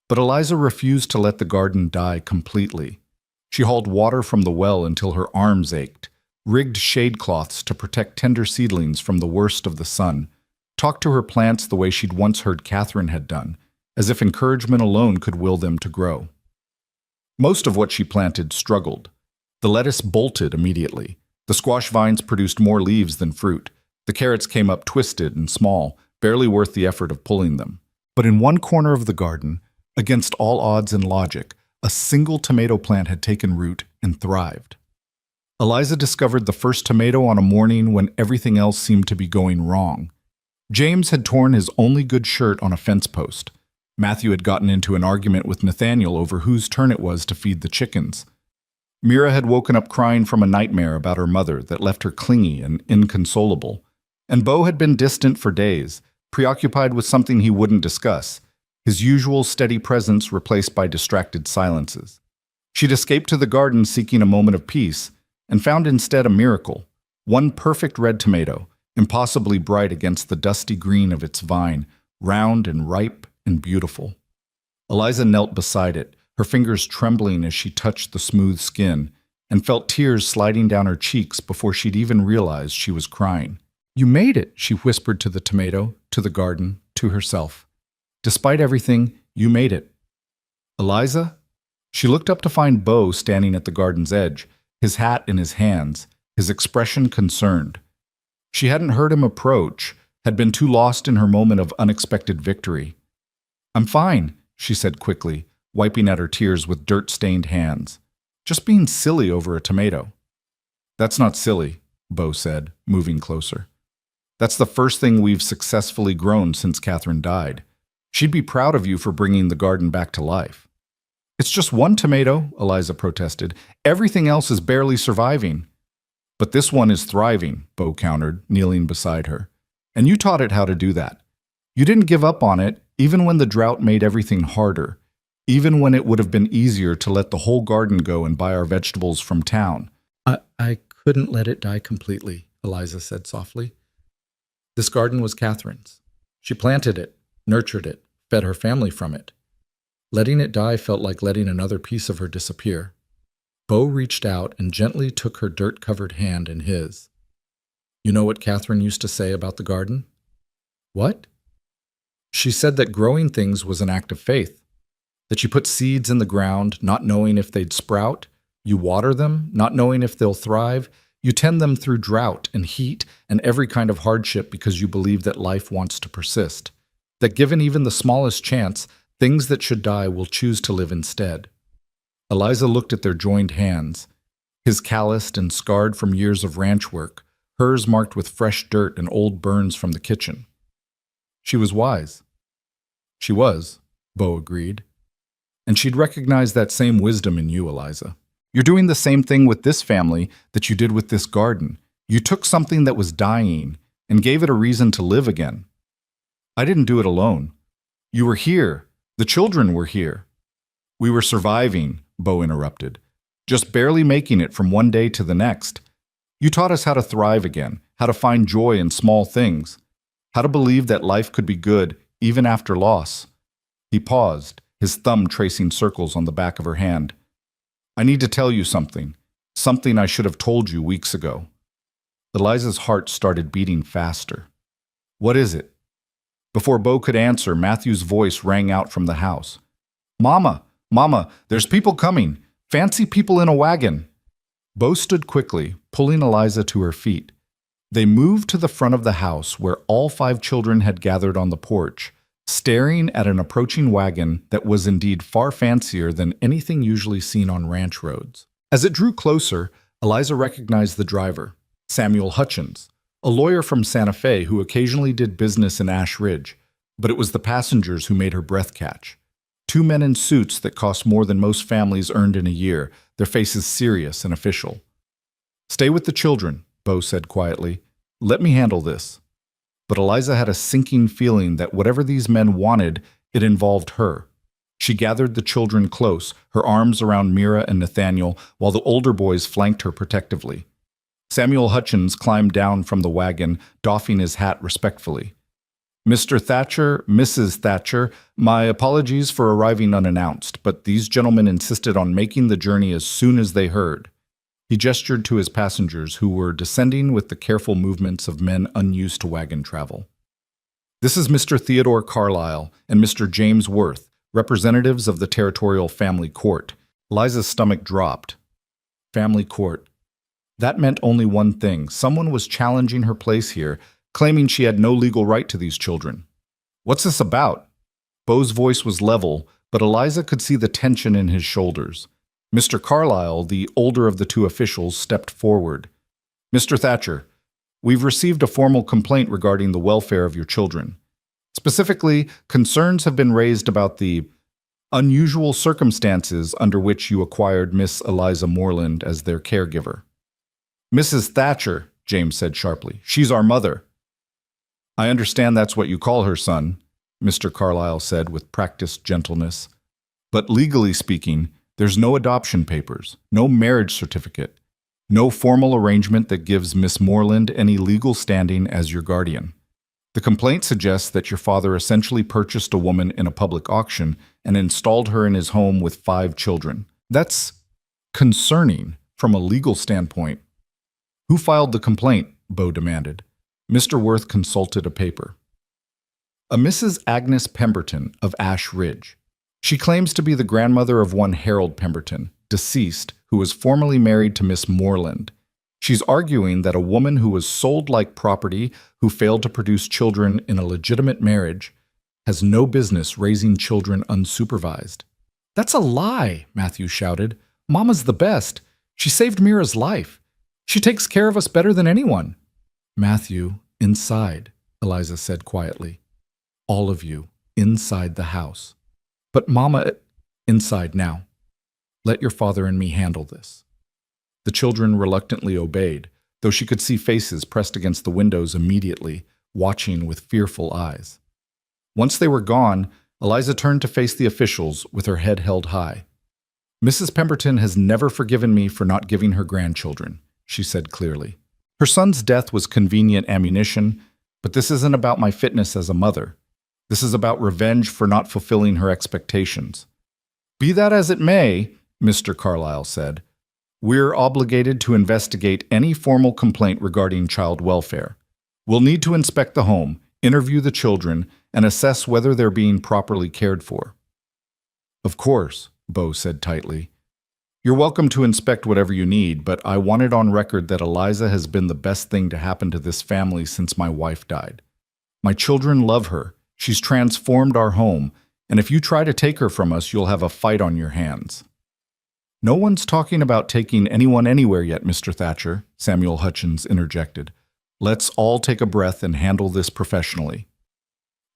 But Eliza refused to let the garden die completely. She hauled water from the well until her arms ached, rigged shade cloths to protect tender seedlings from the worst of the sun, talked to her plants the way she'd once heard Catherine had done, as if encouragement alone could will them to grow. Most of what she planted struggled. The lettuce bolted immediately. The squash vines produced more leaves than fruit. The carrots came up twisted and small, barely worth the effort of pulling them. But in one corner of the garden, against all odds and logic, a single tomato plant had taken root and thrived. Eliza discovered the first tomato on a morning when everything else seemed to be going wrong. James had torn his only good shirt on a fence post. Matthew had gotten into an argument with Nathaniel over whose turn it was to feed the chickens. Mira had woken up crying from a nightmare about her mother that left her clingy and inconsolable. And Beau had been distant for days, preoccupied with something he wouldn't discuss, his usual steady presence replaced by distracted silences. She'd escaped to the garden seeking a moment of peace, and found instead a miracle, one perfect red tomato, impossibly bright against the dusty green of its vine, round and ripe and beautiful. Eliza knelt beside it, her fingers trembling as she touched the smooth skin, and felt tears sliding down her cheeks before she'd even realized she was crying. "You made it," she whispered to the tomato, to the garden, to herself. "Despite everything, you made it." "Eliza?" She looked up to find Beau standing at the garden's edge, his hat in his hands, his expression concerned. She hadn't heard him approach, had been too lost in her moment of unexpected victory. "I'm fine," she said quickly, wiping at her tears with dirt-stained hands. "Just being silly over a tomato." "That's not silly," Beau said, moving closer. "That's the first thing we've successfully grown since Catherine died. She'd be proud of you for bringing the garden back to life." "It's just one tomato," Eliza protested. "Everything else is barely surviving." "But this one is thriving," Beau countered, kneeling beside her. "And you taught it how to do that. You didn't give up on it, even when the drought made everything harder, even when it would have been easier to let the whole garden go and buy our vegetables from town." I couldn't let it die completely," Eliza said softly. "This garden was Catherine's. She planted it, nurtured it, fed her family from it. Letting it die felt like letting another piece of her disappear." Beau reached out and gently took her dirt-covered hand in his. "You know what Catherine used to say about the garden?" "What?" "She said that growing things was an act of faith, that you put seeds in the ground, not knowing if they'd sprout, you water them, not knowing if they'll thrive, you tend them through drought and heat and every kind of hardship because you believe that life wants to persist, that given even the smallest chance, things that should die will choose to live instead." Eliza looked at their joined hands. his calloused and scarred from years of ranch work, hers marked with fresh dirt and old burns from the kitchen. She was wise. She was, Bo agreed. And she'd recognize that same wisdom in you, Eliza. You're doing the same thing with this family that you did with this garden. You took something that was dying and gave it a reason to live again. I didn't do it alone. You were here. The children were here. We were surviving, Bo interrupted, just barely making it from one day to the next. You taught us how to thrive again, how to find joy in small things, how to believe that life could be good even after loss. He paused, his thumb tracing circles on the back of her hand. I need to tell you something I should have told you weeks ago. Eliza's heart started beating faster. What is it? Before Bo could answer, Matthew's voice rang out from the house. Mama, Mama, there's people coming. Fancy people in a wagon. Bo stood quickly, pulling Eliza to her feet. They moved to the front of the house where all 5 children had gathered on the porch, staring at an approaching wagon that was indeed far fancier than anything usually seen on ranch roads. As it drew closer, Eliza recognized the driver, Samuel Hutchins, a lawyer from Santa Fe who occasionally did business in Ash Ridge, but it was the passengers who made her breath catch. 2 men in suits that cost more than most families earned in a year, their faces serious and official. Stay with the children, Bo said quietly. Let me handle this. But Eliza had a sinking feeling that whatever these men wanted, it involved her. She gathered the children close, her arms around Mira and Nathaniel, while the older boys flanked her protectively. Samuel Hutchins climbed down from the wagon, doffing his hat respectfully. Mr. Thatcher, Mrs. Thatcher, my apologies for arriving unannounced, but these gentlemen insisted on making the journey as soon as they heard. He gestured to his passengers, who were descending with the careful movements of men unused to wagon travel. This is Mr. Theodore Carlyle and Mr. James Worth, representatives of the Territorial Family Court. Eliza's stomach dropped. Family Court. That meant only one thing. Someone was challenging her place here, claiming she had no legal right to these children. What's this about? Bo's voice was level, but Eliza could see the tension in his shoulders. Mr. Carlyle, the older of the 2 officials, stepped forward. Mr. Thatcher, we've received a formal complaint regarding the welfare of your children. Specifically, concerns have been raised about the unusual circumstances under which you acquired Miss Eliza Moreland as their caregiver. Mrs. Thatcher, James said sharply, she's our mother. I understand that's what you call her, son, Mr. Carlyle said with practiced gentleness. But legally speaking, there's no adoption papers, no marriage certificate, no formal arrangement that gives Miss Moreland any legal standing as your guardian. The complaint suggests that your father essentially purchased a woman in a public auction and installed her in his home with 5 children. That's concerning from a legal standpoint. Who filed the complaint? Bo demanded. Mr. Worth consulted a paper. A Mrs. Agnes Pemberton of Ash Ridge. She claims to be the grandmother of one Harold Pemberton, deceased, who was formerly married to Miss Moreland. She's arguing that a woman who was sold like property, who failed to produce children in a legitimate marriage, has no business raising children unsupervised. That's a lie, Matthew shouted. Mama's the best. She saved Mira's life. She takes care of us better than anyone. Matthew, inside, Eliza said quietly. All of you, inside the house. But Mama, inside now. Let your father and me handle this. The children reluctantly obeyed, though she could see faces pressed against the windows immediately, watching with fearful eyes. Once they were gone, Eliza turned to face the officials with her head held high. Mrs. Pemberton has never forgiven me for not giving her grandchildren, she said clearly. Her son's death was convenient ammunition, but this isn't about my fitness as a mother. This is about revenge for not fulfilling her expectations. Be that as it may, Mr. Carlyle said, we're obligated to investigate any formal complaint regarding child welfare. We'll need to inspect the home, interview the children, and assess whether they're being properly cared for. Of course, Bo said tightly. You're welcome to inspect whatever you need, but I want it on record that Eliza has been the best thing to happen to this family since my wife died. My children love her. She's transformed our home, and if you try to take her from us, you'll have a fight on your hands. No one's talking about taking anyone anywhere yet, Mr. Thatcher, Samuel Hutchins interjected. Let's all take a breath and handle this professionally.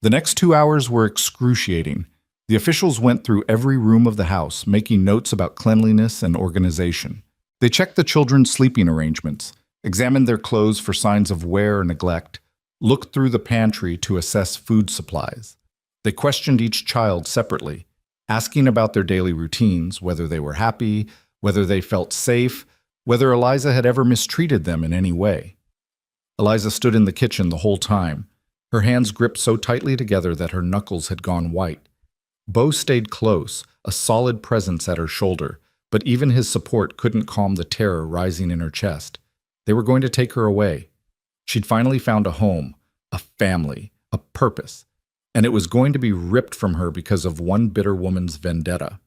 The next 2 hours were excruciating. The officials went through every room of the house, making notes about cleanliness and organization. They checked the children's sleeping arrangements, examined their clothes for signs of wear or neglect, looked through the pantry to assess food supplies. They questioned each child separately, asking about their daily routines, whether they were happy, whether they felt safe, whether Eliza had ever mistreated them in any way. Eliza stood in the kitchen the whole time, her hands gripped so tightly together that her knuckles had gone white. Bo stayed close, a solid presence at her shoulder, but even his support couldn't calm the terror rising in her chest. They were going to take her away. She'd finally found a home, a family, a purpose, and it was going to be ripped from her because of one bitter woman's vendetta.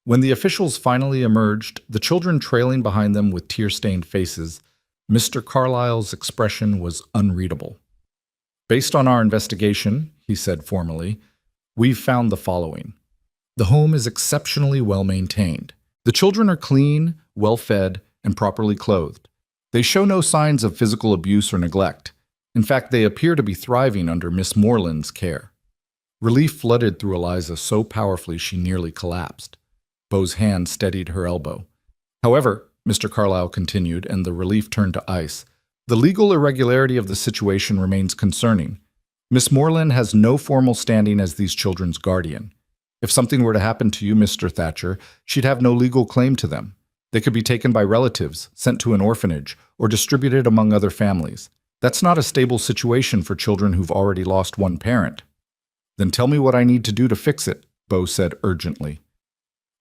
When the officials finally emerged, the children trailing behind them with tear-stained faces, Mr. Carlyle's expression was unreadable. Based on our investigation, he said formally, we've found the following. The home is exceptionally well maintained. The children are clean, well-fed, and properly clothed. They show no signs of physical abuse or neglect. In fact, they appear to be thriving under Miss Moreland's care. Relief flooded through Eliza so powerfully she nearly collapsed. Bo's hand steadied her elbow. However, Mr. Carlyle continued, and the relief turned to ice, the legal irregularity of the situation remains concerning. Miss Moreland has no formal standing as these children's guardian. If something were to happen to you, Mr. Thatcher, she'd have no legal claim to them. They could be taken by relatives, sent to an orphanage, or distributed among other families. That's not a stable situation for children who've already lost one parent. Then tell me what I need to do to fix it, Bo said urgently.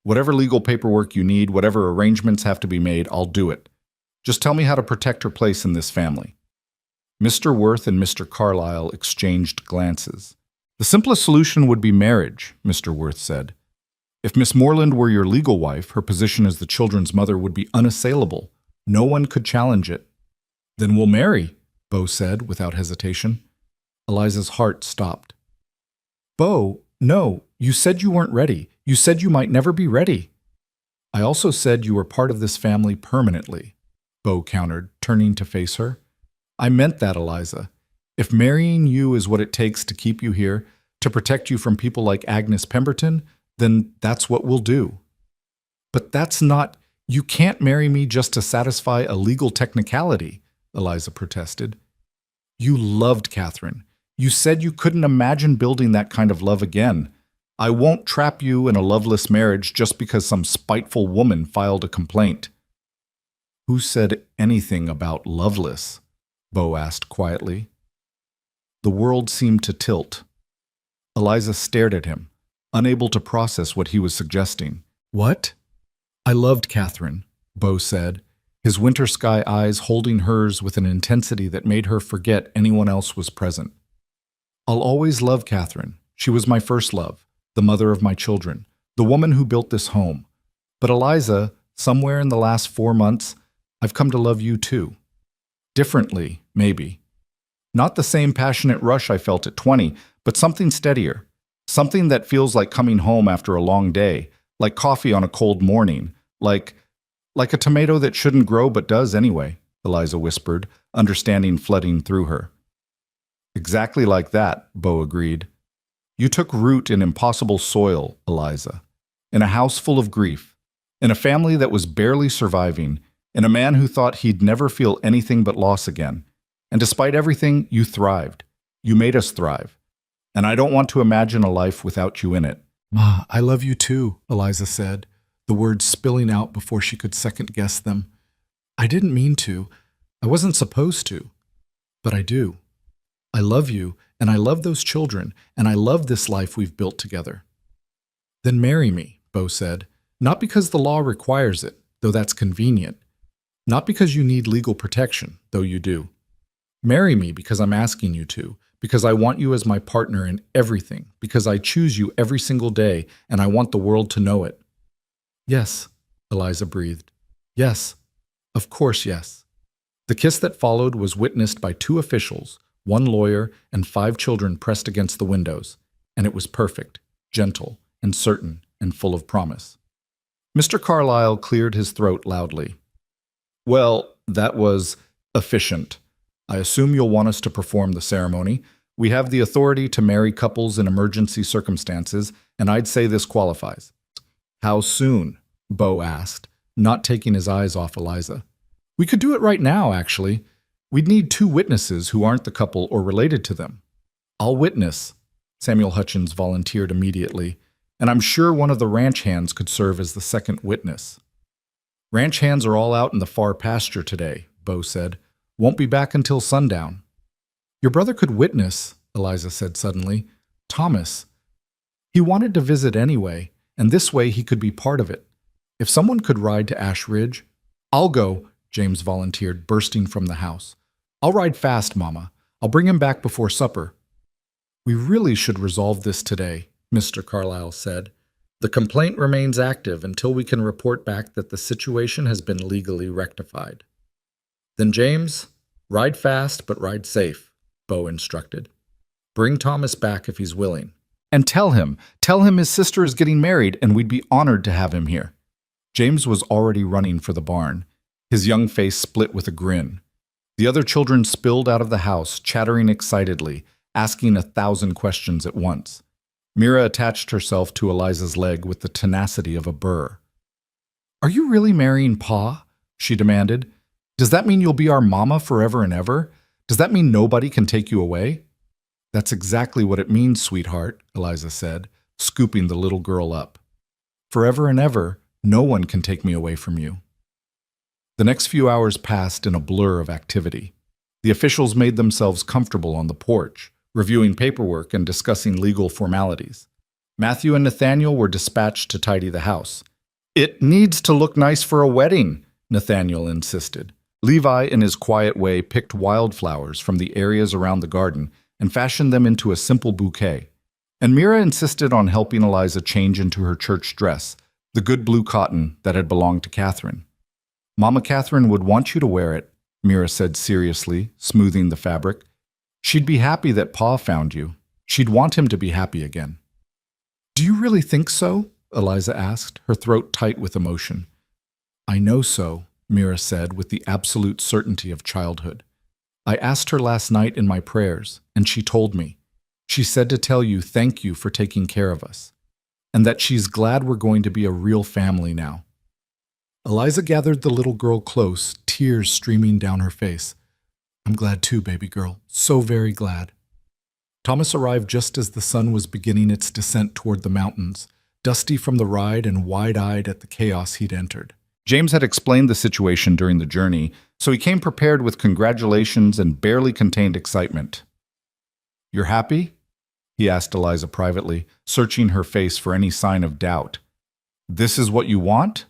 Whatever legal paperwork you need, whatever arrangements have to be made, I'll do it. Just tell me how to protect her place in this family. Mr. Worth and Mr. Carlyle exchanged glances. The simplest solution would be marriage, Mr. Worth said. If Miss Moreland were your legal wife, her position as the children's mother would be unassailable. No one could challenge it. Then we'll marry, Bo said without hesitation. Eliza's heart stopped. Bo, no, you said you weren't ready. You said you might never be ready. I also said you were part of this family permanently, Bo countered, turning to face her. I meant that, Eliza. If marrying you is what it takes to keep you here, to protect you from people like Agnes Pemberton, then that's what we'll do. But that's not, you can't marry me just to satisfy a legal technicality, Eliza protested. You loved Catherine. You said you couldn't imagine building that kind of love again. I won't trap you in a loveless marriage just because some spiteful woman filed a complaint. Who said anything about loveless? Bo asked quietly. The world seemed to tilt. Eliza stared at him, unable to process what he was suggesting. What? I loved Catherine, Bo said, his winter sky eyes holding hers with an intensity that made her forget anyone else was present. I'll always love Catherine. She was my first love, the mother of my children, the woman who built this home. But Eliza, somewhere in the last 4 months, I've come to love you too. Differently, maybe. Not the same passionate rush I felt at 20, but something steadier. Something that feels like coming home after a long day, like coffee on a cold morning, like a tomato that shouldn't grow but does anyway, Eliza whispered, understanding flooding through her. Exactly like that, Bo agreed. You took root in impossible soil, Eliza, in a house full of grief, in a family that was barely surviving, in a man who thought he'd never feel anything but loss again. And despite everything, you thrived. You made us thrive. And I don't want to imagine a life without you in it. Ma, I love you too, Eliza said, the words spilling out before she could second-guess them. I didn't mean to. I wasn't supposed to. But I do. I love you, and I love those children, and I love this life we've built together. Then marry me, Bo said, not because the law requires it, though that's convenient. Not because you need legal protection, though you do. Marry me because I'm asking you to, because I want you as my partner in everything, because I choose you every single day, and I want the world to know it. Yes, Eliza breathed. Yes, of course yes. The kiss that followed was witnessed by 2 officials, 1 lawyer, and 5 children pressed against the windows, and it was perfect, gentle, and certain, and full of promise. Mr. Carlyle cleared his throat loudly. Well, that was efficient. I assume you'll want us to perform the ceremony. We have the authority to marry couples in emergency circumstances, and I'd say this qualifies. How soon? Bo asked, not taking his eyes off Eliza. We could do it right now, actually. We'd need 2 witnesses who aren't the couple or related to them. I'll witness, Samuel Hutchins volunteered immediately, and I'm sure one of the ranch hands could serve as the second witness. Ranch hands are all out in the far pasture today, Bo said. Won't be back until sundown. Your brother could witness, Eliza said suddenly. Thomas. He wanted to visit anyway, and this way he could be part of it. If someone could ride to Ash Ridge, I'll go, James volunteered, bursting from the house. I'll ride fast, Mama. I'll bring him back before supper. We really should resolve this today, Mr. Carlyle said. The complaint remains active until we can report back that the situation has been legally rectified. Then, James, ride fast but ride safe, Bo instructed. Bring Thomas back if he's willing. And tell him his sister is getting married and we'd be honored to have him here. James was already running for the barn. His young face split with a grin. The other children spilled out of the house, chattering excitedly, asking 1,000 questions at once. Mira attached herself to Eliza's leg with the tenacity of a burr. Are you really marrying Pa? She demanded. Does that mean you'll be our mama forever and ever? Does that mean nobody can take you away? That's exactly what it means, sweetheart, Eliza said, scooping the little girl up. Forever and ever, no one can take me away from you. The next few hours passed in a blur of activity. The officials made themselves comfortable on the porch, reviewing paperwork and discussing legal formalities. Matthew and Nathaniel were dispatched to tidy the house. It needs to look nice for a wedding, Nathaniel insisted. Levi, in his quiet way, picked wildflowers from the areas around the garden and fashioned them into a simple bouquet. And Mira insisted on helping Eliza change into her church dress, the good blue cotton that had belonged to Catherine. Mama Catherine would want you to wear it, Mira said seriously, smoothing the fabric. She'd be happy that Pa found you. She'd want him to be happy again. Do you really think so? Eliza asked, her throat tight with emotion. I know so, Mira said with the absolute certainty of childhood. I asked her last night in my prayers, and she told me. She said to tell you thank you for taking care of us, and that she's glad we're going to be a real family now. Eliza gathered the little girl close, tears streaming down her face. I'm glad too, baby girl. So very glad. Thomas arrived just as the sun was beginning its descent toward the mountains, dusty from the ride and wide-eyed at the chaos he'd entered. James had explained the situation during the journey, so he came prepared with congratulations and barely contained excitement. You're happy? He asked Eliza privately, searching her face for any sign of doubt. This is what you want?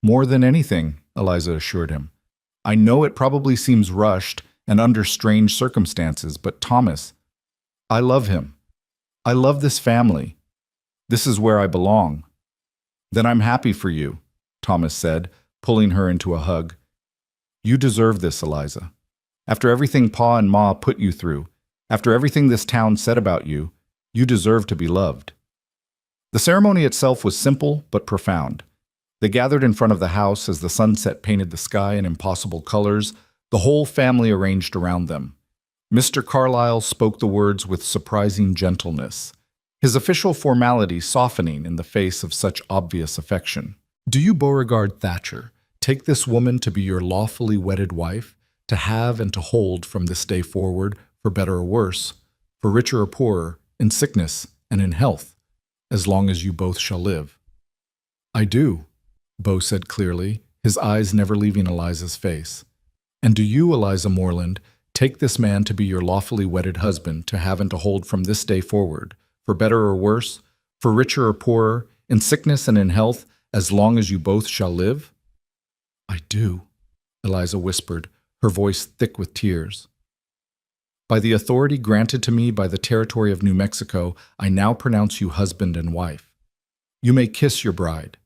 More than anything, Eliza assured him. I know it probably seems rushed and under strange circumstances, but Thomas, I love him. I love this family. This is where I belong. Then I'm happy for you, Thomas said, pulling her into a hug. You deserve this, Eliza. After everything Pa and Ma put you through, after everything this town said about you, you deserve to be loved. The ceremony itself was simple but profound. They gathered in front of the house as the sunset painted the sky in impossible colors, the whole family arranged around them. Mr. Carlyle spoke the words with surprising gentleness, his official formality softening in the face of such obvious affection. Do you, Beauregard Thatcher, take this woman to be your lawfully wedded wife, to have and to hold from this day forward, for better or worse, for richer or poorer, in sickness and in health, as long as you both shall live? I do, Bo said clearly, his eyes never leaving Eliza's face. And do you, Eliza Moreland, take this man to be your lawfully wedded husband, to have and to hold from this day forward, for better or worse, for richer or poorer, in sickness and in health, as long as you both shall live? I do, Eliza whispered, her voice thick with tears. By the authority granted to me by the territory of New Mexico, I now pronounce you husband and wife. You may kiss your bride.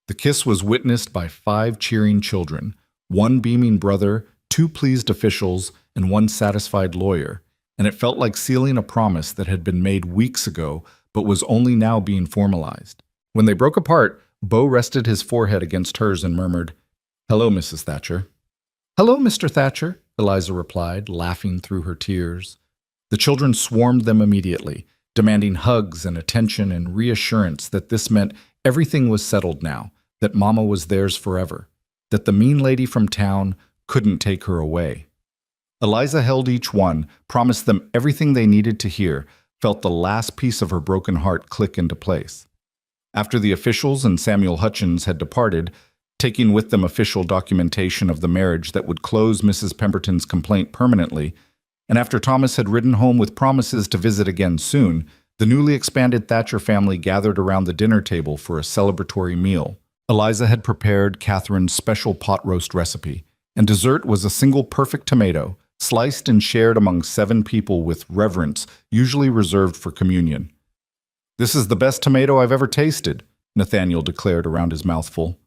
The kiss was witnessed by 5 cheering children, 1 beaming brother, 2 pleased officials, and 1 satisfied lawyer, and it felt like sealing a promise that had been made weeks ago but was only now being formalized. When they broke apart, Bo rested his forehead against hers and murmured, "Hello, Mrs. Thatcher." "Hello, Mr. Thatcher," Eliza replied, laughing through her tears. The children swarmed them immediately, demanding hugs and attention and reassurance that this meant everything was settled now, that Mama was theirs forever, that the mean lady from town couldn't take her away. Eliza held each one, promised them everything they needed to hear, felt the last piece of her broken heart click into place. After the officials and Samuel Hutchins had departed, taking with them official documentation of the marriage that would close Mrs. Pemberton's complaint permanently, and after Thomas had ridden home with promises to visit again soon, the newly expanded Thatcher family gathered around the dinner table for a celebratory meal. Eliza had prepared Catherine's special pot roast recipe, and dessert was a single perfect tomato, sliced and shared among 7 people with reverence usually reserved for communion. "This is the best tomato I've ever tasted," Nathaniel declared around his mouthful.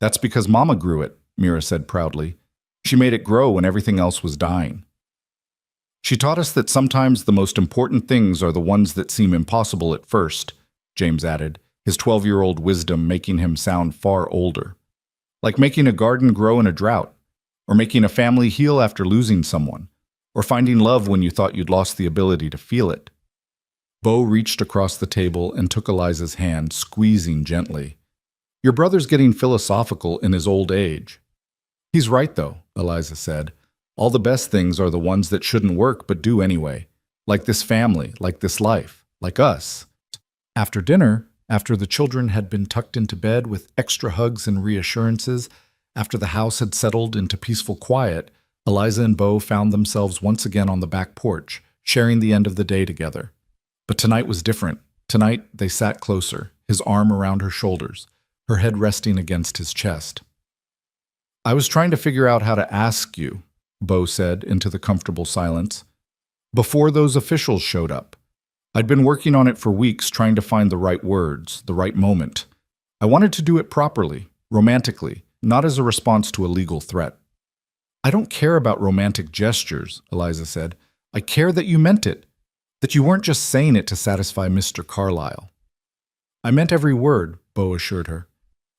"That's because Mama grew it," Mira said proudly. "She made it grow when everything else was dying." "She taught us that sometimes the most important things are the ones that seem impossible at first," James added, his 12-year-old wisdom making him sound far older. "Like making a garden grow in a drought, or making a family heal after losing someone, or finding love when you thought you'd lost the ability to feel it." Bo reached across the table and took Eliza's hand, squeezing gently. "Your brother's getting philosophical in his old age." "He's right, though," Eliza said. "All the best things are the ones that shouldn't work but do anyway. Like this family, like this life, like us." After dinner, after the children had been tucked into bed with extra hugs and reassurances, after the house had settled into peaceful quiet, Eliza and Bo found themselves once again on the back porch, sharing the end of the day together. But tonight was different. Tonight they sat closer, his arm around her shoulders, her head resting against his chest. "I was trying to figure out how to ask you," Bo said into the comfortable silence, "before those officials showed up. I'd been working on it for weeks, trying to find the right words, the right moment. I wanted to do it properly, romantically, not as a response to a legal threat." "I don't care about romantic gestures," Eliza said. "I care that you meant it, that you weren't just saying it to satisfy Mr. Carlyle." "I meant every word," Bo assured her.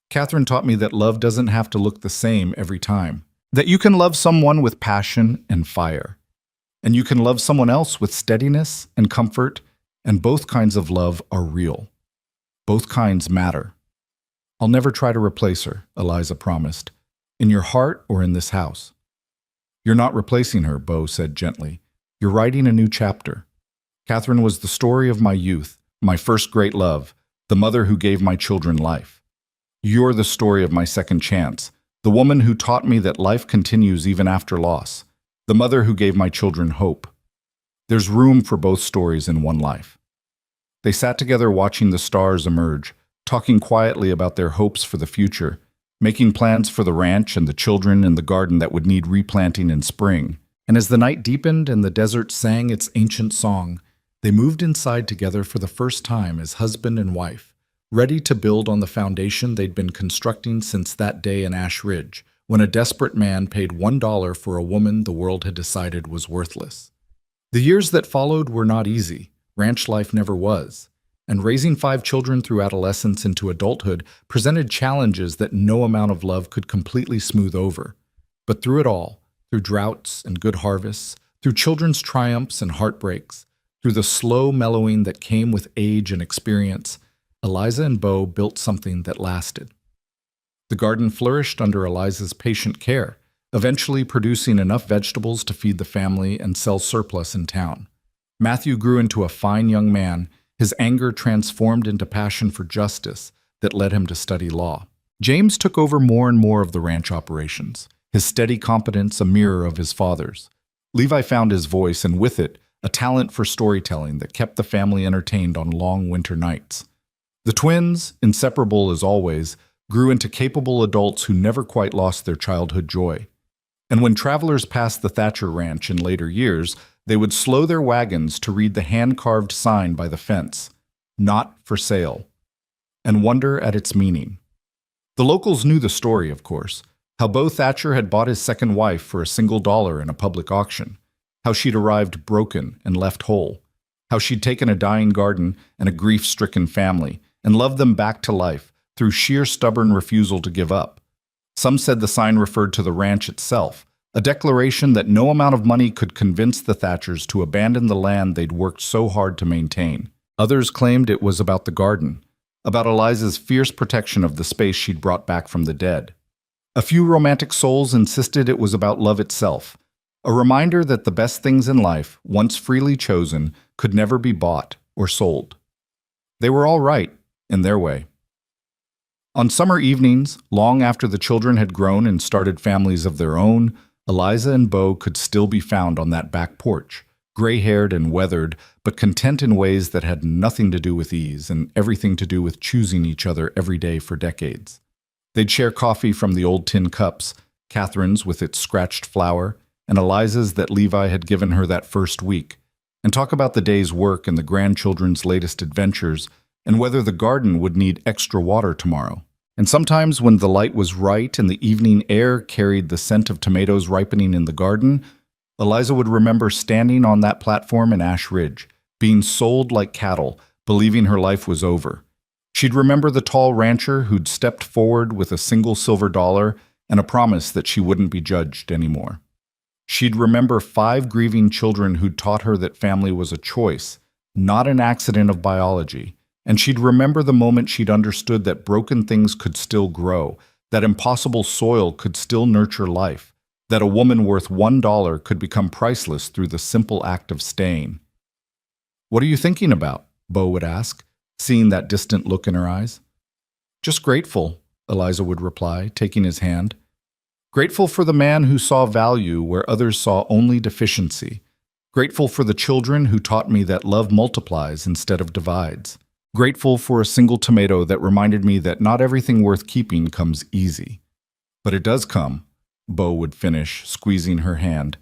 "Catherine taught me that love doesn't have to look the same every time, that you can love someone with passion and fire, and you can love someone else with steadiness and comfort, and both kinds of love are real. Both kinds matter." "I'll never try to replace her," Eliza promised, "in your heart or in this house." "You're not replacing her," Bo said gently. "You're writing a new chapter. Catherine was the story of my youth, my first great love, the mother who gave my children life. You're the story of my second chance, the woman who taught me that life continues even after loss, the mother who gave my children hope. There's room for both stories in one life." They sat together watching the stars emerge, talking quietly about their hopes for the future, making plans for the ranch and the children in the garden that would need replanting in spring. And as the night deepened and the desert sang its ancient song, they moved inside together for the first time as husband and wife, ready to build on the foundation they'd been constructing since that day in Ash Ridge, when a desperate man paid $1 for a woman the world had decided was worthless. The years that followed were not easy. Ranch life never was. And raising 5 children through adolescence into adulthood presented challenges that no amount of love could completely smooth over. But through it all, through droughts and good harvests, through children's triumphs and heartbreaks, through the slow mellowing that came with age and experience, Eliza and Bo built something that lasted. The garden flourished under Eliza's patient care, eventually producing enough vegetables to feed the family and sell surplus in town. Matthew grew into a fine young man, his anger transformed into passion for justice that led him to study law. James took over more and more of the ranch operations, his steady competence a mirror of his father's. Levi found his voice, and with it, a talent for storytelling that kept the family entertained on long winter nights. The twins, inseparable as always, grew into capable adults who never quite lost their childhood joy. And when travelers passed the Thatcher Ranch in later years, they would slow their wagons to read the hand-carved sign by the fence, "Not for sale," and wonder at its meaning. The locals knew the story, of course, how Bo Thatcher had bought his second wife for a single dollar in a public auction, how she'd arrived broken and left whole, how she'd taken a dying garden and a grief-stricken family and loved them back to life through sheer stubborn refusal to give up. Some said the sign referred to the ranch itself, a declaration that no amount of money could convince the Thatchers to abandon the land they'd worked so hard to maintain. Others claimed it was about the garden, about Eliza's fierce protection of the space she'd brought back from the dead. A few romantic souls insisted it was about love itself, a reminder that the best things in life, once freely chosen, could never be bought or sold. They were all right, in their way. On summer evenings, long after the children had grown and started families of their own, Eliza and Beau could still be found on that back porch, gray-haired and weathered, but content in ways that had nothing to do with ease and everything to do with choosing each other every day for decades. They'd share coffee from the old tin cups, Catherine's with its scratched flower, and Eliza's that Levi had given her that first week, and talk about the day's work and the grandchildren's latest adventures, and whether the garden would need extra water tomorrow. And sometimes when the light was right and the evening air carried the scent of tomatoes ripening in the garden, Eliza would remember standing on that platform in Ash Ridge, being sold like cattle, believing her life was over. She'd remember the tall rancher who'd stepped forward with a single silver dollar and a promise that she wouldn't be judged anymore. She'd remember 5 grieving children who'd taught her that family was a choice, not an accident of biology. And she'd remember the moment she'd understood that broken things could still grow, that impossible soil could still nurture life, that a woman worth $1 could become priceless through the simple act of staying. "What are you thinking about?" Beau would ask, seeing that distant look in her eyes. "Just grateful," Eliza would reply, taking his hand. "Grateful for the man who saw value where others saw only deficiency. Grateful for the children who taught me that love multiplies instead of divides. Grateful for a single tomato that reminded me that not everything worth keeping comes easy. But it does come," Beau would finish, squeezing her hand.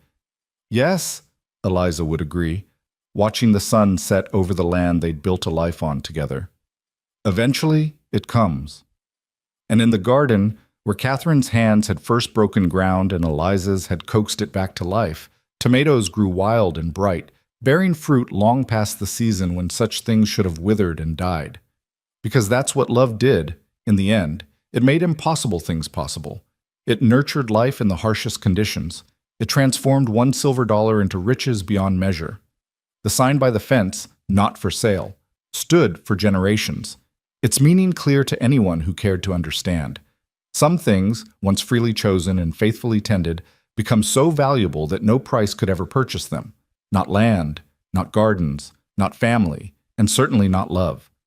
"Yes," Eliza would agree, watching the sun set over the land they'd built a life on together. "Eventually, it comes." And in the garden, where Catherine's hands had first broken ground and Eliza's had coaxed it back to life, tomatoes grew wild and bright, bearing fruit long past the season when such things should have withered and died. Because that's what love did, in the end. It made impossible things possible. It nurtured life in the harshest conditions. It transformed one silver dollar into riches beyond measure. The sign by the fence, "Not for sale," stood for generations, its meaning clear to anyone who cared to understand. Some things, once freely chosen and faithfully tended, become so valuable that no price could ever purchase them. Not land, not gardens, not family, and certainly not love.